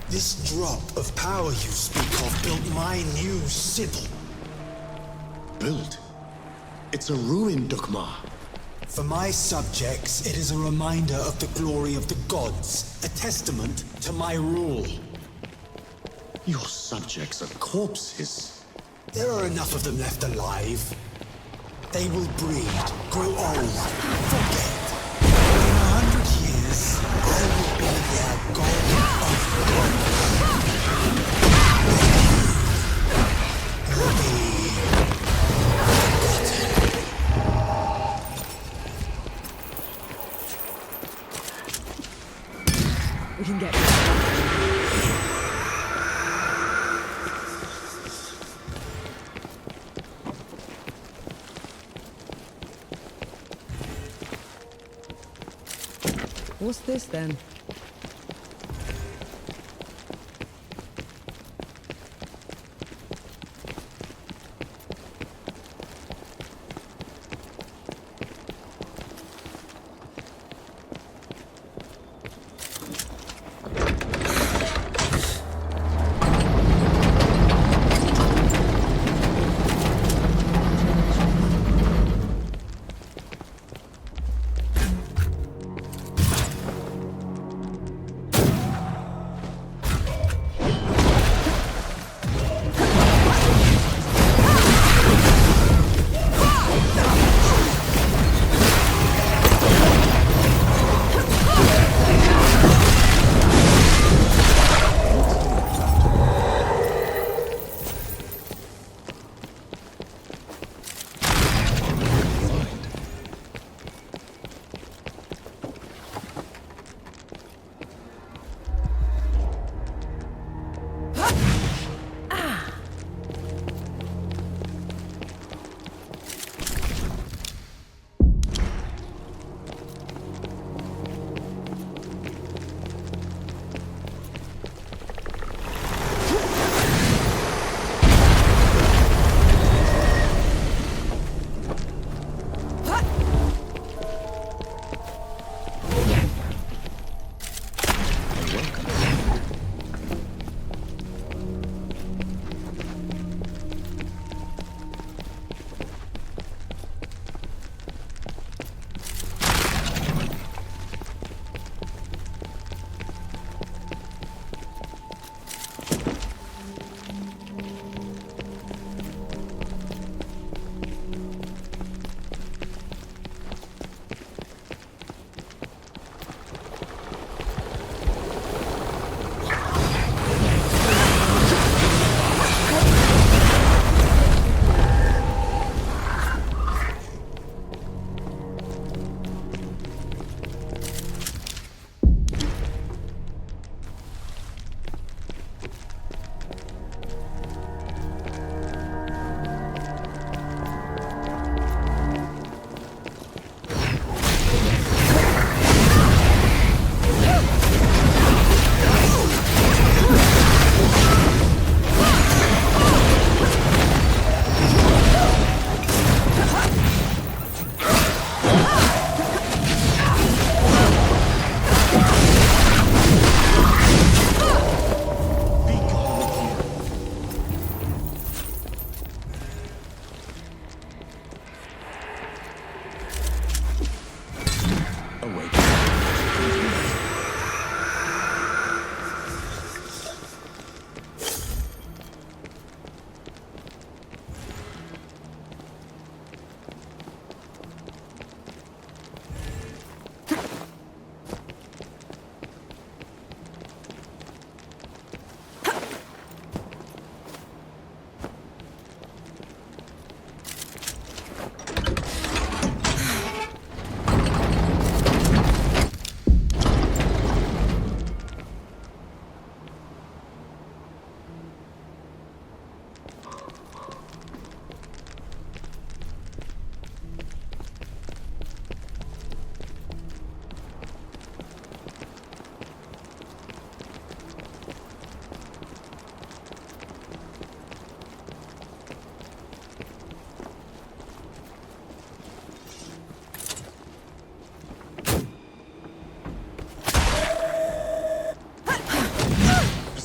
This drop of power you speak of built my new Sibyl. Built? It's a ruin, Dukmar. For my subjects, it is a reminder of the glory of the gods, a testament to my rule. Your subjects are corpses. There are enough of them left alive. They will breed, grow old, forget. In 100 years, I will be their god of gods. Will be forgotten. We can get. What's this then?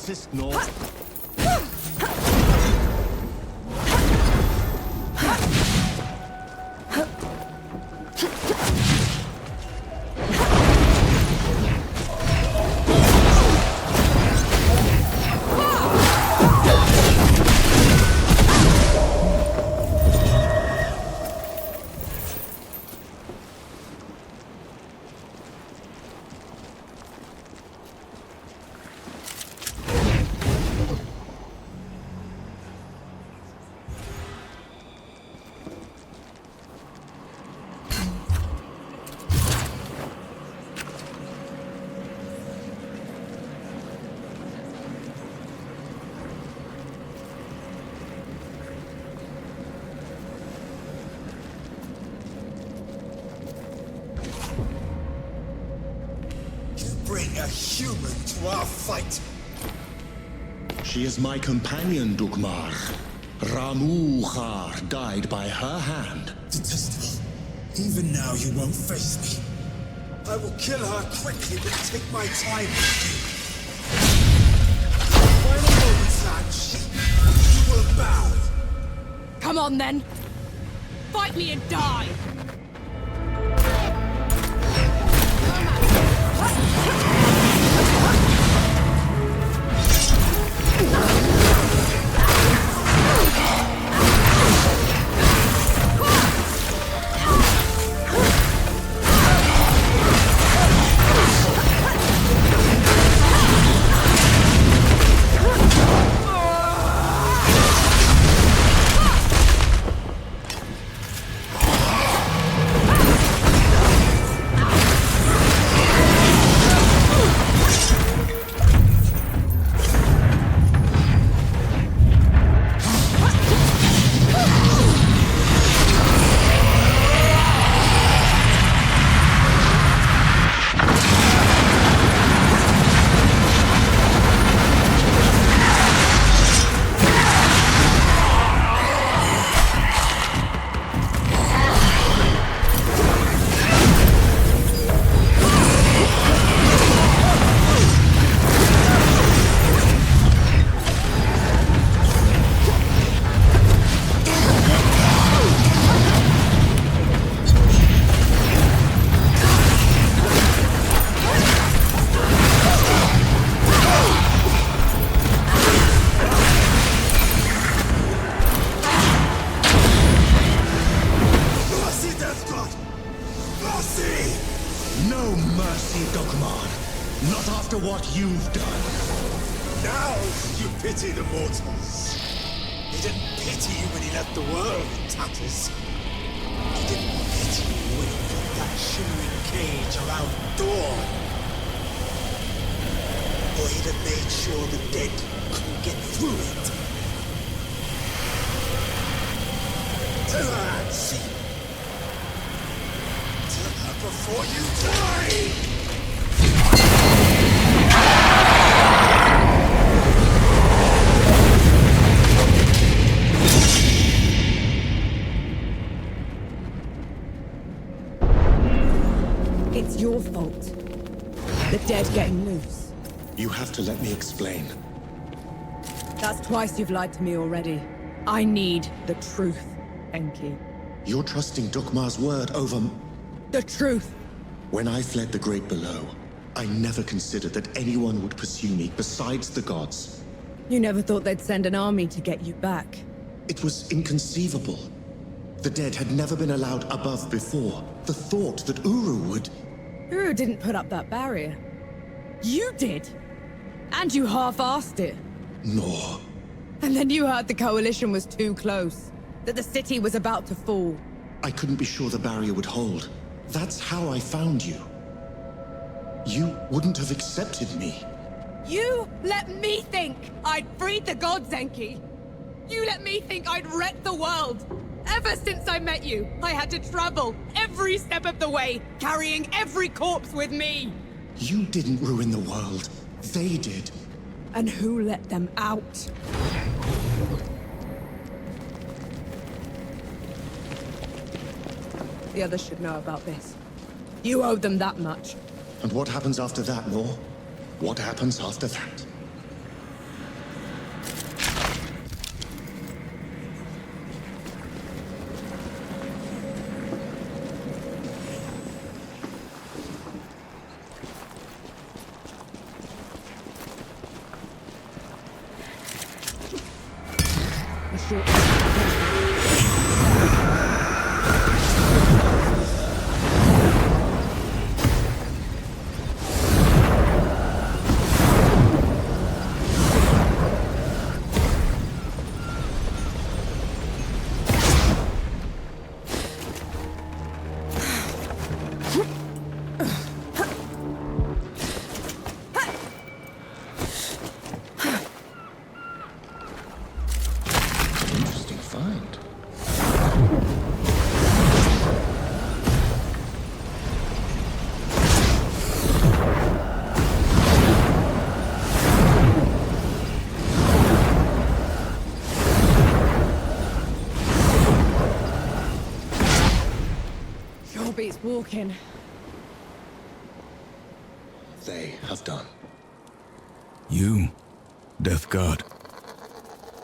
insist, Nor. Bring a human to our fight. She is my companion, Dugmar. Ramuhar died by her hand. Detestable. Even now you won't face me. I will kill her quickly, but take my time with you. Final moments, lad. You will bow. Come on, then. Fight me and die! What you've done. Now you pity the mortals. He didn't pity you when he left the world in tatters. He didn't pity you when he put that shimmering cage around Dawn. Or he'd have made sure the dead couldn't get through it. Tell her, Ansi. Tell her before you die! It's your fault. The dead getting loose. You have to let me explain. That's twice you've lied to me already. I need the truth, Enki. You're trusting Dukmar's word over... The truth! When I fled the Great Below, I never considered that anyone would pursue me besides the gods. You never thought they'd send an army to get you back. It was inconceivable. The dead had never been allowed above before. The thought that Uru would... Uru didn't put up that barrier. You did! And you half-assed it. No. And then you heard the Coalition was too close. That the city was about to fall. I couldn't be sure the barrier would hold. That's how I found you. You wouldn't have accepted me. You let me think I'd freed the gods, Enki. You let me think I'd wrecked the world. Ever since I met you, I had to travel every step of the way, carrying every corpse with me. You didn't ruin the world. They did. And who let them out? The others should know about this. You owe them that much. And what happens after that, Nor? What happens after that? short. Interesting find. Sure beats walking. They have done. You, Death God.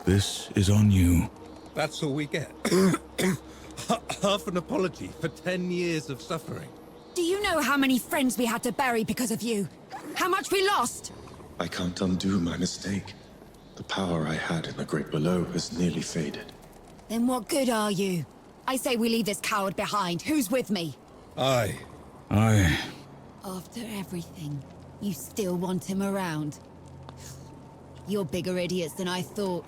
This is on you. That's all we get. Half an apology for 10 years of suffering. Do you know how many friends we had to bury because of you? How much we lost? I can't undo my mistake. The power I had in the Great Below has nearly faded. Then what good are you? I say we leave this coward behind. Who's with me? Aye. After everything, you still want him around? You're bigger idiots than I thought.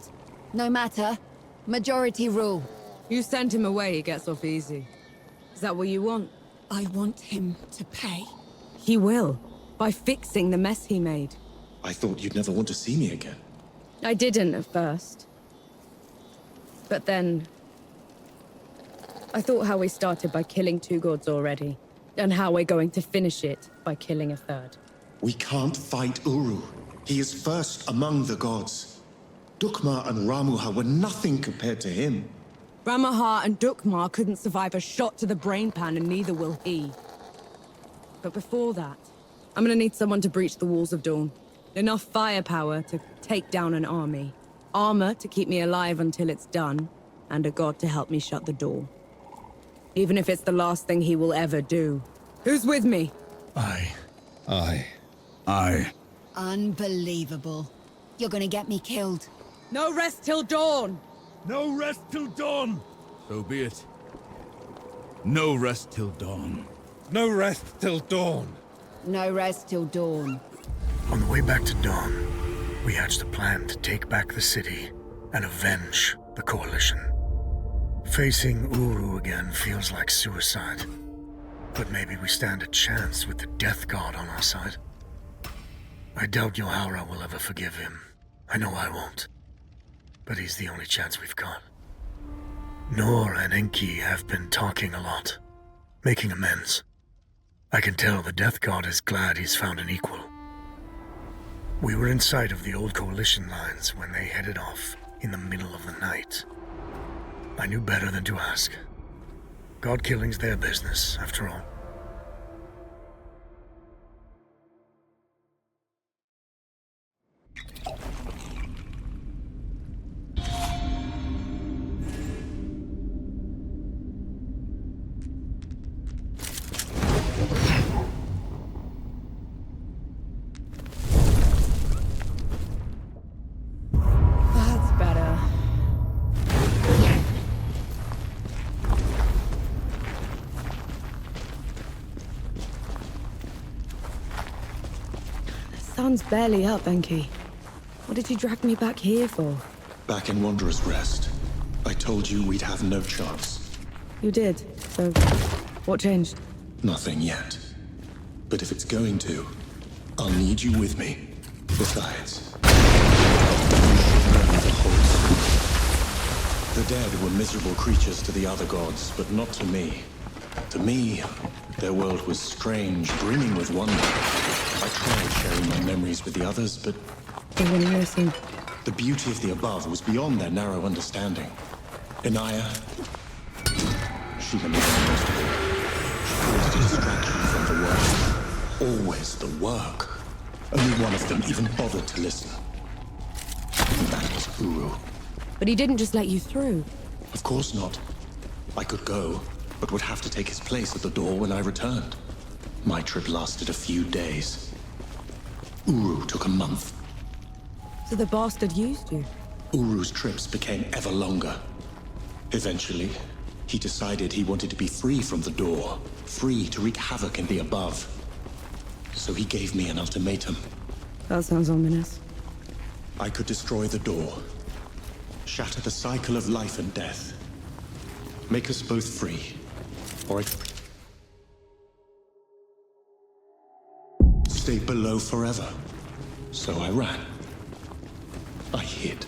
No matter. Majority rule. You send him away, he gets off easy. Is that what you want? I want him to pay. He will. By fixing the mess he made. I thought you'd never want to see me again. I didn't at first. But then... I thought how we started by killing 2 gods already. And how we're going to finish it by killing a 3rd. We can't fight Uru. He is first among the gods. Dukma and Ramuha were nothing compared to him. Ramahar and Dukmar couldn't survive a shot to the brain pan, and neither will he. But before that, I'm gonna need someone to breach the walls of Dawn. Enough firepower to take down an army. Armor to keep me alive until it's done. And a god to help me shut the door. Even if it's the last thing he will ever do. Who's with me? Aye. Unbelievable. You're gonna get me killed. No rest till dawn! No rest till dawn! So be it. No rest till dawn. No rest till dawn. No rest till dawn. On the way back to Dawn, we hatched a plan to take back the city and avenge the Coalition. Facing Uru again feels like suicide. But maybe we stand a chance with the Death God on our side. I doubt Yohara will ever forgive him. I know I won't. But he's the only chance we've got. Nor and Enki have been talking a lot, making amends. I can tell the Death God is glad he's found an equal. We were in sight of the old Coalition lines when they headed off in the middle of the night. I knew better than to ask. God killing's their business, after all. That's better. The sun's barely up, Enki. What did you drag me back here for? Back in Wanderer's Rest, I told you we'd have no chance. You did, so what changed? Nothing yet. But if it's going to, I'll need you with me. Besides, the dead were miserable creatures to the other gods, but not to me. To me, their world was strange, brimming with wonder. I tried sharing my memories with the others, but They wouldn't listen. the beauty of the above was beyond their narrow understanding. Inaya, she manipulated most of all. She caused a distraction from the work. Always the work. Only one of them even bothered to listen. And that was Uru. But he didn't just let you through. Of course not. I could go, but would have to take his place at the door when I returned. My trip lasted a few days. Uru took a month. So the bastard used you. Uru's trips became ever longer. Eventually, he decided he wanted to be free from the door, free to wreak havoc in the above. So he gave me an ultimatum. That sounds ominous. I could destroy the door, shatter the cycle of life and death, make us both free, or I'd stay below forever. So I ran. I hid.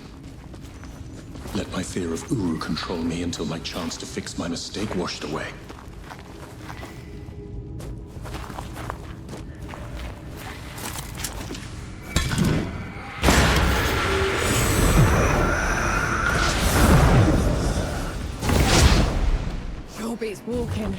Let my fear of Uru control me until my chance to fix my mistake washed away. Sure beats walking.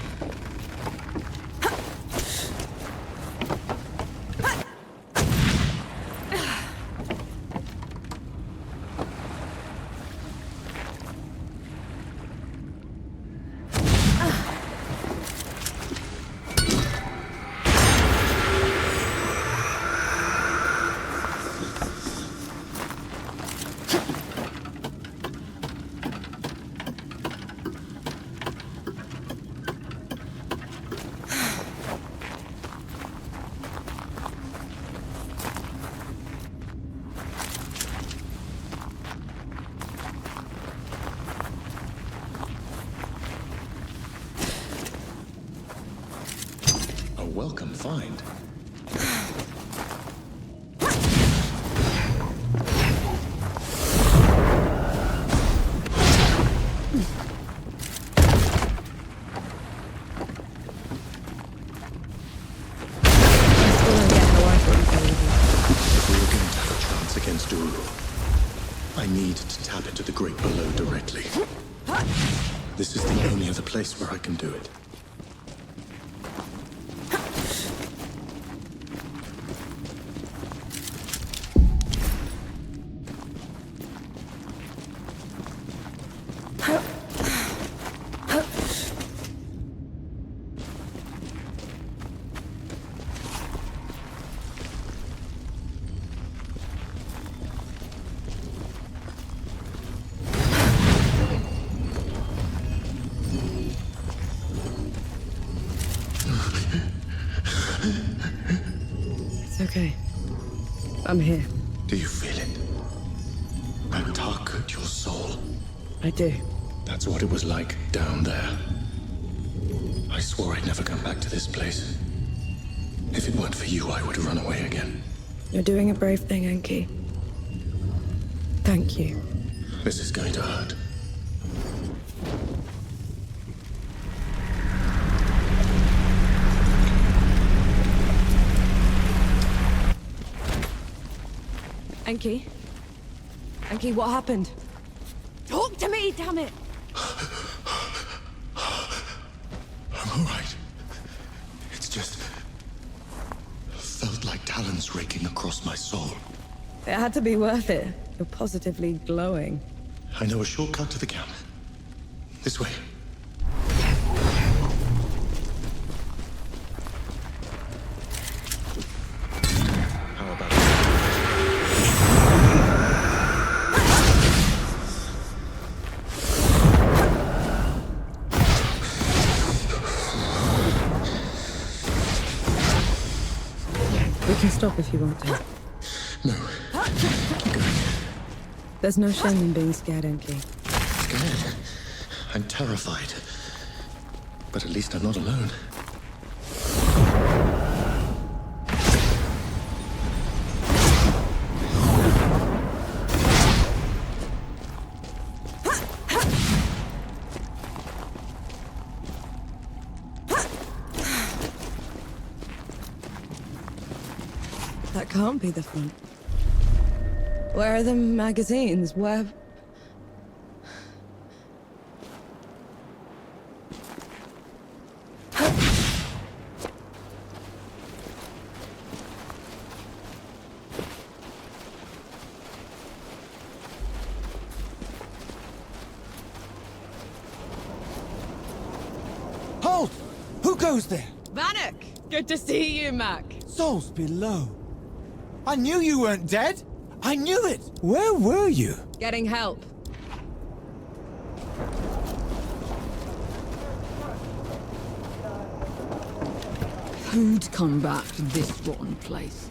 Welcome find. If we were going to have a chance against Uru, I need to tap into the Great Below directly. This is the only other place where I can do it. It's okay. I'm here. Do you feel it? That tug at your soul? I do. That's what it was like down there. I swore I'd never come back to this place. If it weren't for you, I would run away again. You're doing a brave thing, Enki. Thank you. This is going to hurt. Enki? Enki, what happened? Talk to me, damn it! I'm all right. It's just... felt like talons raking across my soul. It had to be worth it. You're positively glowing. I know a shortcut to the camp. This way. How about it? We can stop if you want to. No. There's no shame in being scared, Enki. Scared? I'm terrified. But at least I'm not alone. That can't be the front. Where are the magazines? Where... Halt! Who goes there? Vanek! Good to see you, Mac. Souls below. I knew you weren't dead. I knew it! Where were you? Getting help. Who'd come back to this rotten place?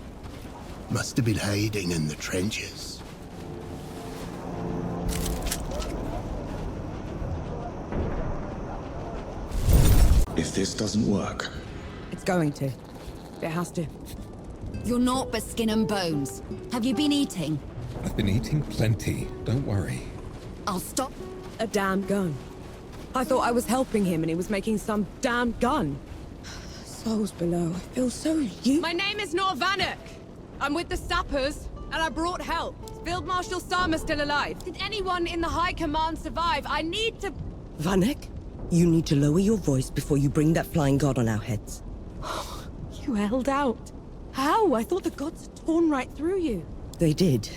Must have been hiding in the trenches. If this doesn't work, It's going to. It has to. You're naught but skin and bones. Have you been eating? I've been eating plenty, don't worry. I'll stop. A damn gun. I thought I was helping him and he was making some damn gun. Souls below. I feel so you. My name is Nor Vanek. I'm with the sappers, and I brought help. Is Field Marshal Sama still alive? Did anyone in the High Command survive? I need to... Vanek, you need to lower your voice before you bring that flying god on our heads. You held out. How? I thought the gods had torn right through you. They did.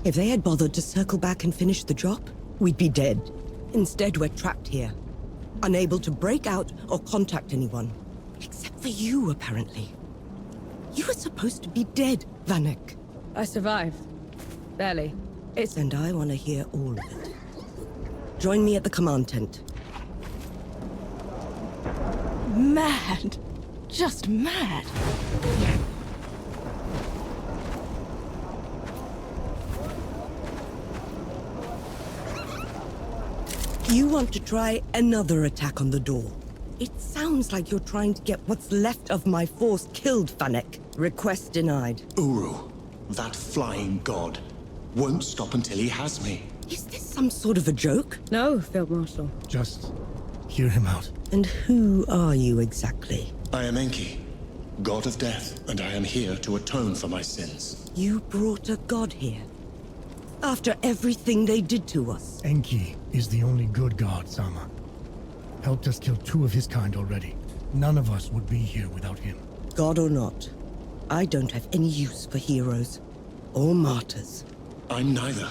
If they had bothered to circle back and finish the job, we'd be dead. Instead, we're trapped here. Unable to break out or contact anyone. Except for you, apparently. You were supposed to be dead, Vanek. I survived. Barely. And I want to hear all of it. Join me at the command tent. Mad. Just mad. You want to try another attack on the door? It sounds like you're trying to get what's left of my force killed, Vanek. Request denied. Uru, that flying god, won't stop until he has me. Is this some sort of a joke? No, Field Marshal. Just hear him out. And who are you exactly? I am Enki, god of death, and I am here to atone for my sins. You brought a god here? After everything they did to us? Enki is the only good god, Sama. Helped us kill 2 of his kind already. None of us would be here without him. God or not, I don't have any use for heroes or martyrs. I'm neither.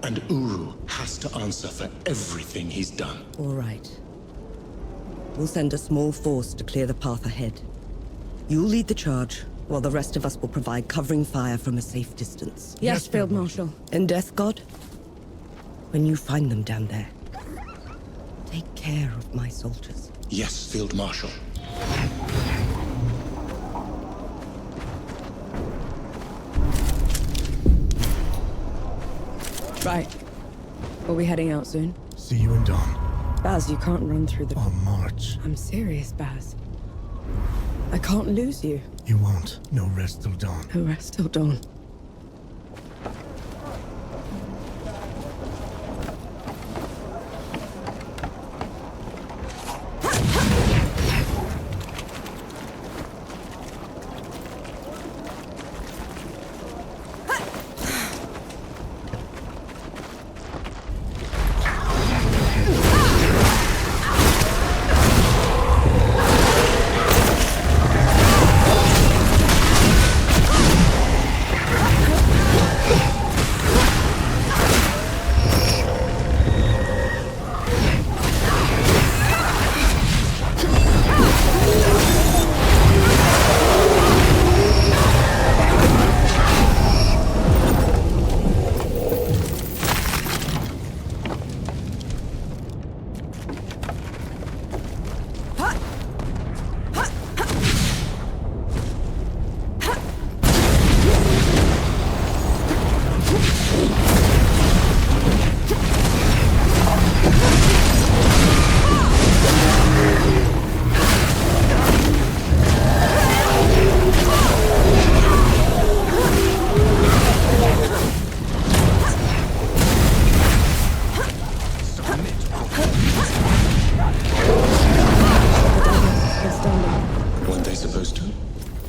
And Uru has to answer for everything he's done. All right. We'll send a small force to clear the path ahead. You'll lead the charge, while the rest of us will provide covering fire from a safe distance. Yes, Field Marshal. And Death God? When you find them down there, take care of my soldiers. Yes, Field Marshal. Right. Are we heading out soon? See you in dawn. Baz, you can't run through the... On march. I'm serious, Baz. I can't lose you. You won't. No rest till dawn. No rest till dawn.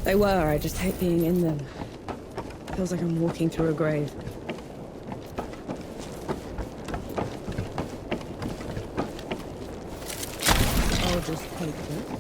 They were, I just hate being in them. Feels like I'm walking through a grave. I'll just take it.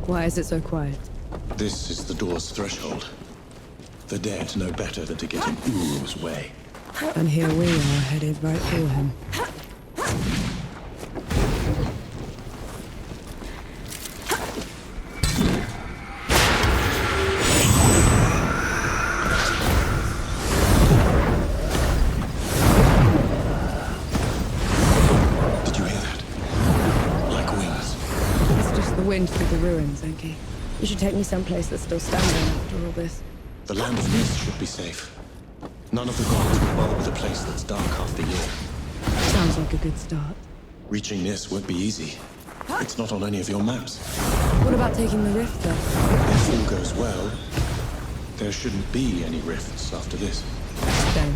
Why is it so quiet? This is the door's threshold. The dead know better than to get in Uru's way. And here we are, headed right for him. Did you hear that? Like wings. It's just the wind through the ruins, Enki. You should take me someplace that's still standing after all this. The land of mist should be safe. None of the gods will bother with a place that's dark half the year. Sounds like a good start. Reaching this won't be easy. It's not on any of your maps. What about taking the rift, though? If all goes well, there shouldn't be any rifts after this. Then,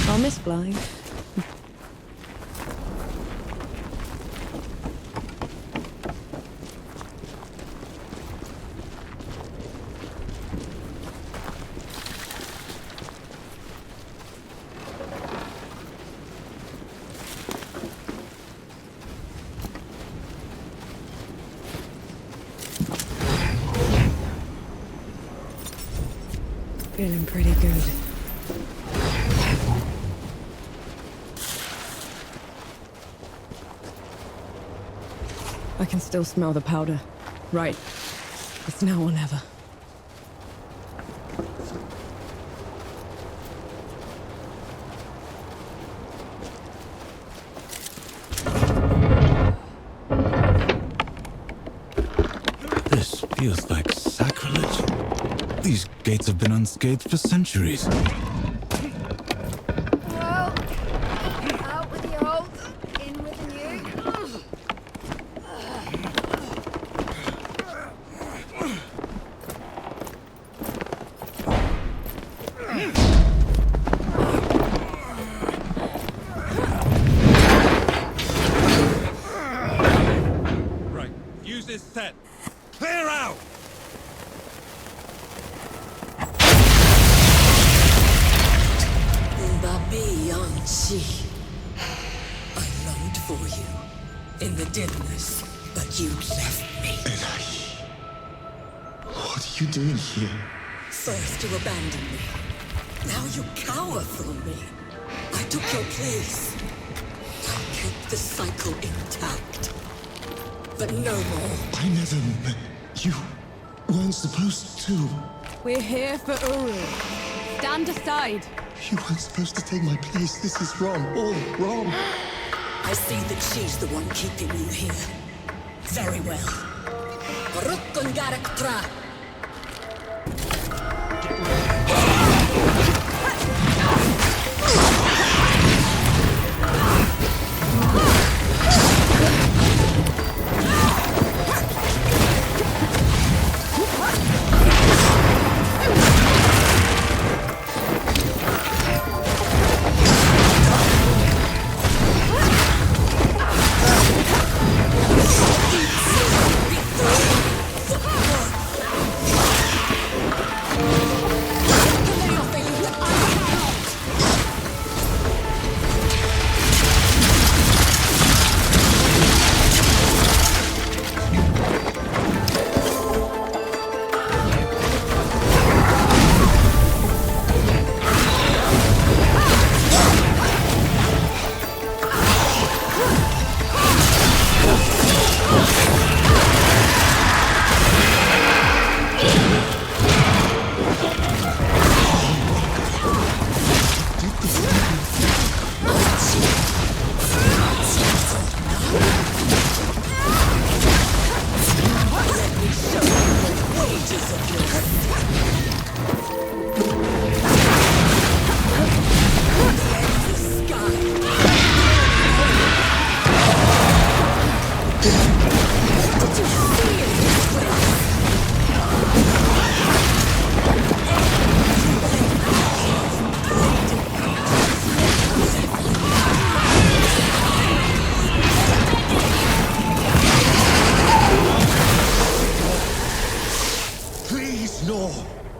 I'll miss flying. Feeling pretty good. I can still smell the powder. Right. It's now or never. This feels like sacrilege. These gates have been unscathed for centuries. Well, out with the old, in with the new. Right, fuse is set. Clear out! Babi Yanchi. I longed for you in the dimness, but you left me. What are you doing here? First you abandoned me. Now you cower from me. I took your place. I kept the cycle intact. But no more. I never... You weren't supposed to. We're here for Uru. Stand aside. You weren't supposed to take my place. This is wrong. All wrong. I see that she's the one keeping you here. Very well. Rukun Garak Tra.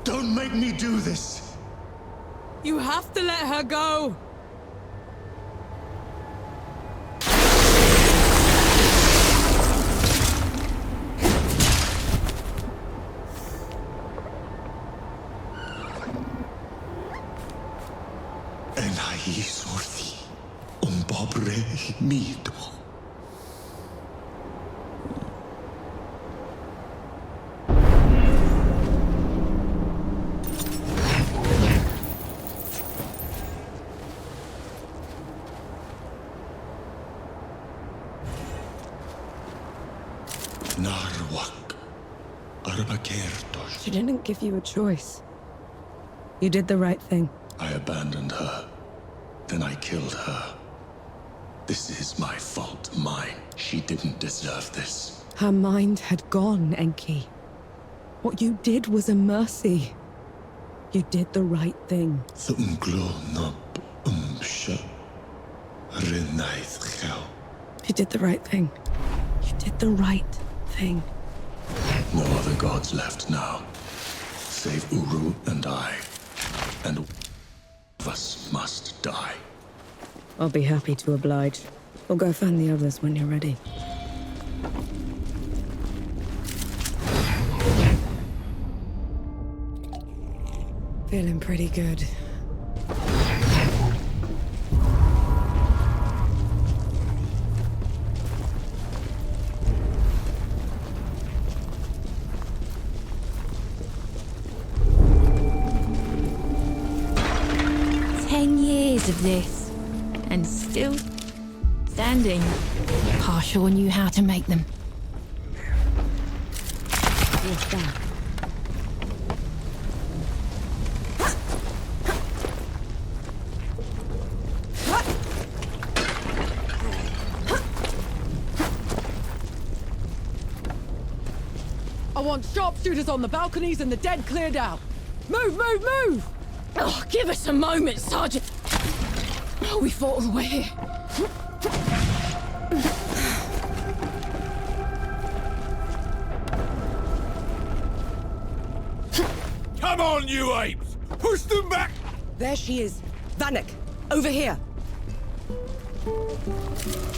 Don't make me do this! You have to let her go! mito. Narwak. Arbakertos. She didn't give you a choice. You did the right thing. I abandoned her. Then I killed her. This is my fault, mine. She didn't deserve this. Her mind had gone, Enki. What you did was a mercy. You did the right thing. You did the right thing. You did the right thing. No other gods left now. Save Uru and I. And of us must die. I'll be happy to oblige. We'll go find the others when you're ready. Feeling pretty good. Of this, and still standing. Parshaw knew how to make them. What's that? I want sharpshooters on the balconies and the dead cleared out. Move, move, move! Oh, give us a moment, Sergeant. Oh, we fought all the way here. Come on, you apes! Push them back! There she is. Vanek, over here.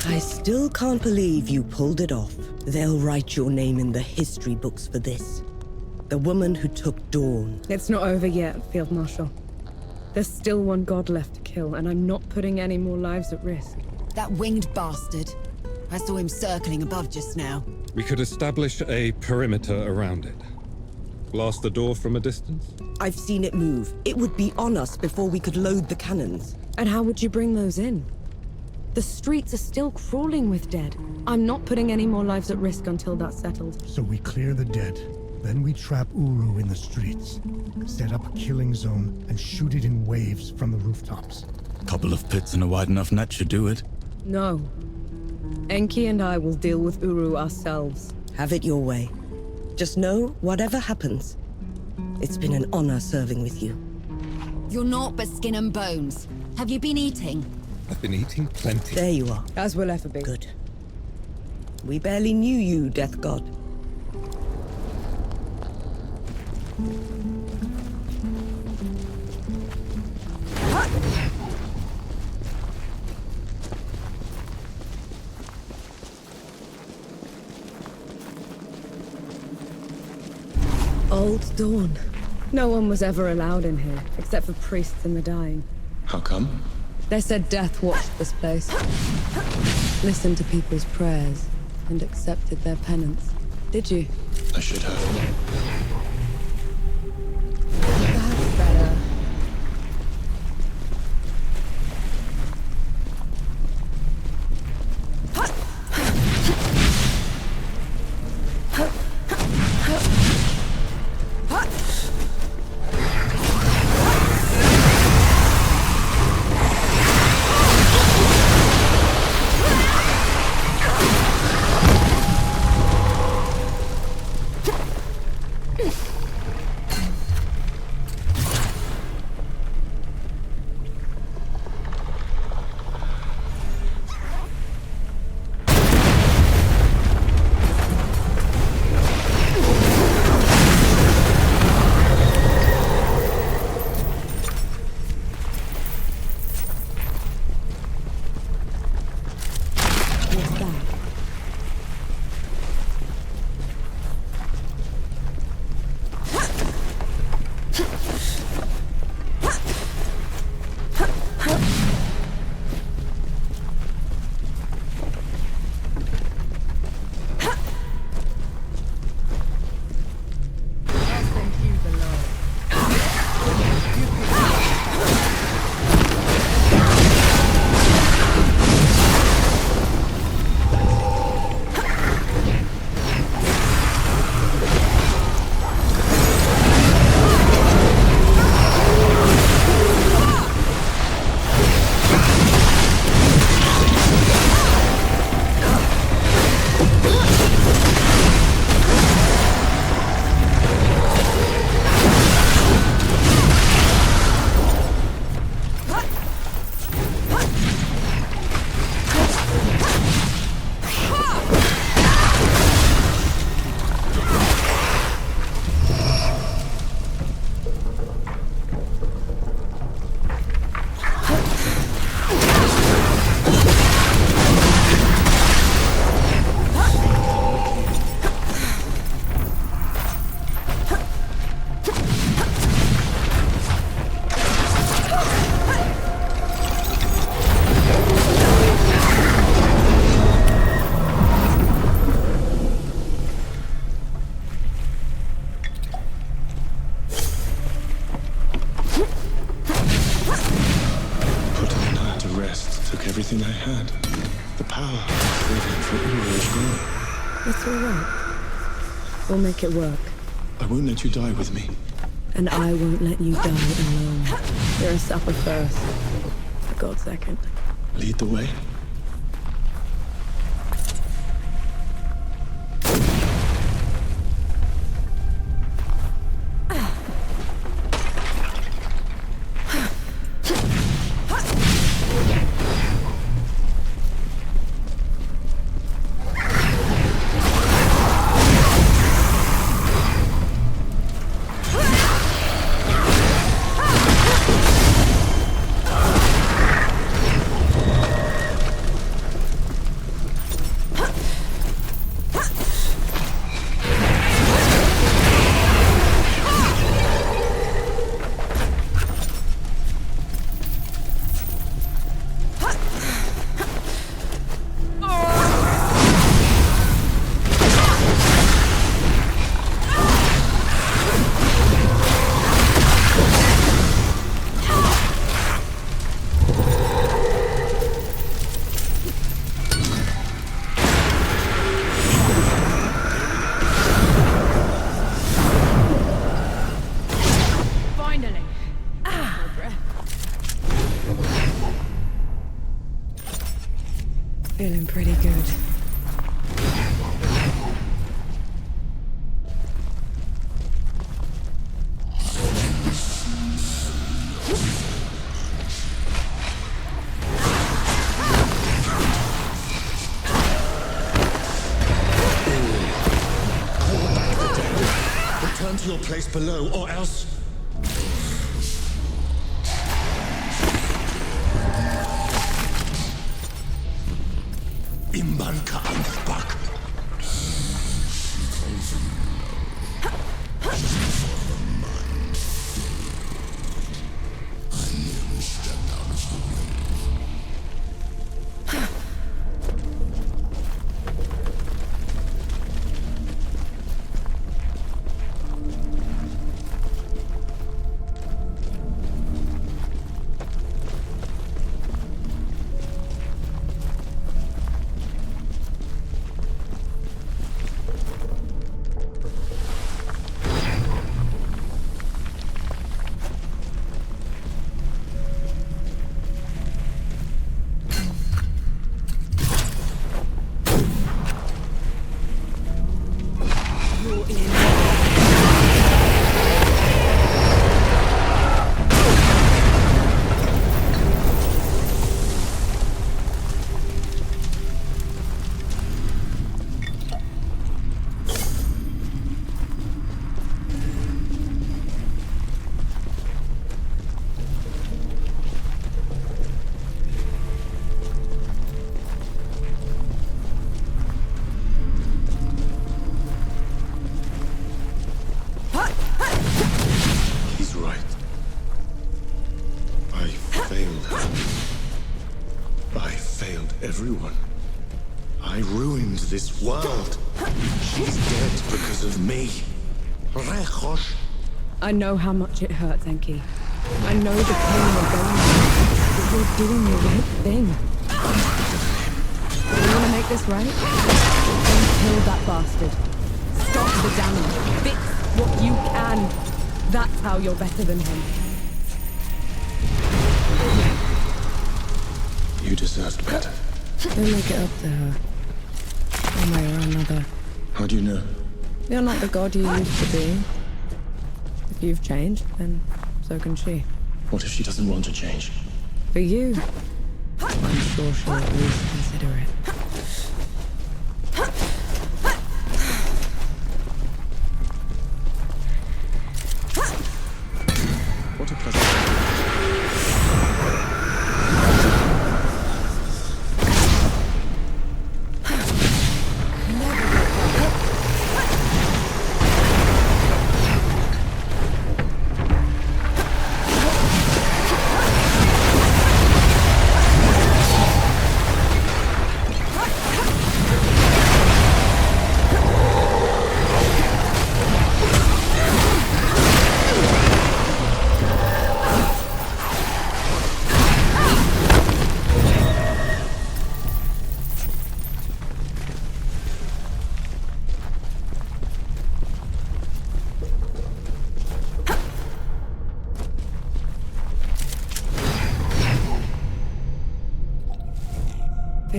I still can't believe you pulled it off. They'll write your name in the history books for this. The woman who took Dawn. It's not over yet, Field Marshal. There's still one god left to kill, and I'm not putting any more lives at risk. That winged bastard. I saw him circling above just now. We could establish a perimeter around it. Blast the door from a distance? I've seen it move. It would be on us before we could load the cannons. And how would you bring those in? The streets are still crawling with dead. I'm not putting any more lives at risk until that's settled. So we clear the dead. Then we trap Uru in the streets, set up a killing zone, and shoot it in waves from the rooftops. Couple of pits and a wide enough net should do it. No. Enki and I will deal with Uru ourselves. Have it your way. Just know, whatever happens, it's been an honor serving with you. You're naught but skin and bones. Have you been eating? I've been eating plenty. There you are. As we'll ever be. Good. We barely knew you, Death God. Old Dawn. No one was ever allowed in here, except for priests and the dying. How come? They said death watched this place. Listened to people's prayers, and accepted their penance. Did you? I should have. That's better. waiting for Uru is gone. It's all right. We'll make it work. I won't let you die with me. And I won't let you die alone. You're a supper first. A god second. Lead the way. Feeling pretty good. Return to your place below, or else... Imbanka Anspach. Everyone. I ruined this world. She's dead because of me. Rechosh. I know how much it hurts, Enki. I know the pain you're going through, but you're doing the right thing. You want to make this right? Then kill that bastard. Stop the damage. Fix what you can. That's how you're better than him. You deserved better. You'll make it up to her. One way or another. How do you know? You're not the god you used to be. If you've changed, then so can she. What if she doesn't want to change? For you, I'm sure she'll at least consider it. What a pleasant...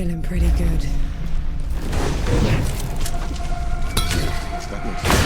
Feeling pretty good. That makes sense.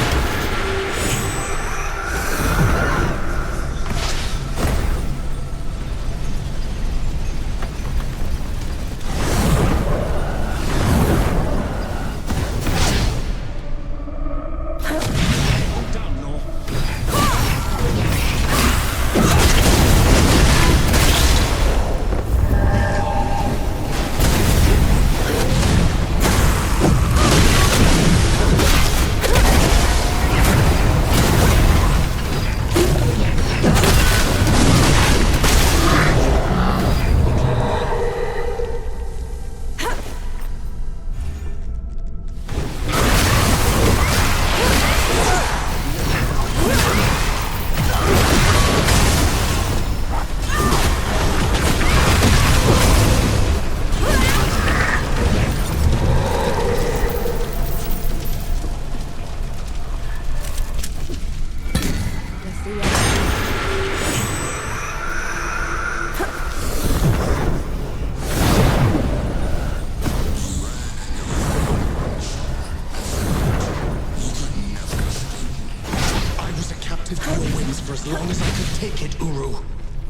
For as long as I could take it, Uru.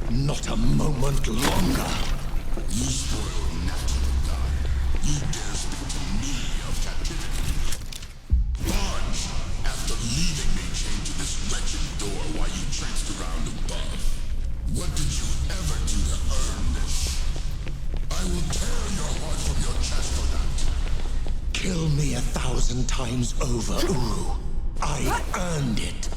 Not a moment longer. You spoiled natural God. You dare speak to me of captivity. Barge, after leaving me chained to this wretched door while you traipsed around above. What did you ever do to earn this? I will tear your heart from your chest for that. Kill me 1,000 times over, Uru. I earned it.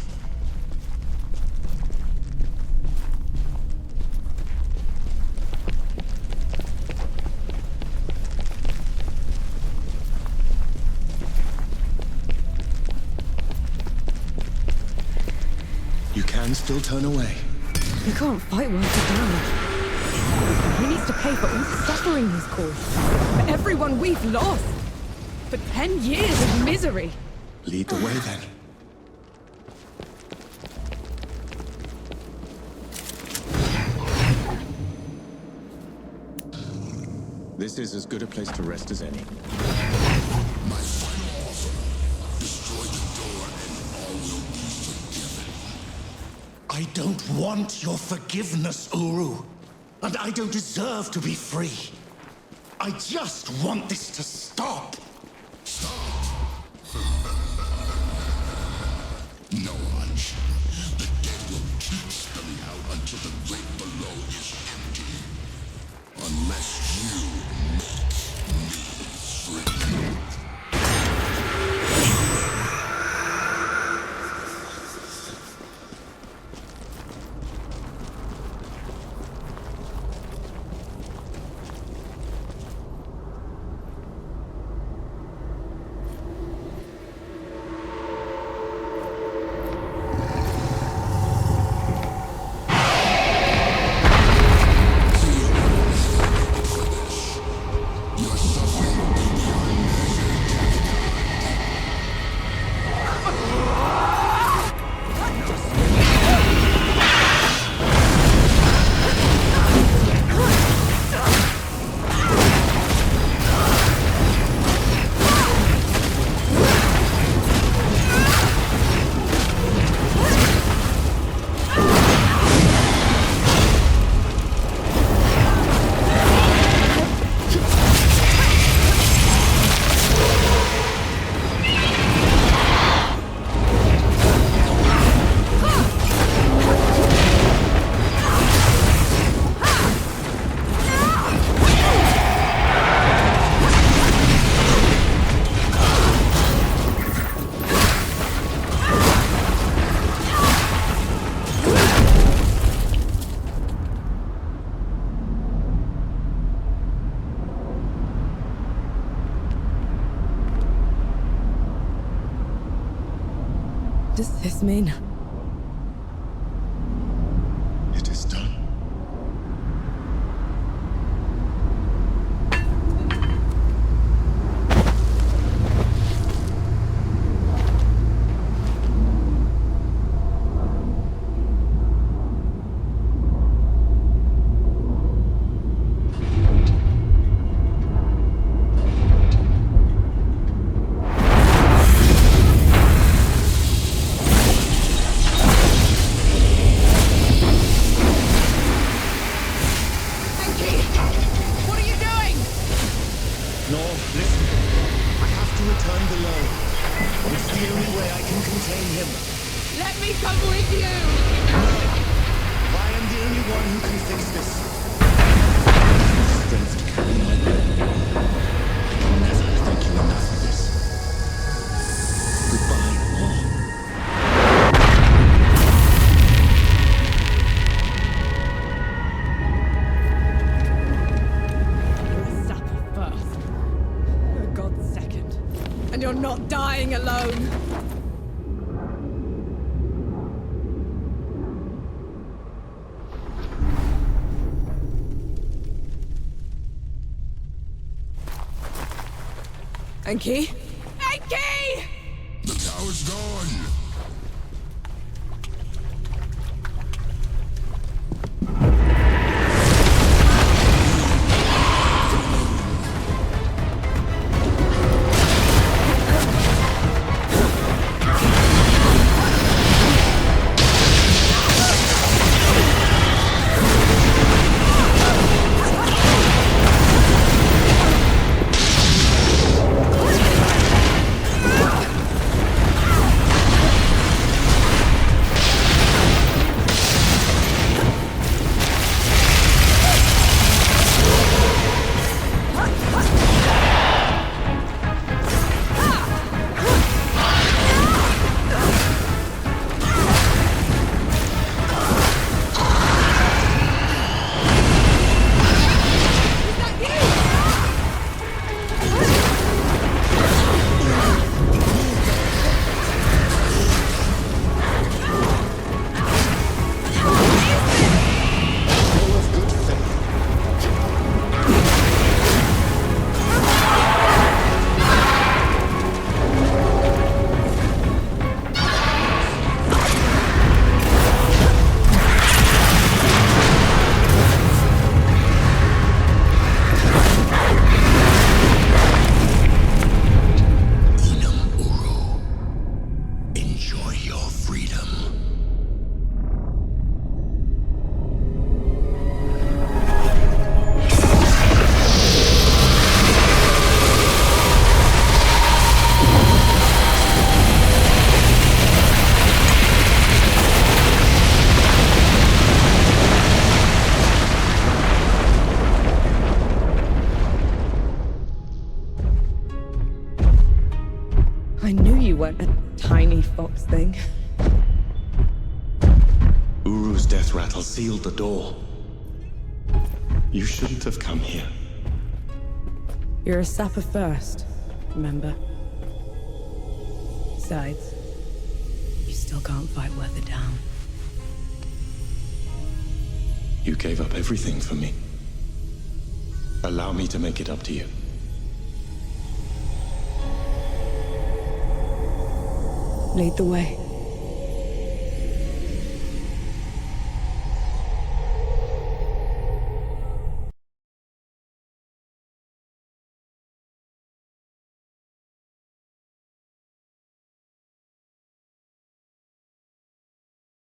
You can still turn away. You can't fight once you're down. He needs to pay for all the suffering he's caused. For everyone we've lost. For 10 years of misery. Lead the way, then. This is as good a place to rest as any. My final offer. Destroy the door and all will be forgiven. I don't want your forgiveness, Uru. And I don't deserve to be free. I just want this to stop. Stop? No, Hunch. The dead will keep spilling out until the grave below is empty. Unless you make me free. Does this mean? It is done. Listen, I have to return below. It's the only way I can contain him. Let me come with you! I am the only one who can fix this. Strength to carry my burden. I can never thank you enough for this. Goodbye, all. You're a sapper first. You're a god second. And you're not dying alone. Enki? Enki! The tower's gone! I knew you weren't a tiny fox thing. Uru's death rattle sealed the door. You shouldn't have come here. You're a sapper first, remember? Besides, you still can't fight Weather down. You gave up everything for me. Allow me to make it up to you. Lead the way.